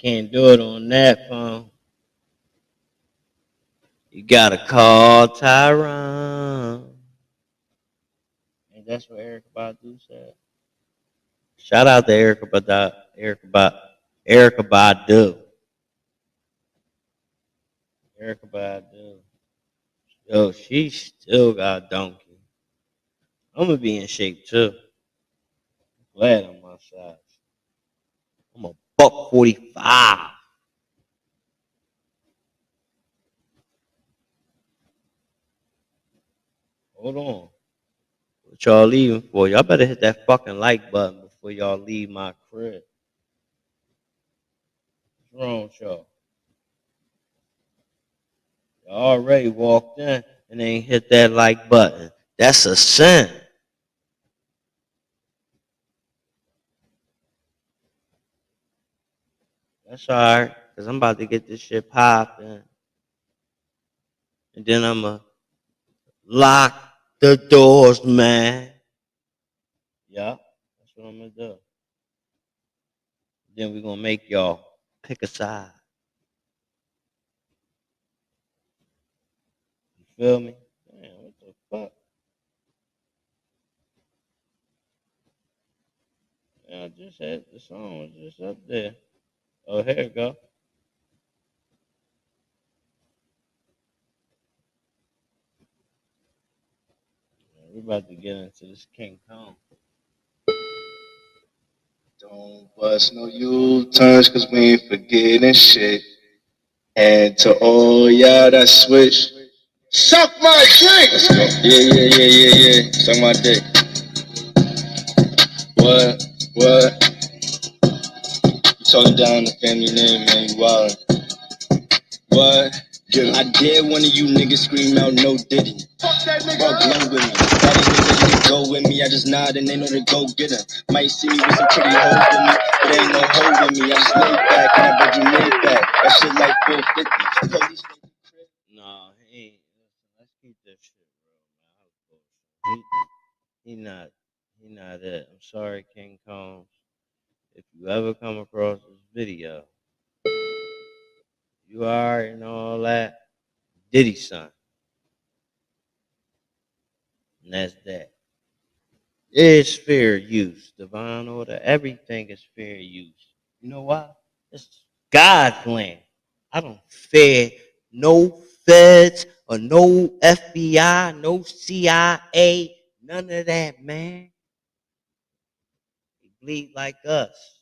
can't do it on that phone. You gotta call Tyrone. And that's what Erica Badu said. Shout out to Erica Badu. Erica Badu. Erica Badu. Yo, she still got a donkey. I'm gonna be in shape too. Glad I'm my size. I'm a buck 45. Hold on. What y'all leaving for? Y'all better hit that fucking like button before y'all leave my crib. What's wrong with y'all? Y'all already walked in and ain't hit that like button. That's a sin. That's alright, because I'm about to get this shit popping. And then I'm going to lock the doors, man. Yeah, that's what I'm going to do. Then we're going to make y'all pick a side. You feel me? Man, what the fuck? Yeah, I just had the song was just up there. Oh, here it go. We're about to get into this King Kong. Don't bust no U-turns, cause we ain't forgetting shit. And to all y'all that switch, suck my dick! Let's go. Yeah. Suck my dick. What? You talking down the family name, man, you wildin'. What? I dare one of you niggas scream out no Diddy. Fuck that nigga. Bro, blow with me. All these niggas ready to go with me. I just nod and they know to go get him. Might see me with some pretty hoes with me, but ain't no hoe with me. I just lay back and I bet you lay back. That shit like 450. Police. No, he ain't. Let's keep this shit real, man. He not it. I'm sorry, King Kong. If you ever come across this video, you already know all that. Diddy son. And that's that. It's fair use, divine order. Everything is fair use. You know why? It's God's land. I don't fear no feds or no FBI, no CIA, none of that, man. They bleed like us.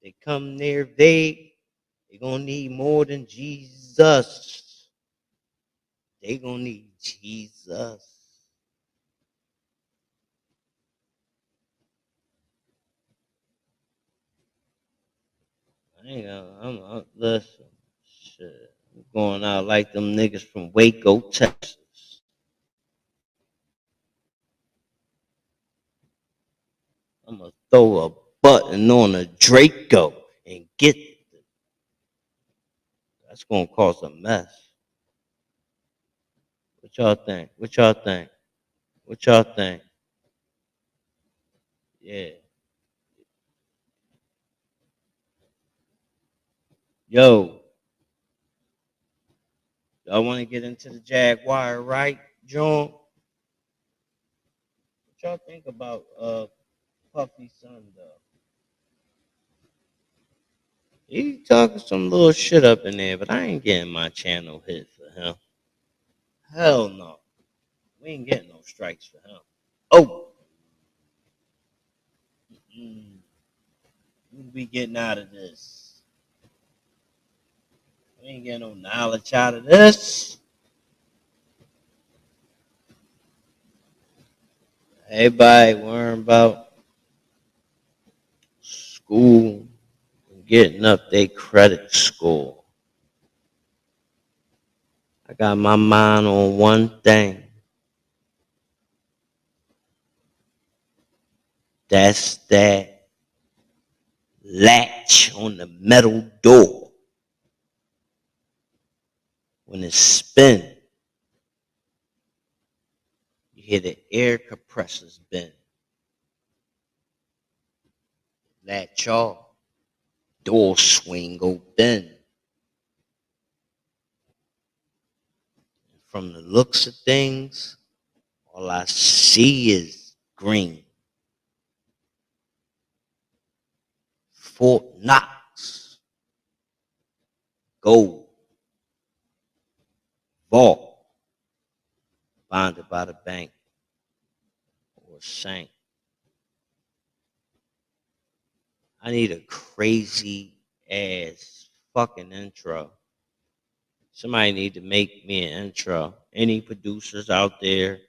They come near vague. They're going to need more than Jesus. They're going to need Jesus. I ain't gonna, I'm listen, shit. I'm going out like them niggas from Waco, Texas. I'm gonna throw a button on a Draco and get it. That's gonna cause a mess. What y'all think? What y'all think? What y'all think? Yeah. Yo, y'all want to get into the Jaguar Wright, John? What y'all think about Puffy's son though? He talking some little shit up in there, but I ain't getting my channel hit for him. Hell no. We ain't getting no strikes for him. Oh. What we getting out of this? We ain't getting no knowledge out of this. Everybody worrying about school and getting up their credit score. I got my mind on one thing. That's that latch on the metal door. When it spins, you hear the air compressors bend. Latch off. door swing open. From the looks of things, all I see is green. Fort Knox, gold, vault, bonded by the bank, or sank. I need a crazy ass fucking intro. Somebody need to make me an intro. Any producers out there?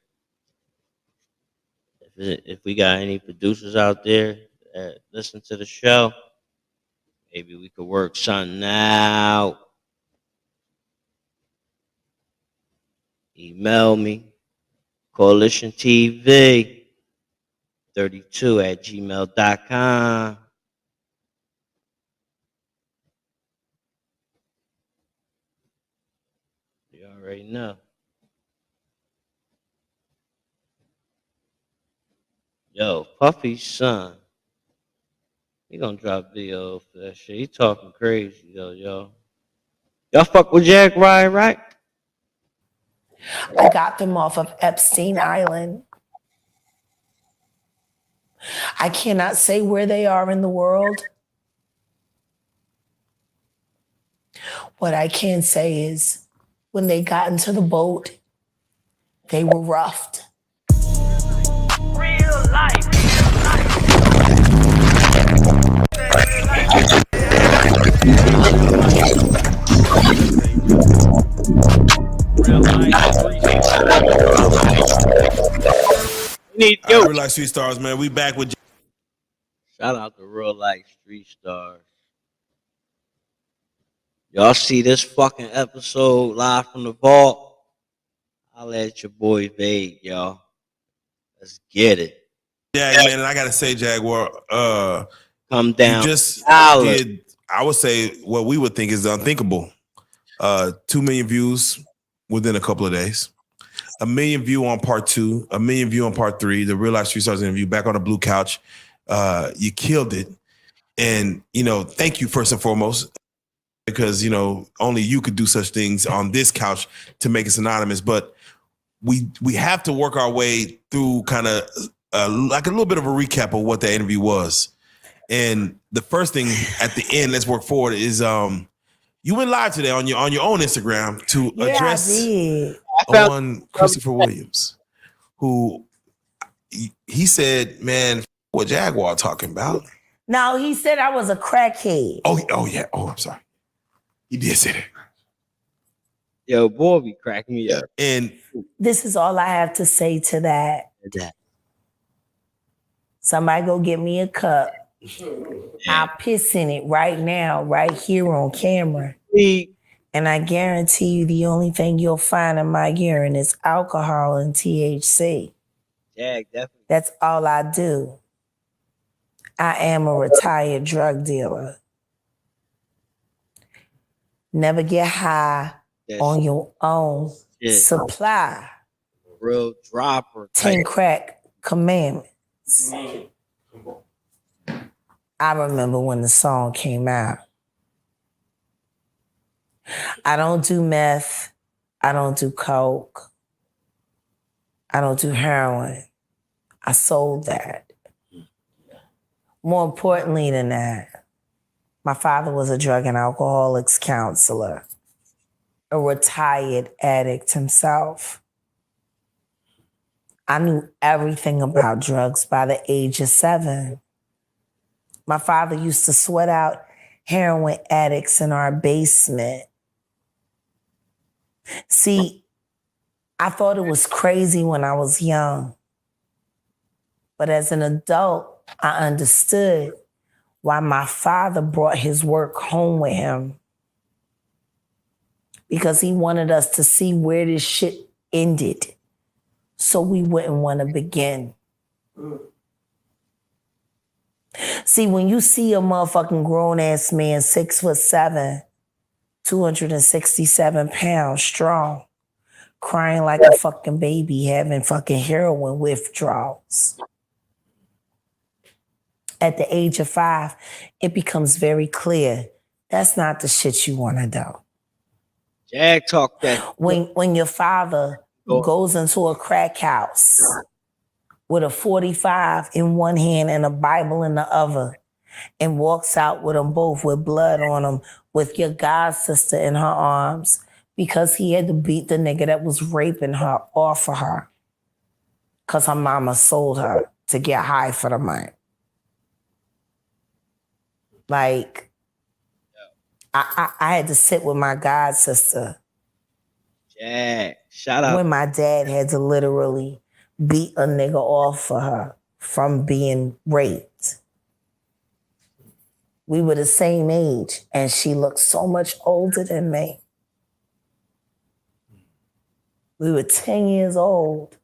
If we got any producers out there that listen to the show, maybe we could work something out. Email me, CoalitionTv 32@gmail.com. You already know. Yo, Puffy's son, he gonna drop video for that shit. He talking crazy though, yo. Y'all fuck with Jagur Wright, right? I got them off of Epstein Island. I cannot say where they are in the world. What I can say is when they got into the boat, they were roughed. Real life. Real life street stars, man. We back with. Shout out to Real Life Street Stars. Y'all see this fucking episode live from the vault? I'll let your boy Vague, y'all. Let's get it. Yeah, man, and I gotta say, Jaguar, come down. You just did, I would say, what we would think is unthinkable. 2 million views within a couple of days. 1 million view on part 2, 1 million view on part 3. The Real Life Street Stars interview back on the blue couch. You killed it, and thank you first and foremost, because only you could do such things on this couch to make us anonymous. But we have to work our way through kind of like a little bit of a recap of what that interview was. And the first thing at the end, let's work forward, is you went live today on your own Instagram to address on Christopher Williams, who he said, man, what Jaguar talking about? No, he said I was a crackhead. Oh yeah. Oh, I'm sorry. He did say that. Yo, boy, be cracking me up. And this is all I have to say to that. Somebody go get me a cup. I'll piss in it right now, right here on camera. And I guarantee you the only thing you'll find in my urine is alcohol and THC. Yeah, definitely. That's all I do. I am a retired drug dealer. Never get high on your own supply. Real dropper. 10 crack commandments. I remember when the song came out. I don't do meth. I don't do coke. I don't do heroin. I sold that. More importantly than that, my father was a drug and alcoholics counselor, a retired addict himself. I knew everything about drugs by the age of 7. My father used to sweat out heroin addicts in our basement. See, I thought it was crazy when I was young. But as an adult, I understood why my father brought his work home with him. Because he wanted us to see where this shit ended, so we wouldn't want to begin. See, when you see a motherfucking grown-ass man, 6'7", 267 pounds strong, crying like a fucking baby, having fucking heroin withdrawals, at the age of 5, it becomes very clear that's not the shit you want to do. Jag talk that. When your father goes into a crack house with a 45 in one hand and a Bible in the other and walks out with them both with blood on them with your god sister in her arms because he had to beat the nigga that was raping her off of her because her mama sold her to get high for the money. Like, I had to sit with my god sister. Yeah, shout out. When my dad had to literally beat a nigga off for her from being raped. We were the same age, and she looked so much older than me. We were 10 years old.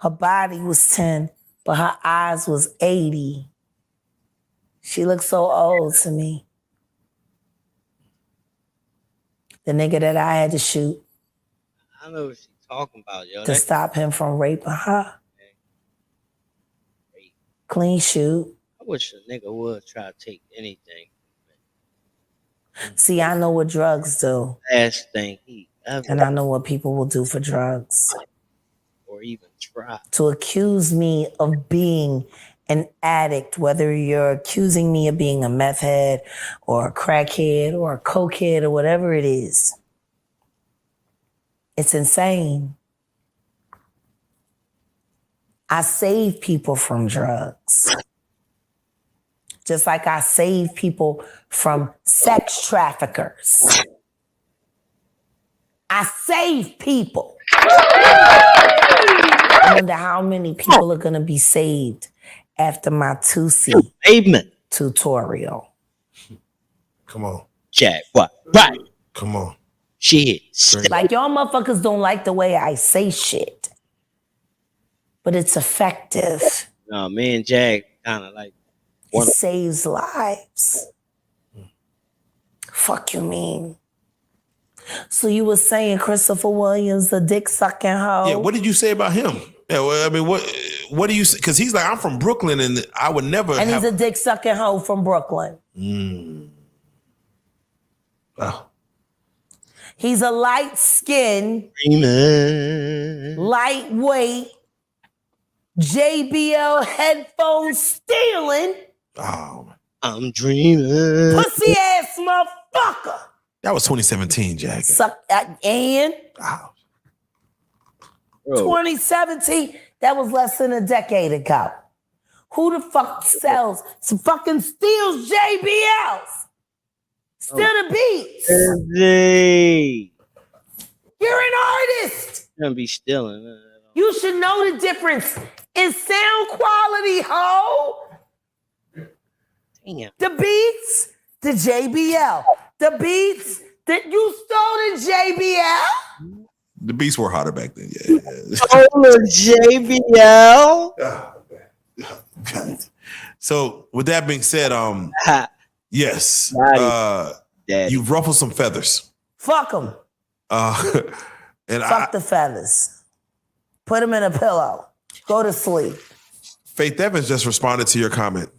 Her body was 10, but her eyes was 80. She looked so old to me. The nigga that I had to shoot I know what she's talking about, yo. to stop him from raping her. Clean shoot. I wish a nigga would try to take anything. See, I know what drugs do. Last thing he ever. And I know what people will do for drugs. Or even try. To accuse me of being an addict, whether you're accusing me of being a meth head or a crackhead or a cokehead or whatever it is. It's insane. I save people from drugs. Just like I save people from sex traffickers. I save people. I wonder how many people are going to be saved after my 2C tutorial. Come on. Jag, what? Right. Come on. Shit. Like, y'all motherfuckers don't like the way I say shit. But it's effective. No, me and Jag kind of like. It saves lives. Fuck you mean? So you were saying Christopher Williams, the dick sucking hoe? Yeah, what did you say about him? Yeah, well, I mean, what do you say? Because he's like, I'm from Brooklyn and I would never And he's a dick sucking hoe from Brooklyn. Wow. He's a light-skinned, lightweight, JBL headphones stealing. Oh, I'm dreaming. Pussy ass motherfucker. That was 2017, Jag. And 2017, that was less than a decade ago. Who the fuck sells some fucking steals JBLs? Still the beats. You're an artist. Gonna be stealing. You should know the difference in sound quality, ho. Damn. The beats, the JBL. The beats that you stole the JBL. The beats were hotter back then. Yeah. Oh, the JBL. So with that being said, yes, you've ruffled some feathers. Fuck them. And Fuck the feathers. Put them in a pillow. Go to sleep. Faith Evans just responded to your comment.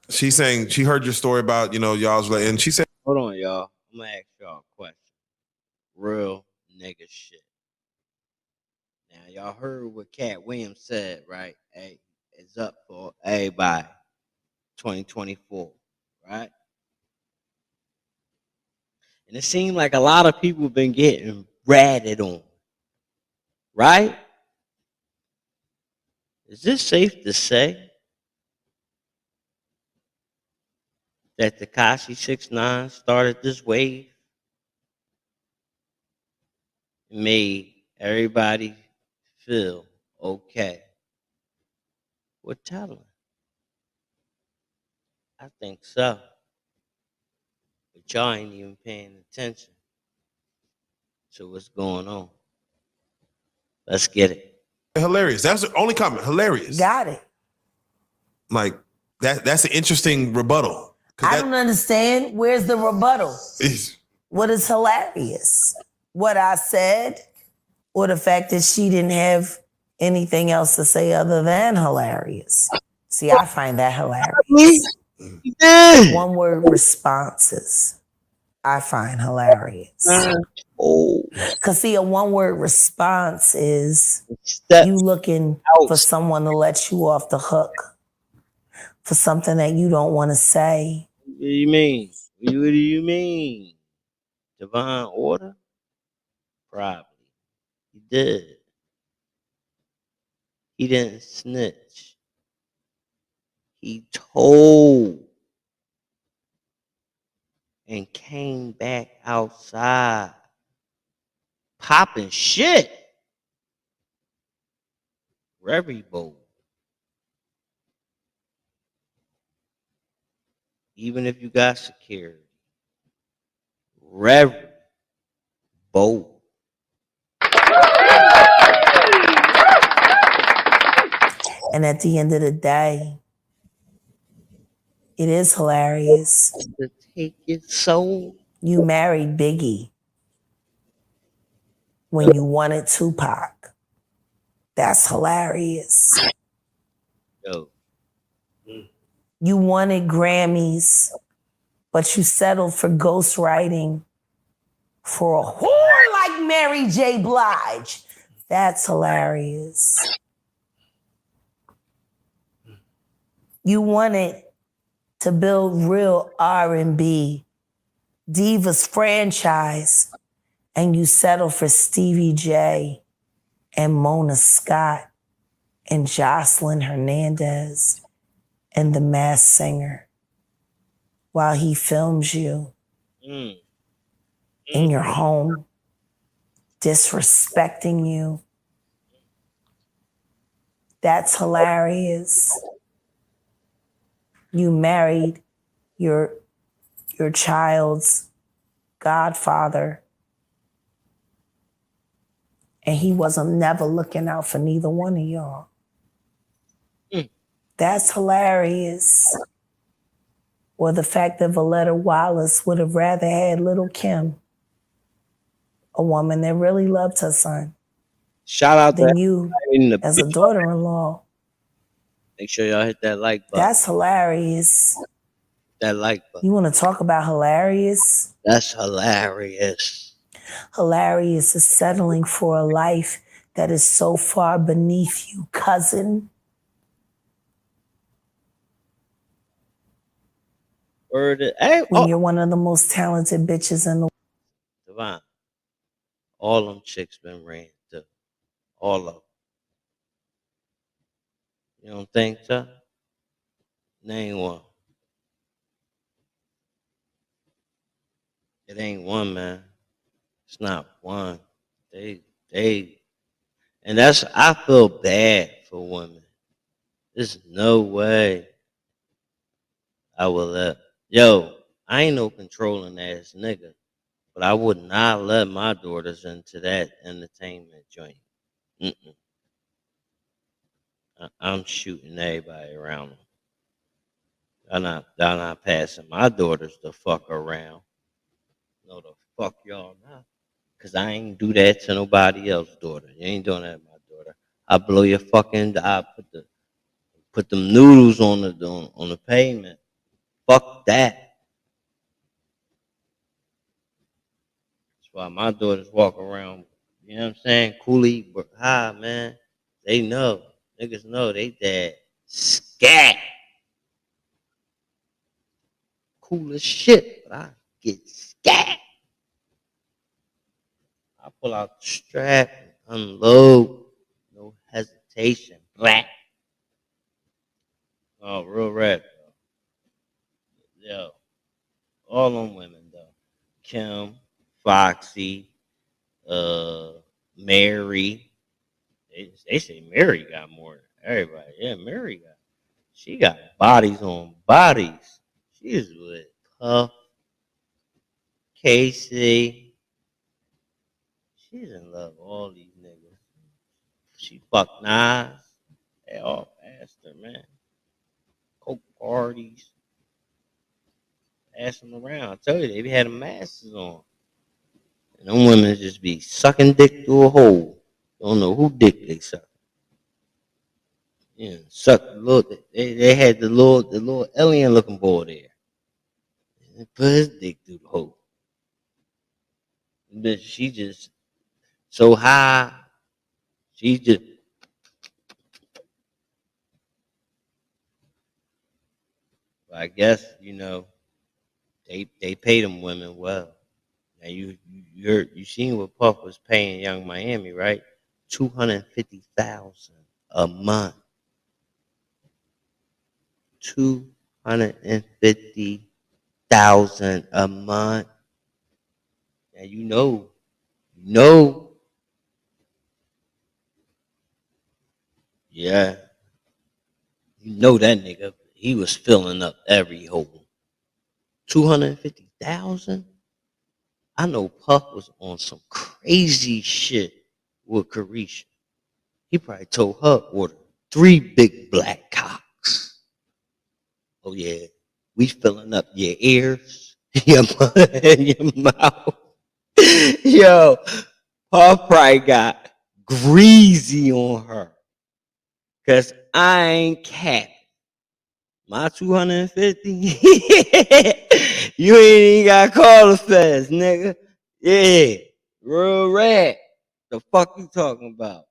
She's saying she heard your story about, y'all's, and she said, hold on, y'all. I'm gonna ask y'all a question. Real nigga shit. Now, y'all heard what Cat Williams said, right? Hey, it's up for everybody. 2024, right? And it seemed like a lot of people been getting ratted on, right? Is this safe to say that Tekashi 6ix9ine started this wave and made everybody feel okay with talent? I think so. But y'all ain't even paying attention to what's going on. Let's get it. Hilarious. That's the only comment. Hilarious. Got it. Like, that's an interesting rebuttal. I don't understand. Where's the rebuttal? What is hilarious? What I said or the fact that she didn't have anything else to say other than hilarious. See, I find that hilarious. One word responses, I find hilarious. Because, see, a one word response is you looking for someone to let you off the hook for something that you don't want to say. What do you mean? What do you mean? Divine order? Probably. He did. He didn't snitch. He told and came back outside popping shit. Very bold. Even if you got security. Very bold. And at the end of the day, it is hilarious. To take your soul. You married Biggie when you wanted Tupac. That's hilarious. Yo. You wanted Grammys, but you settled for ghostwriting for a whore like Mary J. Blige. That's hilarious. You wanted to build real R&B divas franchise, and you settle for Stevie J and Mona Scott and Jocelyn Hernandez and The Masked Singer while he films you in your home, disrespecting you. That's hilarious. You married your child's godfather, and he wasn't never looking out for neither one of y'all. That's hilarious. Or the fact that Valletta Wallace would have rather had Little Kim, a woman that really loved her son, shout out than to you as a daughter-in-law. Make sure y'all hit that like button. That's hilarious. That like button. You want to talk about hilarious? That's hilarious. Hilarious is settling for a life that is so far beneath you, cousin. When you're one of the most talented bitches in the world. Divine. All them chicks been ran through. All of them. You don't think so? Name one. It ain't one, man. It's not one. They and that's, I feel bad for women. There's no way I will let, I ain't no controlling ass nigga, but I would not let my daughters into that entertainment joint. I'm shooting everybody around them. I'm not passing my daughters the fuck around. No, the fuck y'all not. Cause I ain't do that to nobody else's daughter. You ain't doing that to my daughter. I blow your fucking, I put them noodles on the pavement. Fuck that. That's why my daughters walk around, you know what I'm saying? Coolie, but hi, man. They know. Niggas know they dad scat. Cool as shit, but I get scat. I pull out the strap and unload. No hesitation. Black. Oh, real rap, though. Yo. All them women, though. Kim, Foxy, Mary. They say Mary got more than everybody. Yeah, she got bodies on bodies. She's with Puff, Casey. She's in love with all these niggas. She fucked Nas. They all passed her, man. Coke parties. Ass them around. I tell you, they be having masks on. And them women just be sucking dick through a hole. Don't know who dick they suck. Yeah, suck the little. They had the little alien looking boy there. And put his dick through the hole. But she just so high. She just. I guess they pay them women well. Now you seen what Puff was paying Young Miami, right? $250,000 a month. $250,000 a month. Now yeah, that nigga. He was filling up every hole. 250,000. I know Puff was on some crazy shit with Carisha. He probably told her order 3 big black cocks. Oh yeah, we filling up your ears, your mouth. Yo, Puff probably got greasy on her. Cause I ain't capping. My 250. You ain't even got to call the feds, nigga. Yeah, real rat. The fuck you talking about?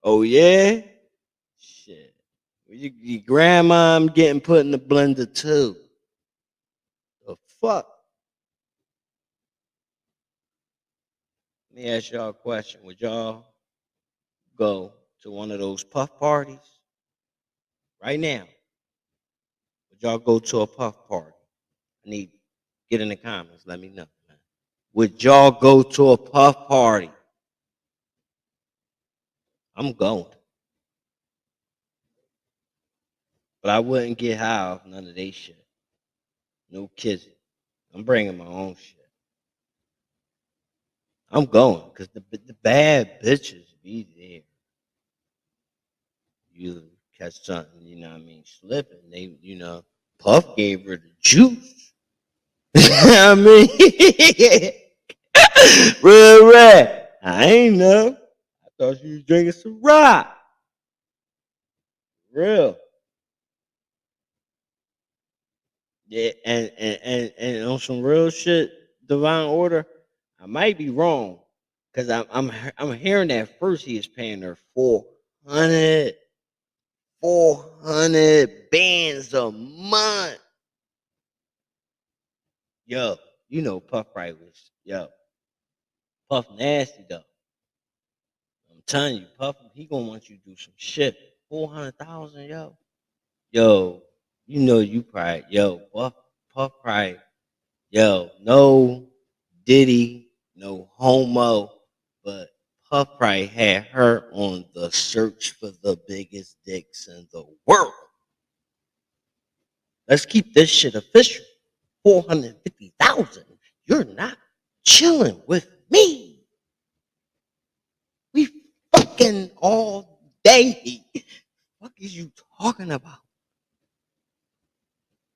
Oh yeah, shit. Your grandma getting put in the blender too. The fuck? Let me ask y'all a question. Would y'all go to one of those Puff parties right now? Would y'all go to a Puff party? I need get in the comments. Let me know. Man. Would y'all go to a Puff party? I'm going, but I wouldn't get high off none of they shit. No kidding. I'm bringing my own shit. I'm going because the bad bitches be there. You catch something, slipping. They, Puff gave her the juice. I mean, real rat. I ain't know. I thought you was drinking some rock. Real. Yeah, and on some real shit, Divine Order, I might be wrong. Cause I'm hearing that first he is paying her 400 bands a month. Yo, Puff right was Puff nasty though. I'm telling you, Puff, he gonna want you to do some shit. 400,000, yo. Yo, you probably, Puff probably, no Diddy, no homo, but Puff probably had her on the search for the biggest dicks in the world. Let's keep this shit official. 450,000. You're not chilling with me. We fucking all day. What is you talking about?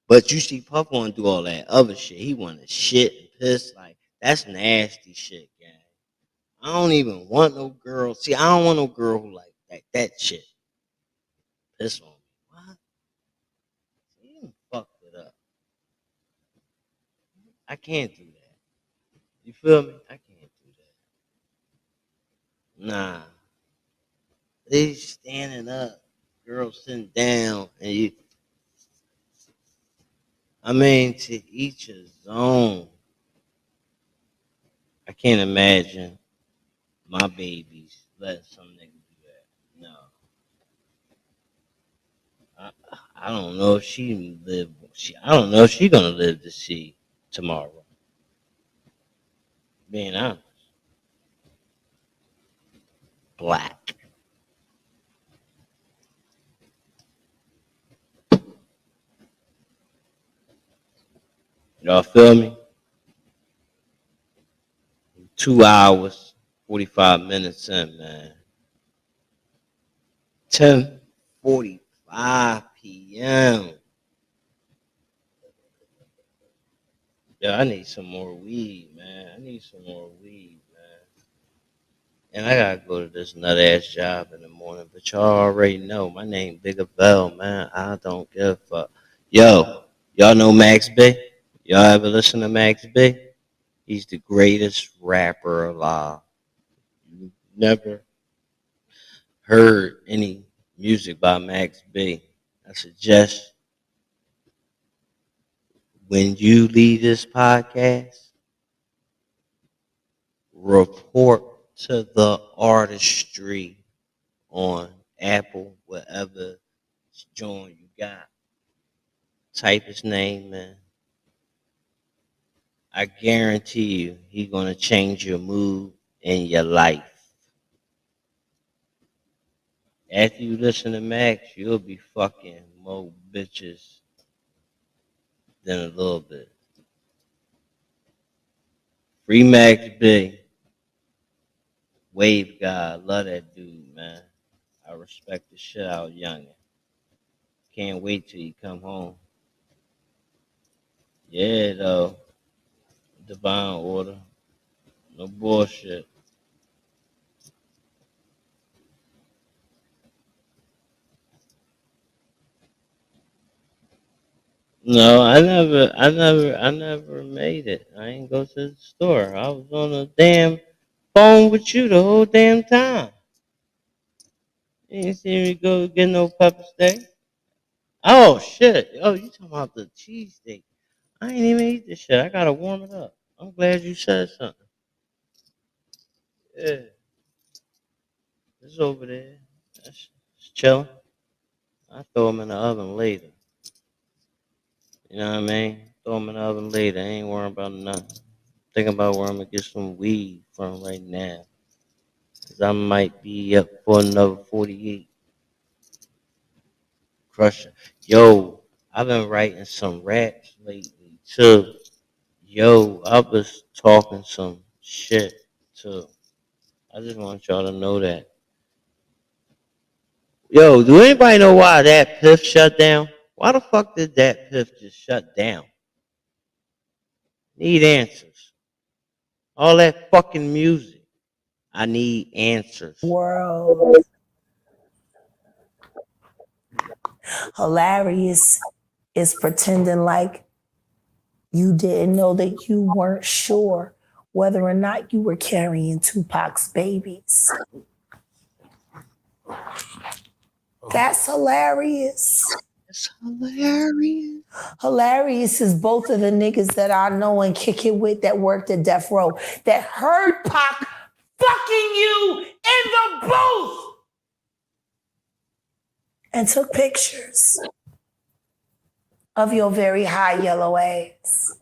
But you see, Puff want to do all that other shit. He want to shit and piss. Like, that's nasty shit, gang. I don't even want no girl. See, I don't want no girl who like that shit. Piss on me. What? You fucked it up. I can't do that. You feel me? I can't do that. Nah. They standing up, girl sitting down, and you. I mean, to each his own. I can't imagine my babies letting some nigga do that. No. I don't know if she live. I don't know if she gonna live to see tomorrow. Being honest, black. Y'all feel me? 2 hours, 45 minutes in, man. 10:45 p.m. Yo, I need some more weed, man. I need some more weed, man. And I gotta go to this nut ass job in the morning. But y'all already know my name Bigger Bell, man. I don't give a fuck. Yo, y'all know Max B? Y'all ever listen to Max B? He's the greatest rapper alive. You never heard any music by Max B. I suggest when you leave this podcast, report to the artistry on Apple, whatever joint you got. Type his name in. I guarantee you, he's gonna change your mood and your life. After you listen to Max, you'll be fucking more bitches than a little bit. Free Max B. Wave God. Love that dude, man. I respect the shit out of youngin'. Can't wait till you come home. Yeah, though. Divine order. No bullshit. No, I never made it. I ain't go to the store. I was on the damn phone with you the whole damn time. You ain't see me go get no pepper steak. Oh shit! Oh, you talking about the cheesesteak? I ain't even eat this shit. I gotta warm it up. I'm glad you said something. Yeah, it's over there. It's chilling. I throw them in the oven later. You know what I mean? Throw them in the oven later. I ain't worrying about nothing. Thinking about where I'm gonna get some weed from right now. Cause I might be up for another 48. Crushing. Yo, I've been writing some raps lately too. Yo, I was talking some shit too. I just want y'all to know that. Yo, do anybody know why that piff shut down? Why the fuck did that piff just shut down? Need answers. All that fucking music. I need answers. World. Hilarious is pretending like you didn't know that you weren't sure whether or not you were carrying Tupac's babies. That's hilarious. It's hilarious. Hilarious is both of the niggas that I know and kick it with that worked at Death Row that heard Pac fucking you in the booth and took pictures of your very high yellow ass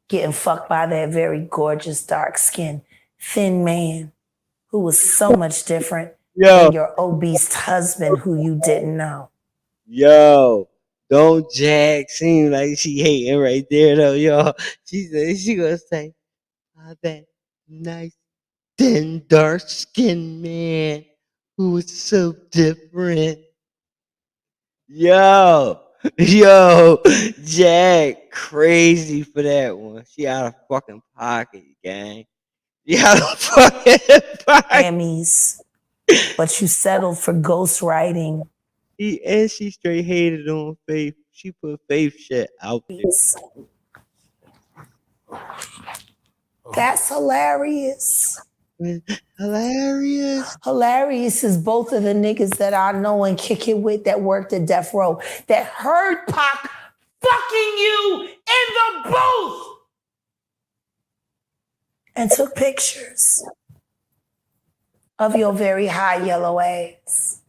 getting fucked by that very gorgeous, dark-skinned, thin man who was so much different than your obese husband who you didn't know. Yo, don't Jag seem like she hating right there though, y'all. She gonna say, "I bet nice, thin, dark skinned man who was so different." Yo, Jag crazy for that one. She out of fucking pocket, gang. She out of fucking pocket. Grammys, but you settled for ghostwriting. And she straight hated on Faith. She put Faith shit out there. That's hilarious. Hilarious. Hilarious is both of the niggas that I know and kick it with that worked at Death Row that heard Pac fucking you in the booth and took pictures of your very high yellow ass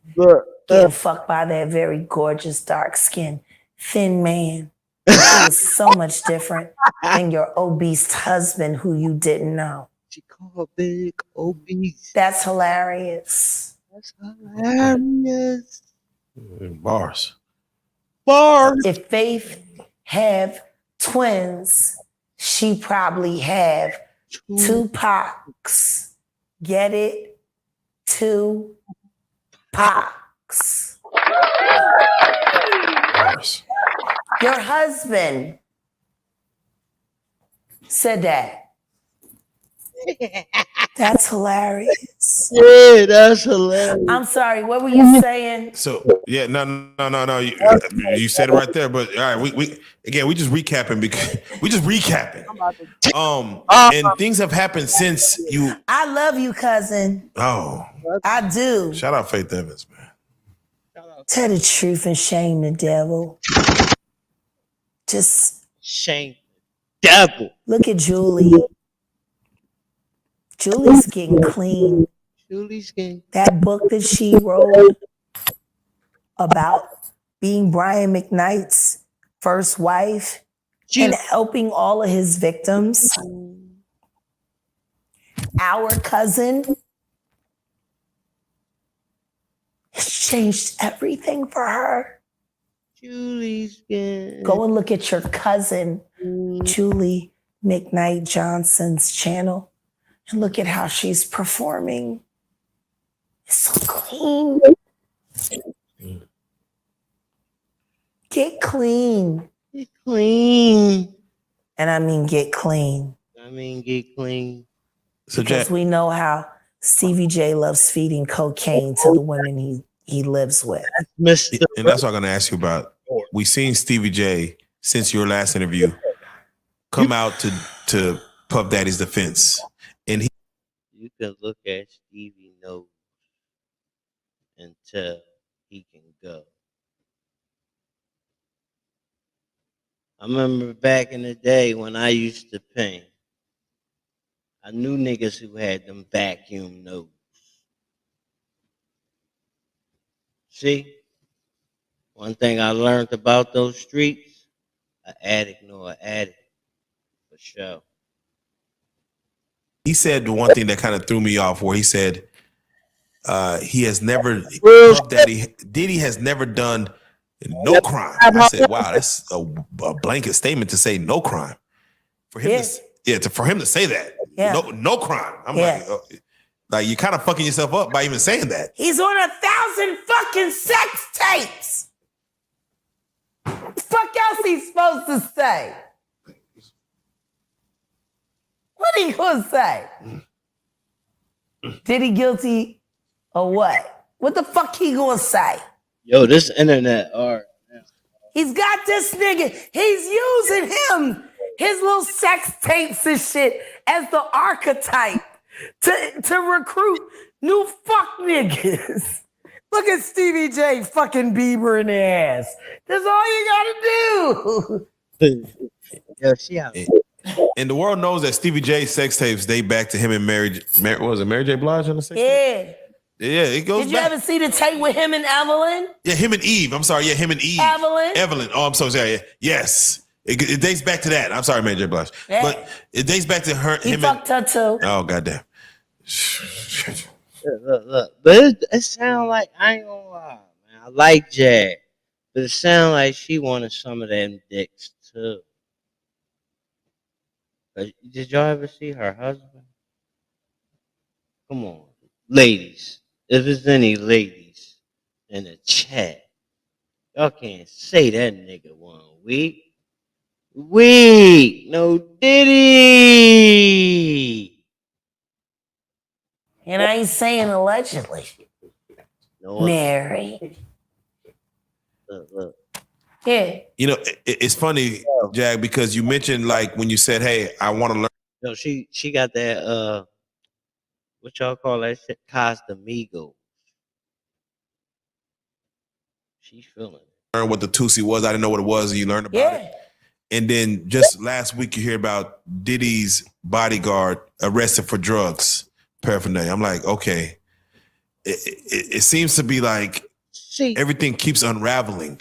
getting fucked by that very gorgeous, dark-skinned, thin man who was so much different than your obese husband who you didn't know. She called big obese. That's hilarious. That's hilarious. Bars. If Faith have twins, she probably have two Pacs. Get it? Two Pacs. Bars. Your husband said that. That's hilarious. Yeah, that's hilarious. I'm sorry, what were you saying? So yeah, no. You said it right there. But all right, we just recapping because we just recapping. And things have happened since you. I love you, cousin. Oh, I do. Shout out Faith Evans, man. Tell the truth and shame the devil. Just shame the devil. Look at Julie. Julie's getting clean. Julie's getting that book that she wrote about being Brian McKnight's first wife and helping all of his victims. Our cousin has changed everything for her. Julie's good. Go and look at your cousin, Julie McKnight Johnson's channel, and look at how she's performing. It's so clean. Get clean. Get clean. And I mean get clean. Get clean. So because we know how Stevie J loves feeding cocaine to the women he lives with. And that's what I'm going to ask you about. We've seen Stevie J since your last interview come out to Puff Daddy's defense, and you can look at Stevie nose and tell he can go. I remember back in the day when I used to paint, I knew niggas who had them vacuum nose. See, one thing I learned about those streets, an addict know an addict, for sure. he said the one thing that kind of threw me off, where he said he has never, Puff Daddy, Diddy has never done no crime. I said, wow, that's a blanket statement to say no crime. For him, for him to say that, no crime. I'm like you're kind of fucking yourself up by even saying that. He's on 1,000 fucking sex tapes. What the fuck else he's supposed to say? What are you gonna say? Diddy guilty or what? What the fuck he gonna say? Yo, this internet art. He's got this nigga. He's using him, his little sex tapes and shit, as the archetype to recruit new fuck niggas. Look at Stevie J fucking Bieber in the ass. That's all you gotta do. Yo, she out. And the world knows that Stevie J's sex tapes date back to him and Mary J. Blige on the sex tape? Yeah, it goes Did you ever see the tape with him and Evelyn? Yeah, him and Eve. I'm sorry. Yeah, him and Eve. Evelyn. Oh, I'm so sorry. Yeah. Yes. It dates back to that. I'm sorry, Mary J. Blige. Yeah. But it dates back to her. He fucked her too. Oh, goddamn. Look. But it sounds like, I ain't gonna lie, man. I like Jag. But it sounds like she wanted some of them dicks too. But did y'all ever see her husband? Come on. Ladies. If there's any ladies in the chat, y'all can't say that nigga one week. No Diddy. And I ain't saying allegedly. No, Mary. Look. Yeah. You know, it's funny, Jag, because you mentioned like when you said, "Hey, I want to learn." Yo, she got that what y'all call that shit? Casamigos. She's feeling it. Learn what the Tusi was. I didn't know what it was, and you learned about it. And then just last week, you hear about Diddy's bodyguard arrested for drugs paraphernalia. I'm like, okay, it seems to be like everything keeps unraveling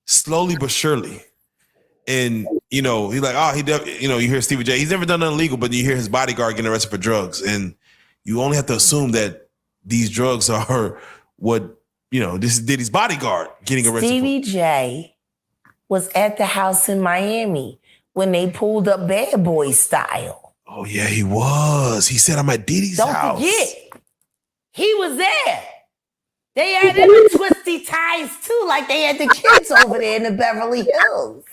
slowly but surely. And you know, he's like, oh, you hear Stevie J. He's never done nothing illegal, but you hear his bodyguard getting arrested for drugs, and you only have to assume that these drugs are what, this is Diddy's bodyguard getting arrested. Stevie J was at the house in Miami when they pulled up Bad Boy Style. Oh, yeah, he was. He said, I'm at Diddy's house. Don't forget, he was there. They had him in twisty ties too, like they had the kids over there in the Beverly Hills.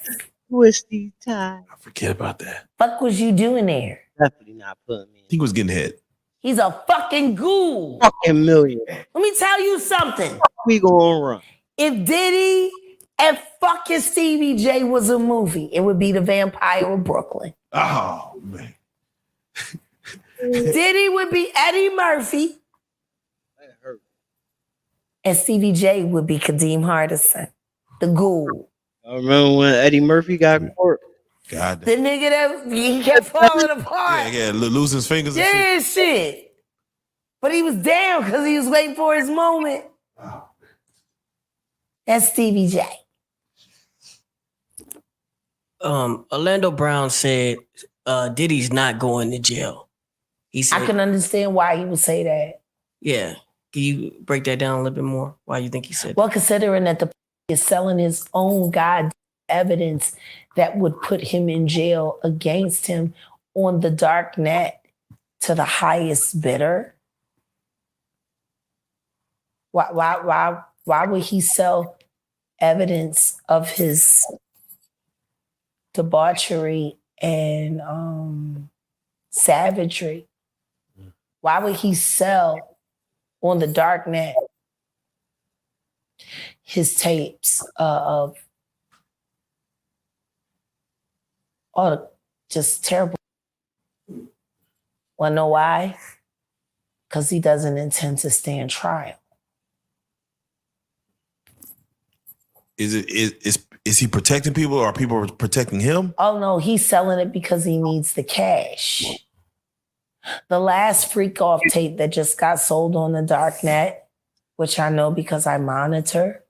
Twisty ties. I forget about that. Fuck was you doing there? Definitely not putting me in. He was getting hit. He's a fucking ghoul. Fucking million. Let me tell you something. We gonna run. If Diddy and fucking Stevie J was a movie, it would be The Vampire of Brooklyn. Oh man. Diddy would be Eddie Murphy. That hurt. And Stevie J would be Kadeem Hardison, the ghoul. I remember when Eddie Murphy got caught. God The nigga that he kept falling apart. Yeah, losing his fingers. Yeah, shit. But he was down because he was waiting for his moment. That's Stevie J. Orlando Brown said Diddy's not going to jail. He said, I can understand why he would say that. Yeah. Can you break that down a little bit more? Why you think he said Well, considering that the is selling his own god evidence that would put him in jail against him on the dark net to the highest bidder. Why would he sell evidence of his debauchery and savagery? Why would he sell on the dark net his tapes of all the just terrible? Wanna know why? Because he doesn't intend to stand trial. Is he protecting people or are people protecting him? Oh no, he's selling it because he needs the cash. The last freak off tape that just got sold on the dark net, which I know because I monitor,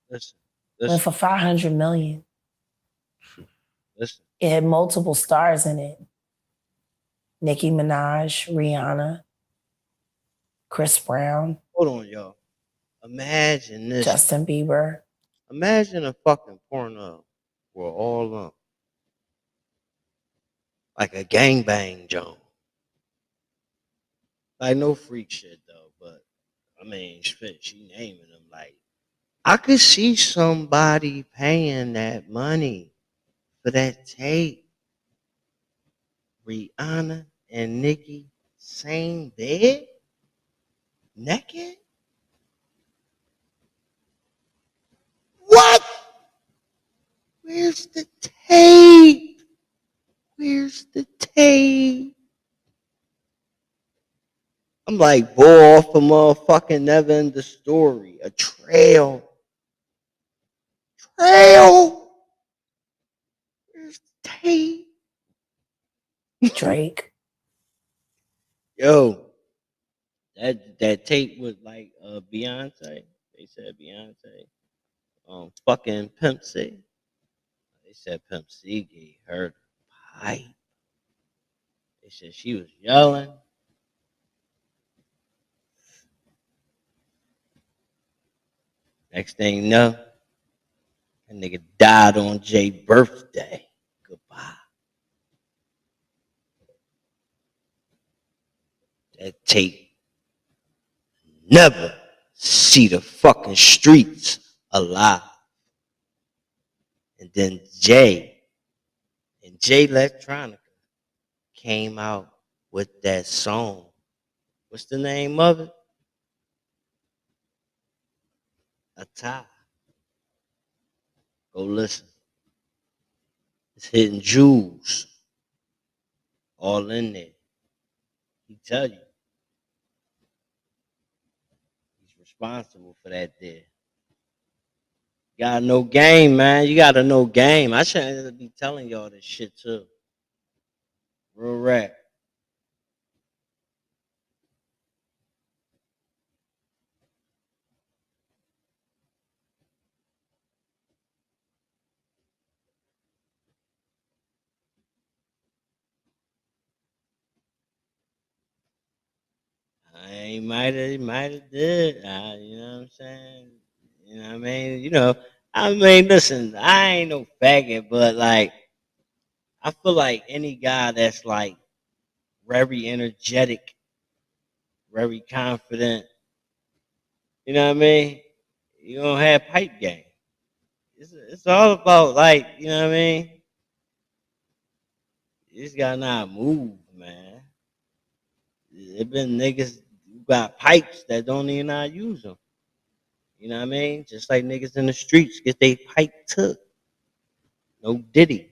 went for $500 million. It had multiple stars in it. Nicki Minaj, Rihanna, Chris Brown. Hold on, y'all. Imagine this. Justin Bieber. Imagine a fucking porno where all like a gangbang joint. Like no freak shit though, but I mean, she naming them. Like I could see somebody paying that money for that tape. Rihanna and Nicki, same bed, naked. What? Where's the tape? Where's the tape? I'm like, boy, off a motherfucking never end the story. A trail. Trail. Where's the tape? Drake. Yo, that tape was like Beyonce. They said Beyonce. Fucking Pimp C. They said Pimp C gave her the pipe. They said she was yelling. Next thing you know, that nigga died on Jay's birthday. Goodbye. That tape never see the fucking streets alive. And then Jay and Jay Electronica came out with that song. What's the name of it? A Tie. Go listen. It's hitting jewels all in there. He tell you. He's responsible for that there. You gotta know game, man. You gotta know game. I shouldn't be telling y'all this shit too. Real rap. He might have did. You know what I'm saying? You know what I mean? Listen, I ain't no faggot, but like, I feel like any guy that's like very energetic, very confident, you know what I mean? You don't have pipe game. It's all about like, you know what I mean? You just gotta not move, man. There been niggas who got pipes that don't even know how to use them. You know what I mean? Just like niggas in the streets get they pipe took. No Diddy.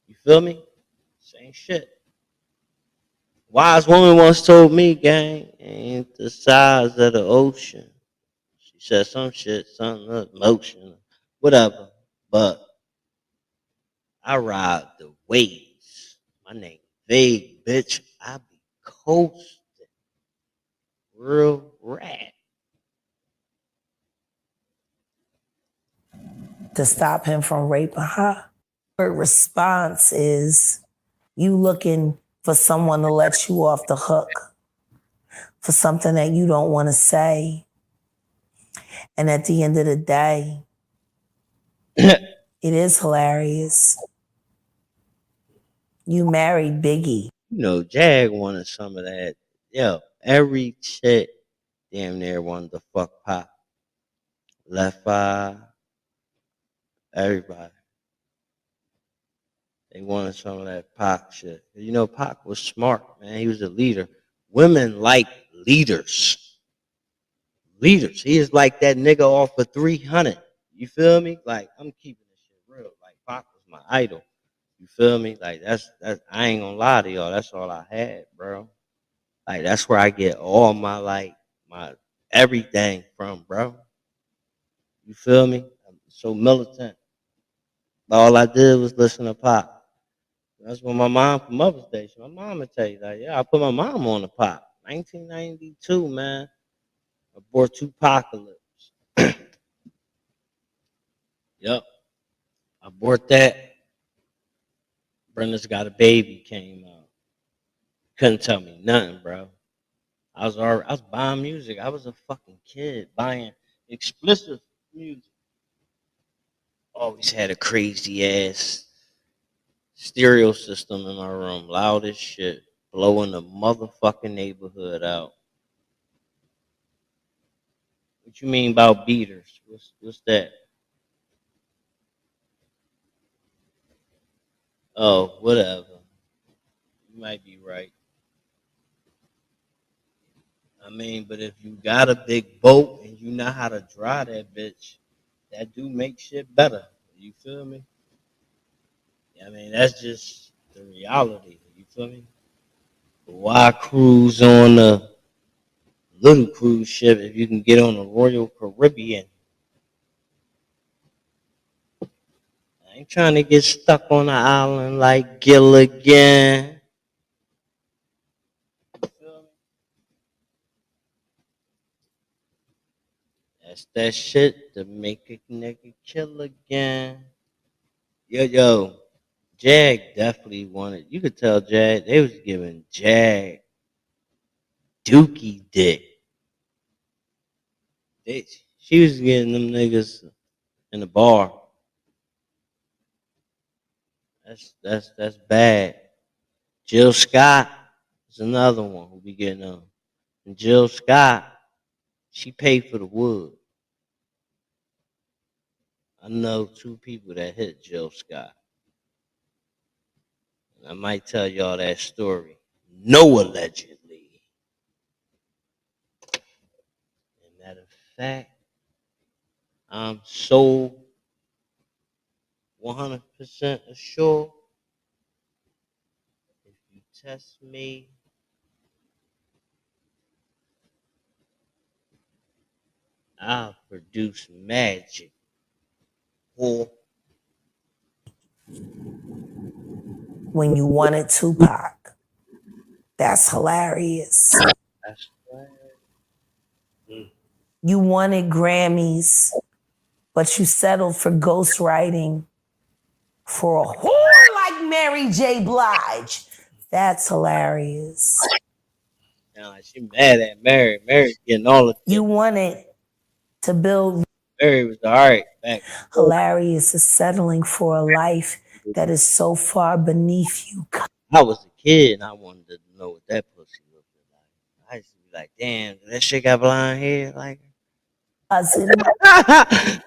You feel me? Same shit. Wise woman once told me, gang, ain't the size of the ocean. She said some shit, something emotion, whatever. But I ride the waves. My name Vague, bitch. I be coasting. Real rat. To stop him from raping her. Her response is you looking for someone to let you off the hook for something that you don't want to say. And at the end of the day, it is hilarious. You married Biggie. You know, Jag wanted some of that. Yo, every chick damn near wanted to fuck Pop. Left Eye, everybody. They wanted some of that Pac shit. You know, Pac was smart, man. He was a leader. Women like leaders. Leaders. He is like that nigga off of 300. You feel me? Like, I'm keeping this shit real. Like, Pac was my idol. You feel me? Like, that's I ain't gonna lie to y'all. That's all I had, bro. Like, that's where I get all my, like, my everything from, bro. You feel me? I'm so militant. All I did was listen to Pop. That's when my mom for Mother's Day. My mom would tell you that. Yeah, I put my mom on the Pop. 1992, man. I bore Tupacalypse. Yep. I bought that. Brenda's Got a Baby came out. Couldn't tell me nothing, bro. I was buying music. I was a fucking kid buying explicit music. Always had a crazy ass stereo system in my room, loud as shit, blowing the motherfucking neighborhood out. What you mean about beaters? What's that? Oh, whatever. You might be right. I mean, but if you got a big boat and you know how to drive that bitch, that do make shit better. You feel me? I mean, that's just the reality. You feel me? But why cruise on a little cruise ship if you can get on the Royal Caribbean? I ain't trying to get stuck on an island like Gilligan. You feel me? That's that shit to make a nigga kill again. Yo, Jag definitely wanted. You could tell Jag they was giving Jag Dookie dick. She was getting them niggas in the bar. That's bad. Jill Scott is another one who be getting them. And Jill Scott, she paid for the wood. I know two people that hit Jill Scott. And I might tell y'all that story. No, allegedly. And matter of fact, I'm so 100% assured if you test me, I'll produce magic. Or When you wanted Tupac. That's hilarious. that's right. You wanted Grammys, but you settled for ghostwriting for a whore like Mary J. Blige. That's hilarious. Now she mad at Mary. Mary getting all the You wanted to build. Mary was alright back. Hilarious is settling for a life that is so far beneath you. I was a kid and I wanted to know what that pussy looked like. I used to be like, damn, that shit got blonde hair like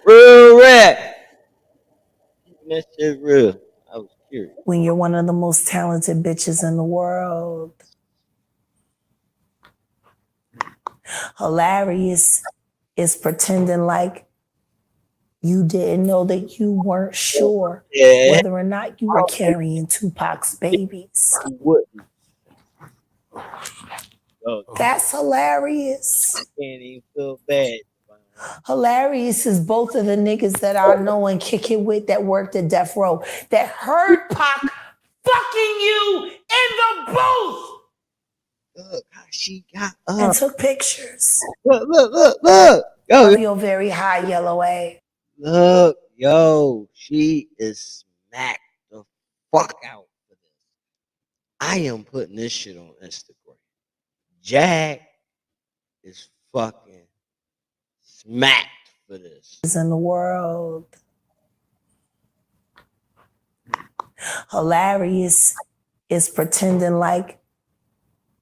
real rat. That shit real. I was curious. When you're one of the most talented bitches in the world. Hilarious is pretending like you didn't know that you weren't sure whether or not you were carrying Tupac's babies. That's hilarious. Can't even feel bad. Hilarious is both of the niggas that I know and kick it with that worked at Death Row that heard Pac fucking you in the booth. Look how she got up. And took pictures. Look. Of your very high yellow A. Look, yo, she is smacked the fuck out for this. I am putting this shit on Instagram. Jag is fucking smacked for this. In the world. Hilarious is pretending like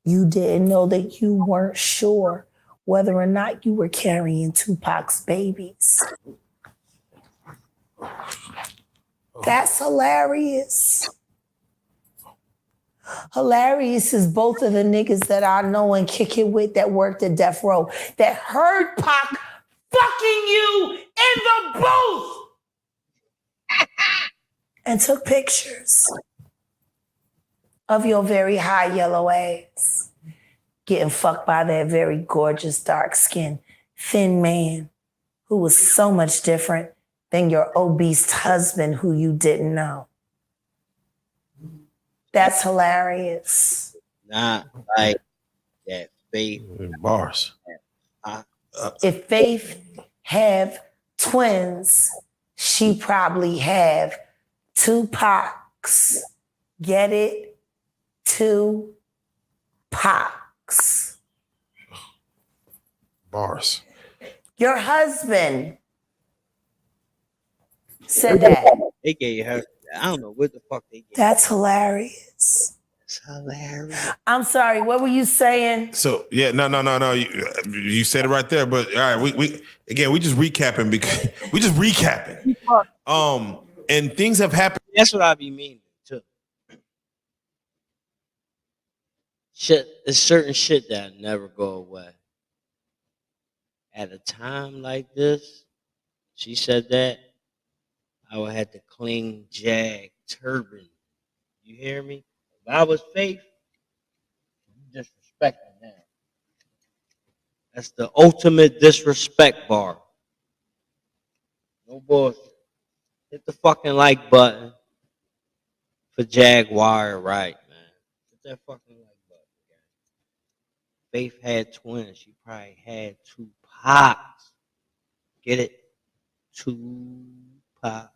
you didn't know that you weren't sure whether or not you were carrying Tupac's babies. That's hilarious. Hilarious is both of the niggas that I know and kick it with that worked at Death Row that heard Pac fucking you in the booth and took pictures of your very high yellow ass getting fucked by that very gorgeous, dark-skinned, thin man who was so much different than your obese husband who you didn't know. That's hilarious. Not like that Faith. Bars. If Faith have twins, she probably have two Pacs. Get it? Two Pacs. Bars. Your husband said that. They gave her, I don't know what the fuck they gave. That's hilarious. It's hilarious. I'm sorry, what were you saying? So yeah, no. You said it right there. But all right, we just recapping because we just recapping. And things have happened. That's what I be meaning too. Shit, there's certain shit that never go away. At a time like this, she said that I would have to cling Jag turban. You hear me? If I was Faith, you disrespecting that. That's the ultimate disrespect bar. No bullshit. Hit the fucking like button for Jaguar Wright, man. Hit that fucking like button, guys. Faith had twins. She probably had two Pacs. Get it? Two Pacs.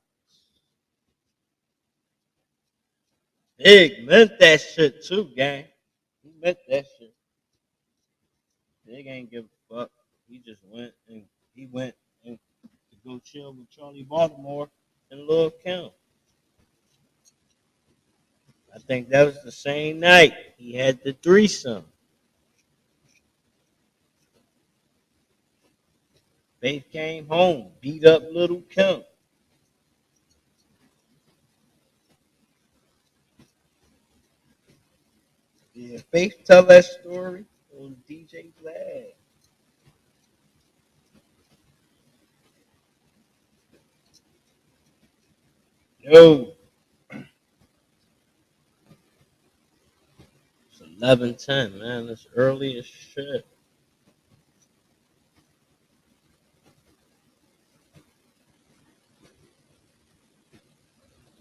Big meant that shit too, gang. He meant that shit. Big ain't give a fuck. He just went and to go chill with Charlie Baltimore in Lil' Kim. I think that was the same night he had the threesome. Faith came home, beat up Lil' Kim. Yeah, Faith tell that story on DJ Vlad. Yo. It's 11:10, man. It's early as shit.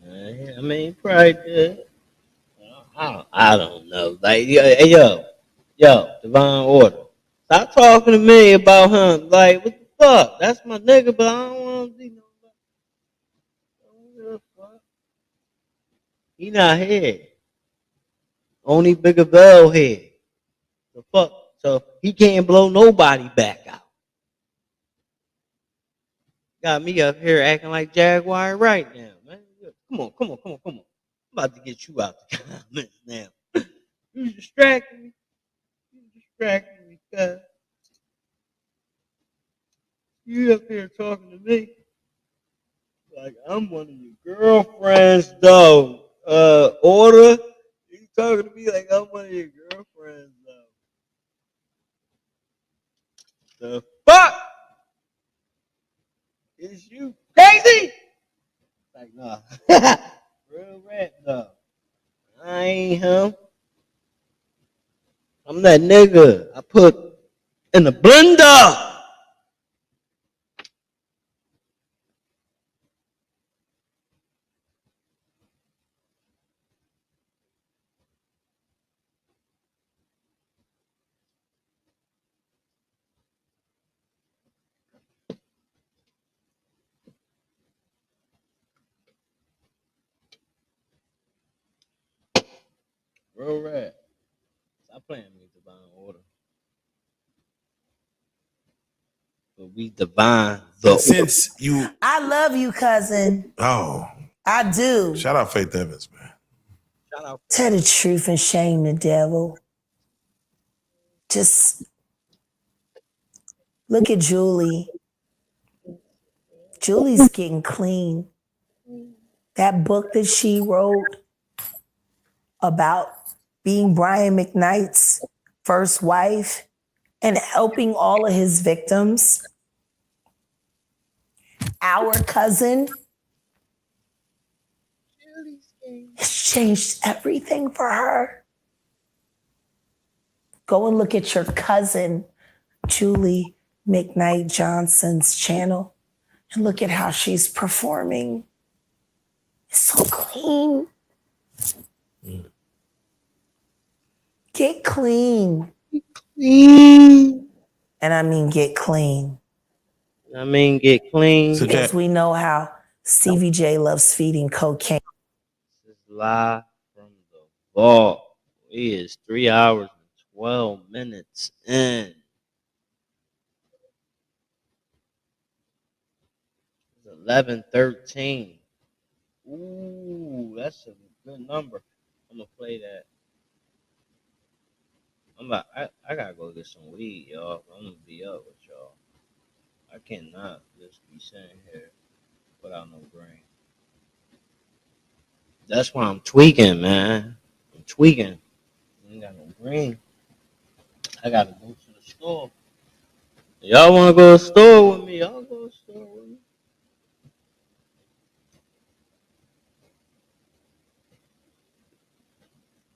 I mean, he probably did. I don't know. Like, yo, Divine Order. Stop talking to me about him. Like, what the fuck? That's my nigga, but I don't want to see no fuck. He not here. Only Bigger Bell here. The fuck? So he can't blow nobody back out. Got me up here acting like Jaguar right now, man. Come on. I'm about to get you out the comments now. You distracting me. Cuz. You up here talking to me like I'm one of your girlfriends, though. Order. You talking to me like I'm one of your girlfriends, though. The fuck? Is you crazy? Like, nah. Real rap, though. I ain't him. I'm that nigga I put in the blender. Real rap. Stop playing me, Divine Order. But we divine the Since you, I love you, cousin. oh, I do. shout out Faith Evans, man. shout out. Tell the truth and shame the devil. Just look at Julie. Julie's getting clean. That book that she wrote about being Brian McKnight's first wife and helping all of his victims. Our cousin has changed everything for her. Go and look at your cousin, Julie McKnight Johnson's channel, and look at how she's performing. It's so clean. Get clean. Clean. And I mean get clean. I mean get clean. Because we know how Stevie J loves feeding cocaine. This is live from the vault. It is 3 hours and 12 minutes in. It's 11:13. Ooh, that's a good number. I'm gonna play that. I gotta go get some weed, y'all. I'm gonna be up with y'all. I cannot just be sitting here without no green. That's why I'm tweaking, man. I'm tweaking. I ain't got no green. I gotta go to the store. Y'all wanna go to the store with me? Y'all go to the store with me.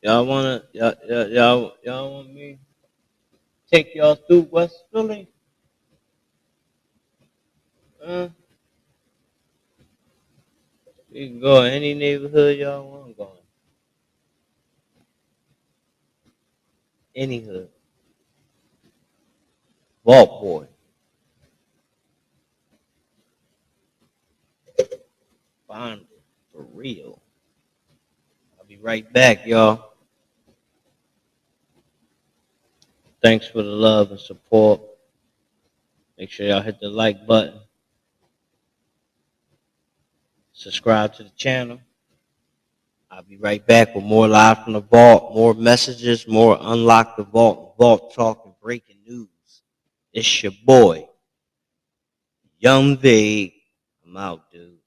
Y'all want me to take y'all through West Philly? We can go in any neighborhood y'all want to go in. Any hood. Vault Boy. Find it for real. I'll be right back, y'all. Thanks for the love and support. Make sure y'all hit the like button. Subscribe to the channel. I'll be right back with more live from the vault, more messages, more unlock the vault talk and breaking news. It's your boy, Young Vague. I'm out, dude.